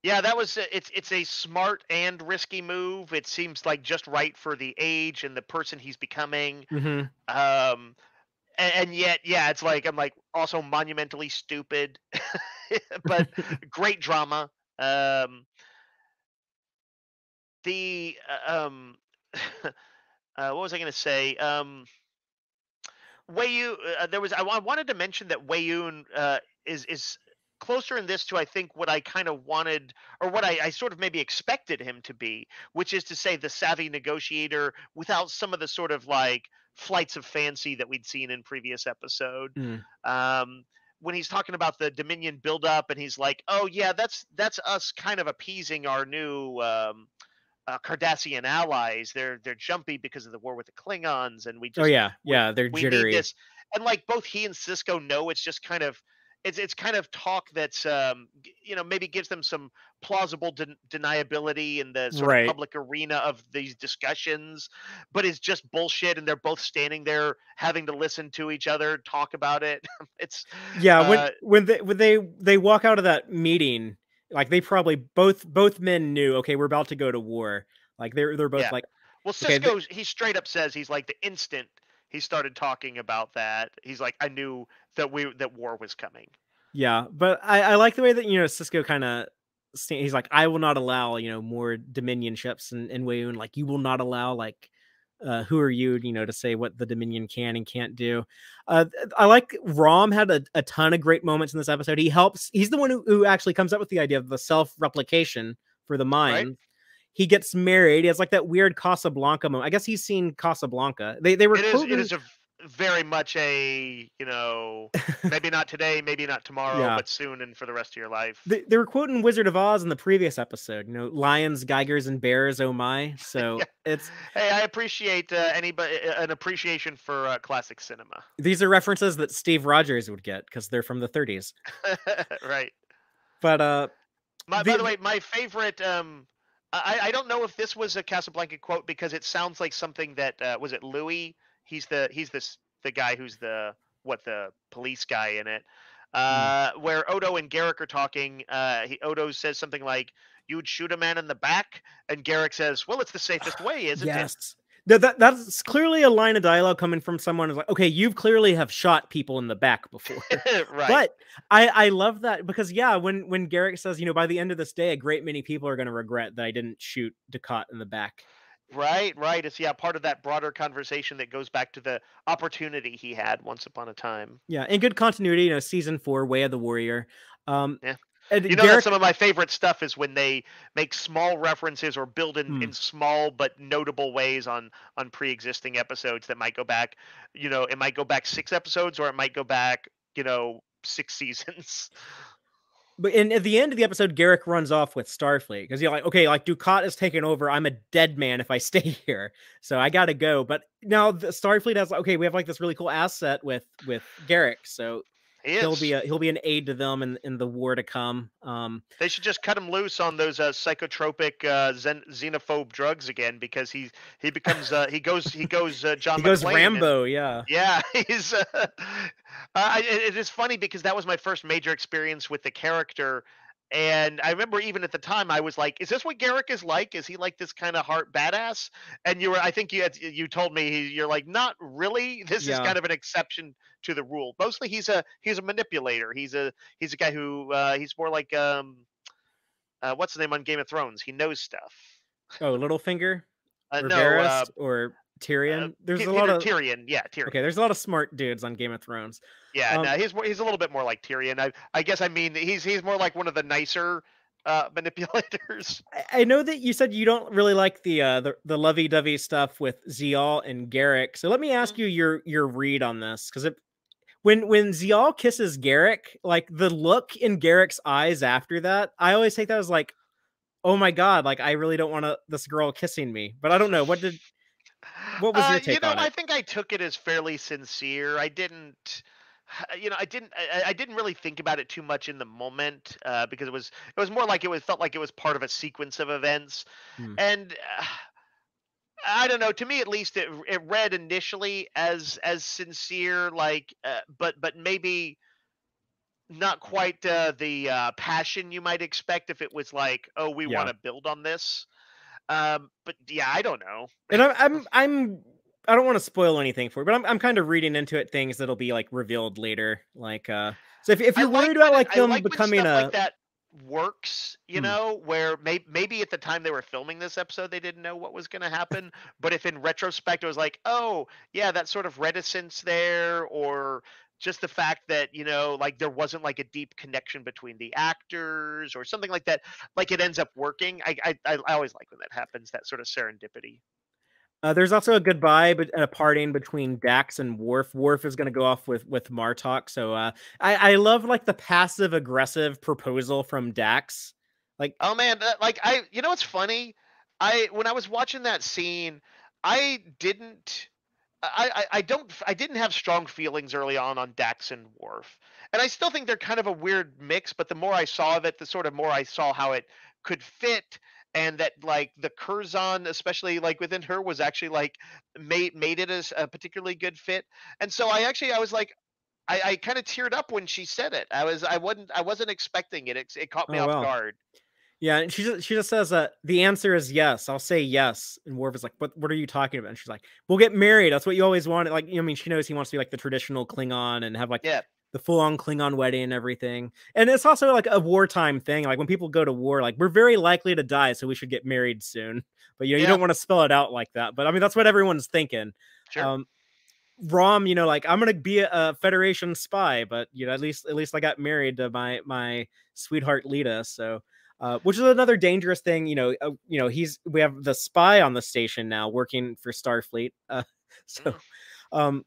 Yeah, that was it's a smart and risky move. It seems like just right for the age and the person he's becoming. Mm-hmm. Um, and yet, yeah, it's like I'm like also monumentally stupid, but great drama. Um, the what was I going to say? Wei there was I wanted to mention that Wei is closer in this to I think what I kind of wanted or what I sort of maybe expected him to be, which is to say the savvy negotiator without some of the sort of like flights of fancy that we'd seen in previous episode. Mm. Um, when he's talking about the Dominion buildup, and he's like, "Oh yeah, that's us kind of appeasing our new Cardassian allies. They're jumpy because of the war with the Klingons, and Oh yeah, yeah, they're we need jittery. this." And like both he and Cisco know it's just kind of it's kind of talk that's maybe gives them some plausible deniability in the sort of Right. public arena of these discussions, but it's just bullshit, and they're both standing there having to listen to each other talk about it. It's Yeah, uh, when they walk out of that meeting, like they probably both men knew, okay, we're about to go to war. Like they're both yeah. like, Well, okay, Cisco, he straight up says he's like the instant he started talking about that, he's like, I knew that war was coming. yeah, but I like the way that Cisco kind of he's like, I will not allow more Dominion ships, and Wayoon like, you will not allow like who are you to say what the Dominion can and can't do. I like Rom had a ton of great moments in this episode. He's the one who actually comes up with the idea of the self-replication for the Right? mind. He gets married. He has like that weird Casablanca moment. I guess he's seen Casablanca. They were It quoting. is a very much a, maybe not today, maybe not tomorrow, Yeah, but soon and for the rest of your life. they were quoting Wizard of Oz in the previous episode. Lions, geigers, and bears. Oh my! So Yeah. it's Hey, I appreciate anybody an appreciation for classic cinema. these are references that Steve Rogers would get because they're from the 30s. Right. But By the the way, my favorite. I don't know if this was a Casablanca quote because it sounds like something that was it Louis. The guy who's the police guy in it. mm, Where Odo and Garrick are talking. Odo says something like, "You'd shoot a man in the back," and Garrick says, "Well, it's the safest way, isn't it?" yes. That's clearly a line of dialogue coming from someone who's like, okay, you've clearly have shot people in the back before. Right. But I love that because yeah, when Garrick says, by the end of this day, a great many people are going to regret that I didn't shoot Ducat in the back. Right, right. It's yeah, part of that broader conversation that goes back to the opportunity he had once upon a time. Yeah, in good continuity, season 4, Way of the Warrior. Yeah. You And know that Garrick, some of my favorite stuff is when they make small references or build in mm, small but notable ways on pre-existing episodes that might go back, it might go back 6 episodes or it might go back, 6 seasons. but at the end of the episode, Garrick runs off with Starfleet because you're like, okay, like Ducat is taking over. I'm a dead man if I stay here, so I gotta go. But now the Starfleet has okay, we have like this really cool asset with Garrick, so He he'll is. be an aid to them in the war to come. They should just cut him loose on those psychotropic xenophobe drugs again because he becomes he goes He John goes McClane. And Rambo, yeah. yeah, it is funny because that was my first major experience with the character, and I remember even at the time I was like, "Is this what Garrick is like? Is he like this kind of heart badass?" And I think you told me you're like, "Not really. This is Yeah. kind of an exception to the rule. Mostly he's a manipulator. He's a guy who he's more like what's the name on Game of Thrones? He knows stuff. Oh, Littlefinger or No, Varys or Tyrion. There's a lot Peter of Tyrion. Yeah, okay. Tyrion. There's a lot of smart dudes on Game of Thrones. Yeah, Um, no, he's a little bit more like Tyrion. I guess I mean he's more like one of the nicer manipulators. I know that you said you don't really like the lovey-dovey stuff with Zial and Garrick. So let me ask Mhm. you your read on this because when Zial kisses Garrick, like the look in Garrick's eyes after that, I always take that as like, oh my god, like I really don't want this girl kissing me. But I don't know what did What was your take on I it? think I took it as fairly sincere. I didn't, I didn't really think about it too much in the moment because it was more like felt like it was part of a sequence of events, Hmm. and I don't know. To me, at least, it read initially as sincere, like, but maybe not quite the passion you might expect if it was like, oh, we want Yeah. to build on this. But yeah, I don't know. And I don't want to spoil anything for you, but I'm kind of reading into it things that'll be like revealed later. Like so if you're worried about like I them like when becoming stuff like a that works, hmm, where maybe at the time they were filming this episode they didn't know what was going to happen, but if in retrospect it was like, oh yeah, that sort of reticence there, or just the fact that like there wasn't like a deep connection between the actors or something like that, like it ends up working. I always like when that happens, that sort of serendipity. there's also a goodbye but a parting between Dax and Worf. Worf is going to go off with Martok. So I love like the passive aggressive proposal from Dax. Like Oh man, like what's funny? I When I was watching that scene, I didn't I didn't have strong feelings early on Dax and Worf. And I still think they're kind of a weird mix, but the more I saw of it, the sort of more I saw how it could fit, and that like the Curzon, especially like within her, was actually like made it as a particularly good fit. And so I was like I kind of teared up when she said it. I wasn't expecting it. It caught me oh off well. guard. Yeah, and she just says the answer is yes. I'll say yes. And Worf is like, what are you talking about? And she's like, we'll get married. That's what you always wanted. Like, I mean, she knows he wants to be like the traditional Klingon and have like Yeah. the full on Klingon wedding and everything. And it's also like a wartime thing. Like when people go to war, like we're very likely to die, so we should get married soon. But you Yeah. don't want to spell it out like that. But I mean, that's what everyone's thinking. Sure. Um, Rom, like I'm gonna be a Federation spy, but at least I got married to my sweetheart Lita. So, which is another dangerous thing. We have the spy on the station now working for Starfleet. So, Mm. um,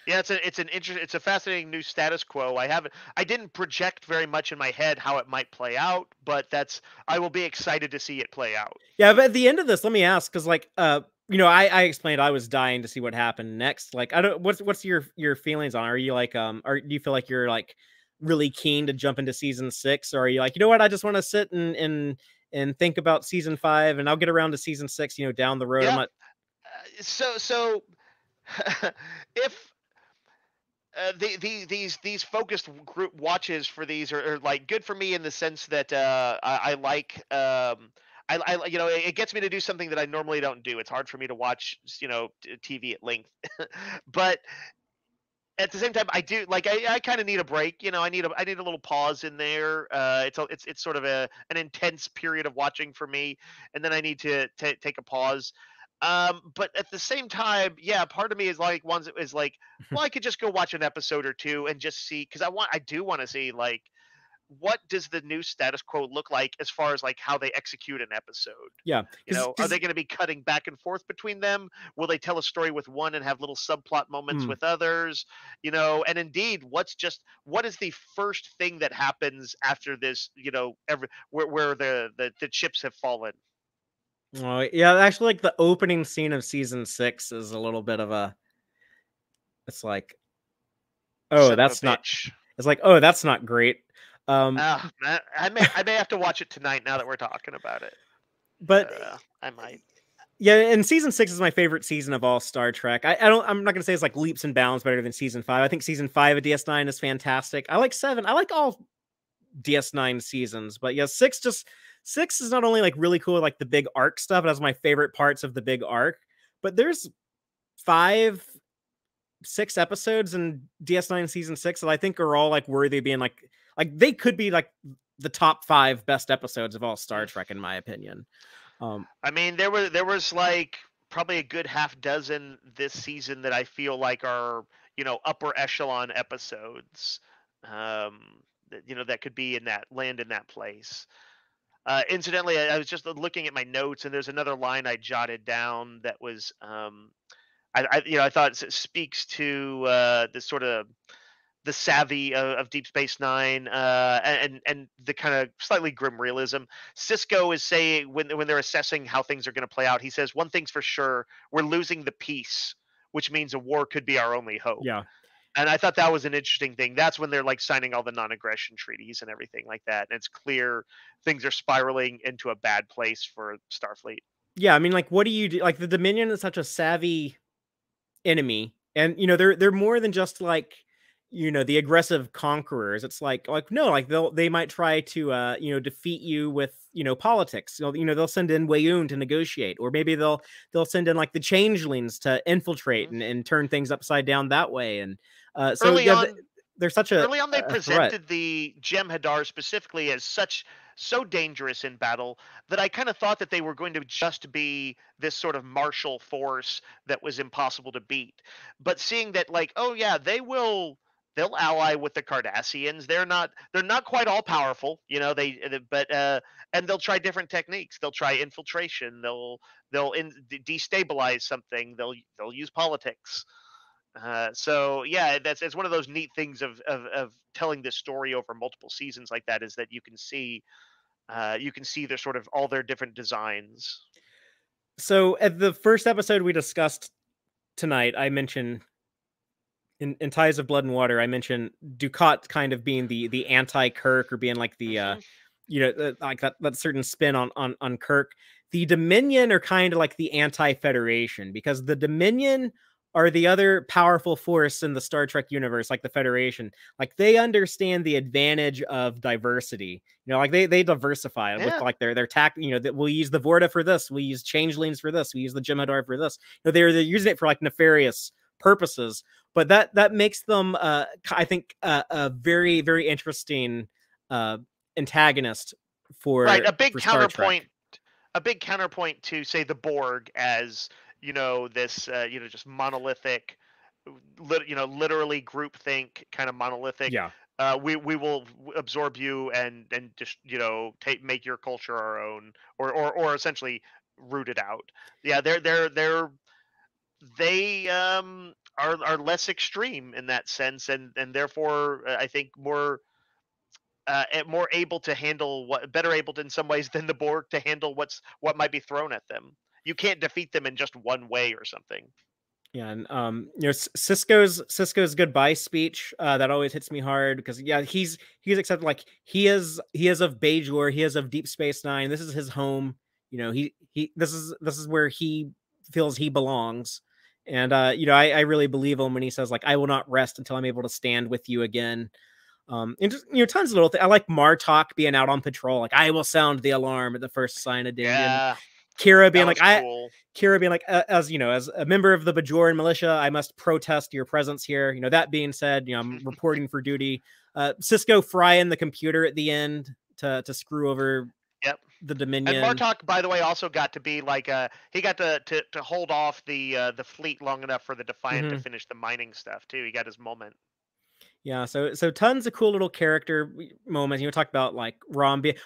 Yeah, it's a fascinating new status quo. I didn't project very much in my head how it might play out, but I will be excited to see it play out. yeah. But at the end of this, let me ask, because like, I explained I was dying to see what happened next. Like, I don't. What's your feelings on it? Are you like, or do you feel like you're like really keen to jump into season 6, or are you like, what, I just want to sit and think about season 5, and I'll get around to season 6, down the road. I'm Yeah. not. So if these focused group watches for these are like good for me in the sense that I like it gets me to do something that I normally don't do. It's hard for me to watch TV at length, but at the same time I do like I kind of need a break. I need a little pause in there. It's sort of an intense period of watching for me, and then I need to take a pause. But at the same time, yeah, part of me is like ones is like, well, I could just go watch an episode or two and just see, because I do want to see like what does the new status quo look like as far as like how they execute an episode. Yeah, Are they because going to be cutting back and forth between them? Will they tell a story with one and have little subplot moments with others? And indeed, what is the first thing that happens after this? Where the chips have fallen. oh yeah, actually, like the opening scene of season 6 is a little bit of a. It's like, oh, Son of a that's not. bitch. It's like, oh, that's not great. Um, I may have to watch it tonight now that we're talking about it. but I might. yeah, and season 6 is my favorite season of all Star Trek. I'm not gonna say it's like leaps and bounds better than season 5. I think season 5 of DS9 is fantastic. I like 7. I like all DS9 seasons, but yeah, 6 is not only like really cool, like the big arc stuff. It has my favorite parts of the big arc, but there's 5, 6 episodes in DS9 season 6 that I think are all like worthy of being like they could be like the top 5 best episodes of all Star Trek in my opinion. I mean, there was like probably a good half dozen this season that I feel like are upper echelon episodes. That could be in that land in that place. Incidentally, I was just looking at my notes, and there's another line I jotted down that was I thought it speaks to this sort of the savvy of Deep Space Nine, and the kind of slightly grim realism. Cisco is saying when they're assessing how things are going to play out, he says one thing's for sure: we're losing the peace, which means a war could be our only hope. Yeah. And I thought that was an interesting thing. That's when they're like signing all the non-aggression treaties and everything like that. And it's clear things are spiraling into a bad place for Starfleet. Yeah, I mean, like, what do you do? Like, the Dominion is such a savvy enemy, and they're more than just like the aggressive conquerors. It's like no, like they might try to defeat you with politics. They'll send in Wayun to negotiate, or maybe they'll send in like the changelings to infiltrate Mhm. and turn things upside down that way. And so Early yeah, on, they're such a, early on they a threat. presented the Jem'Hadar specifically as so dangerous in battle that I kind of thought that they were going to just be this sort of martial force that was impossible to beat. But seeing that, like, oh yeah, they'll ally with the Cardassians. They're not quite all powerful, but and they'll try different techniques. They'll try infiltration. Destabilize something. They'll use politics. So yeah, it's one of those neat things of telling this story over multiple seasons like that, is that you can see their sort of all their different designs. So at the first episode we discussed tonight, I mentioned in Ties of Blood and Water, I mentioned Ducat kind of being the anti Kirk, or being like the Hmm. like that certain spin on Kirk. The Dominion are kind of like the anti Federation, because the Dominion are the other powerful force in the Star Trek universe, like the Federation. Like, they understand the advantage of diversity. Like they diversify with Yeah, like their tact. That we'll use the Vorta for this, we use changelings for this, we use the Jem'Hadar for this. They're using it for like nefarious purposes, but that makes them I think a very, very interesting uh antagonist right. for Star Trek. A big counterpoint to, say, the Borg as this just monolithic, literally groupthink kind of monolithic. Yeah. We will absorb you and just make your culture our own, or essentially root it out. Yeah, they are less extreme in that sense, and therefore I think more able to handle better able to, in some ways, than the Borg to handle what might be thrown at them. You can't defeat them in just one way or something. Yeah, and Cisco's goodbye speech, that always hits me hard, because yeah, he's accepted, like, he is of Bajor, he is of Deep Space Nine. This is his home. He this is where he feels he belongs. And I really believe him when he says, like, I will not rest until I'm able to stand with you again. And just tons of little things. I like Martok being out on patrol, like, I will sound the alarm at the first sign of danger. And Yeah, Kira that being like, was cool. as as a member of the Bajoran militia, I must protest your presence here. That being said, I'm reporting for duty. Cisco frying the computer at the end to screw over Yep. the And Dominion. Martok, by the way, also got to be like he got to hold off the fleet long enough for the Defiant to Hmm. finish the mining stuff too. He got his moment. Yeah, so tons of cool little character moments. Talk about like Rombi.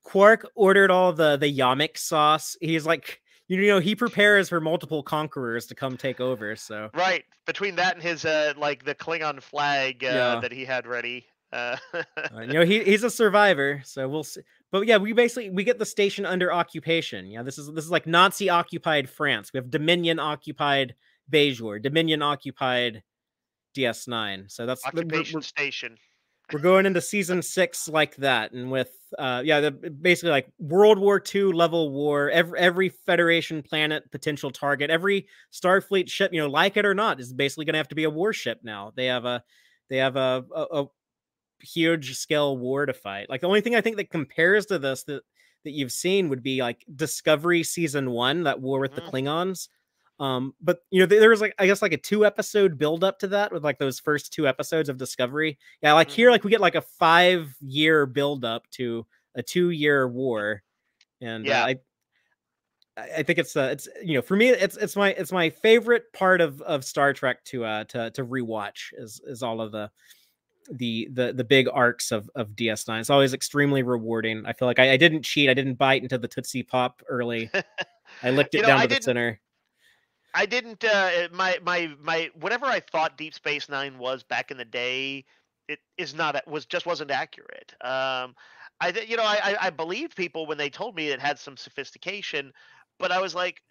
Quark ordered all the yamik sauce. He's like, he prepares for multiple conquerors to come take over. So Right, between that and his like the Klingon flag yeah, that he had ready. he's a survivor. So we'll see. But yeah, we get the station under occupation. Yeah, this is like Nazi occupied France. We have Dominion occupied Bajor, Dominion occupied DS9. So Occupation Station. we're going into season 6 like that, and with basically like World War II level war. Every Federation planet potential target, every Starfleet ship, like it or not, is basically going to have to be a warship now. They have a huge scale war to fight. Like, the only thing I think that compares to this that you've seen would be like Discovery season 1, that war with the Mhm. Klingons. But there was, like, I guess, like a 2-episode build up to that, with like those first 2 episodes of Discovery. Yeah, like here, Mhm. like we get like a 5-year build up to a 2-year war. And Yeah. I think it's for me, it's my favorite part of Star Trek to rewatch, is all of the big arcs of DS9. It's always extremely rewarding. I feel like I didn't cheat. I didn't bite into the Tootsie Pop early. I licked You it know, down I to the didn't center. I didn't. My whatever I thought Deep Space Nine was back in the day, it is not. Was just wasn't accurate. I believed people when they told me it had some sophistication, but I was like,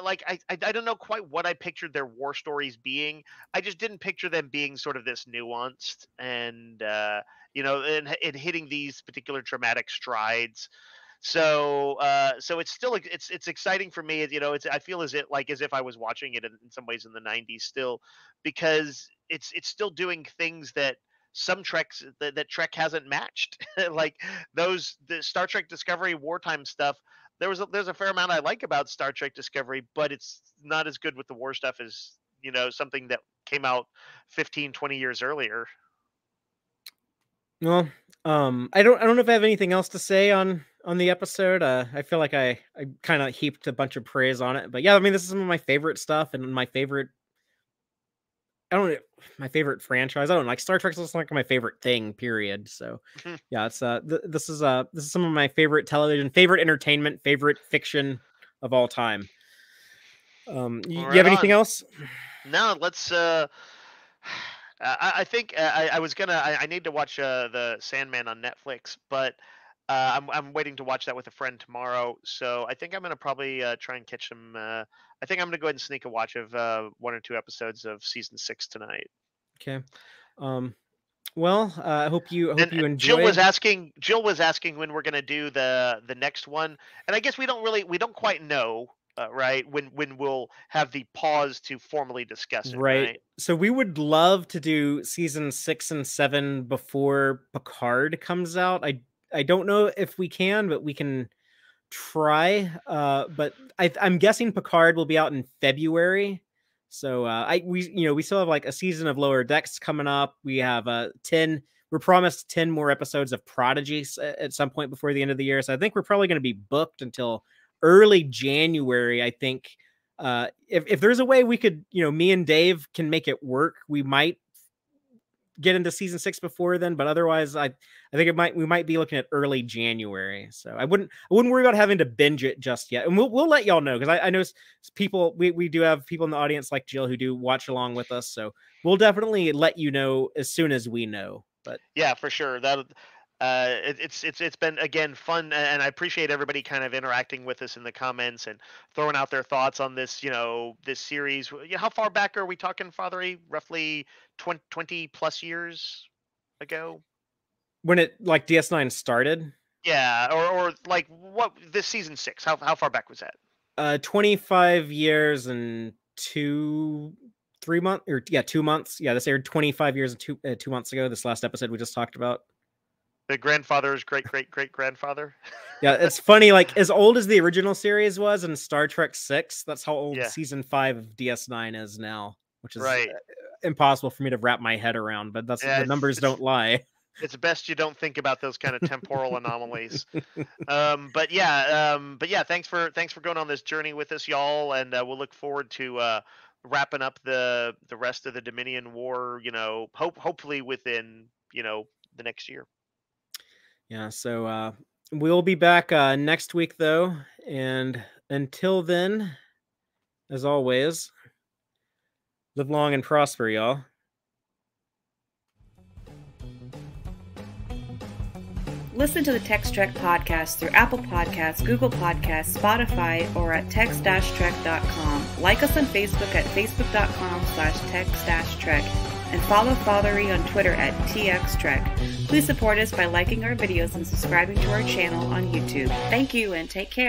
like I don't know quite what I pictured their war stories being. I just didn't picture them being sort of this nuanced and and hitting these particular dramatic strides. So it's still it's exciting for me. I feel as if I was watching it in some ways in the '90s still, because it's still doing things that some Treks that Trek hasn't matched. Like the Star Trek Discovery wartime stuff. There's a fair amount I like about Star Trek Discovery, but it's not as good with the war stuff as something that came out 15, 20 years earlier. Well, I don't know if I have anything else to say on the episode. I feel like I kind of heaped a bunch of praise on it, but yeah, I mean, this is some of my favorite stuff and my favorite. My favorite franchise. I don't like Star Trek's just like my favorite thing. Period. So, yeah, it's this is some of my favorite television, favorite entertainment, favorite fiction of all time. You have anything else? No, let's. I think I was gonna. I need to watch the Sandman on Netflix, but I'm waiting to watch that with a friend tomorrow. So I think I'm gonna probably try and catch him. I think I'm gonna go ahead and sneak a watch of 1 or 2 episodes of season 6 tonight. Okay. Well, I hope you enjoy. Jill was asking when we're gonna do the next one, and I guess we don't quite know. Right when we'll have the pause to formally discuss it, right? So we would love to do season 6 and 7 before Picard comes out. I don't know if we can, but we can try. But I'm guessing Picard will be out in February. So we still have like a season of Lower Decks coming up. We have 10. We're promised 10 more episodes of Prodigy at some point before the end of the year. So I think we're probably going to be booked until early January. I think if there's a way we could, me and Dave can make it work, we might get into season 6 before then. But otherwise, I think we might be looking at early January. So I wouldn't worry about having to binge it just yet. And we'll let y'all know, because I know people. We do have people in the audience like Jill who do watch along with us. So we'll definitely let you know as soon as we know. But yeah, for sure. It's been again fun, and I appreciate everybody kind of interacting with us in the comments and throwing out their thoughts on this this series. How far back are we talking, Fatheree? Roughly 20 plus years ago, when it like DS9 started. Yeah, or like what this season 6? How far back was that? 25 years and 2 months, or 2 months. Yeah, this aired 25 years and 2 months ago. This last episode we just talked about. The grandfather's great grandfather. Yeah, it's funny. Like, as old as the original series was in Star Trek 6, that's how old season 5 of DS9 is now, which is impossible for me to wrap my head around. But the numbers don't lie. It's best you don't think about those kind of temporal anomalies. But yeah, thanks for going on this journey with us, y'all, and we'll look forward to wrapping up the rest of the Dominion War. Hopefully within the next year. Yeah, so we'll be back next week, though. And until then, as always, live long and prosper, y'all. Listen to the Tex-Trek podcast through Apple Podcasts, Google Podcasts, Spotify, or at tex-trek.com. Like us on Facebook at facebook.com/tex-trek. And follow Fatheree on Twitter at TXTrek. Please support us by liking our videos and subscribing to our channel on YouTube. Thank you and take care.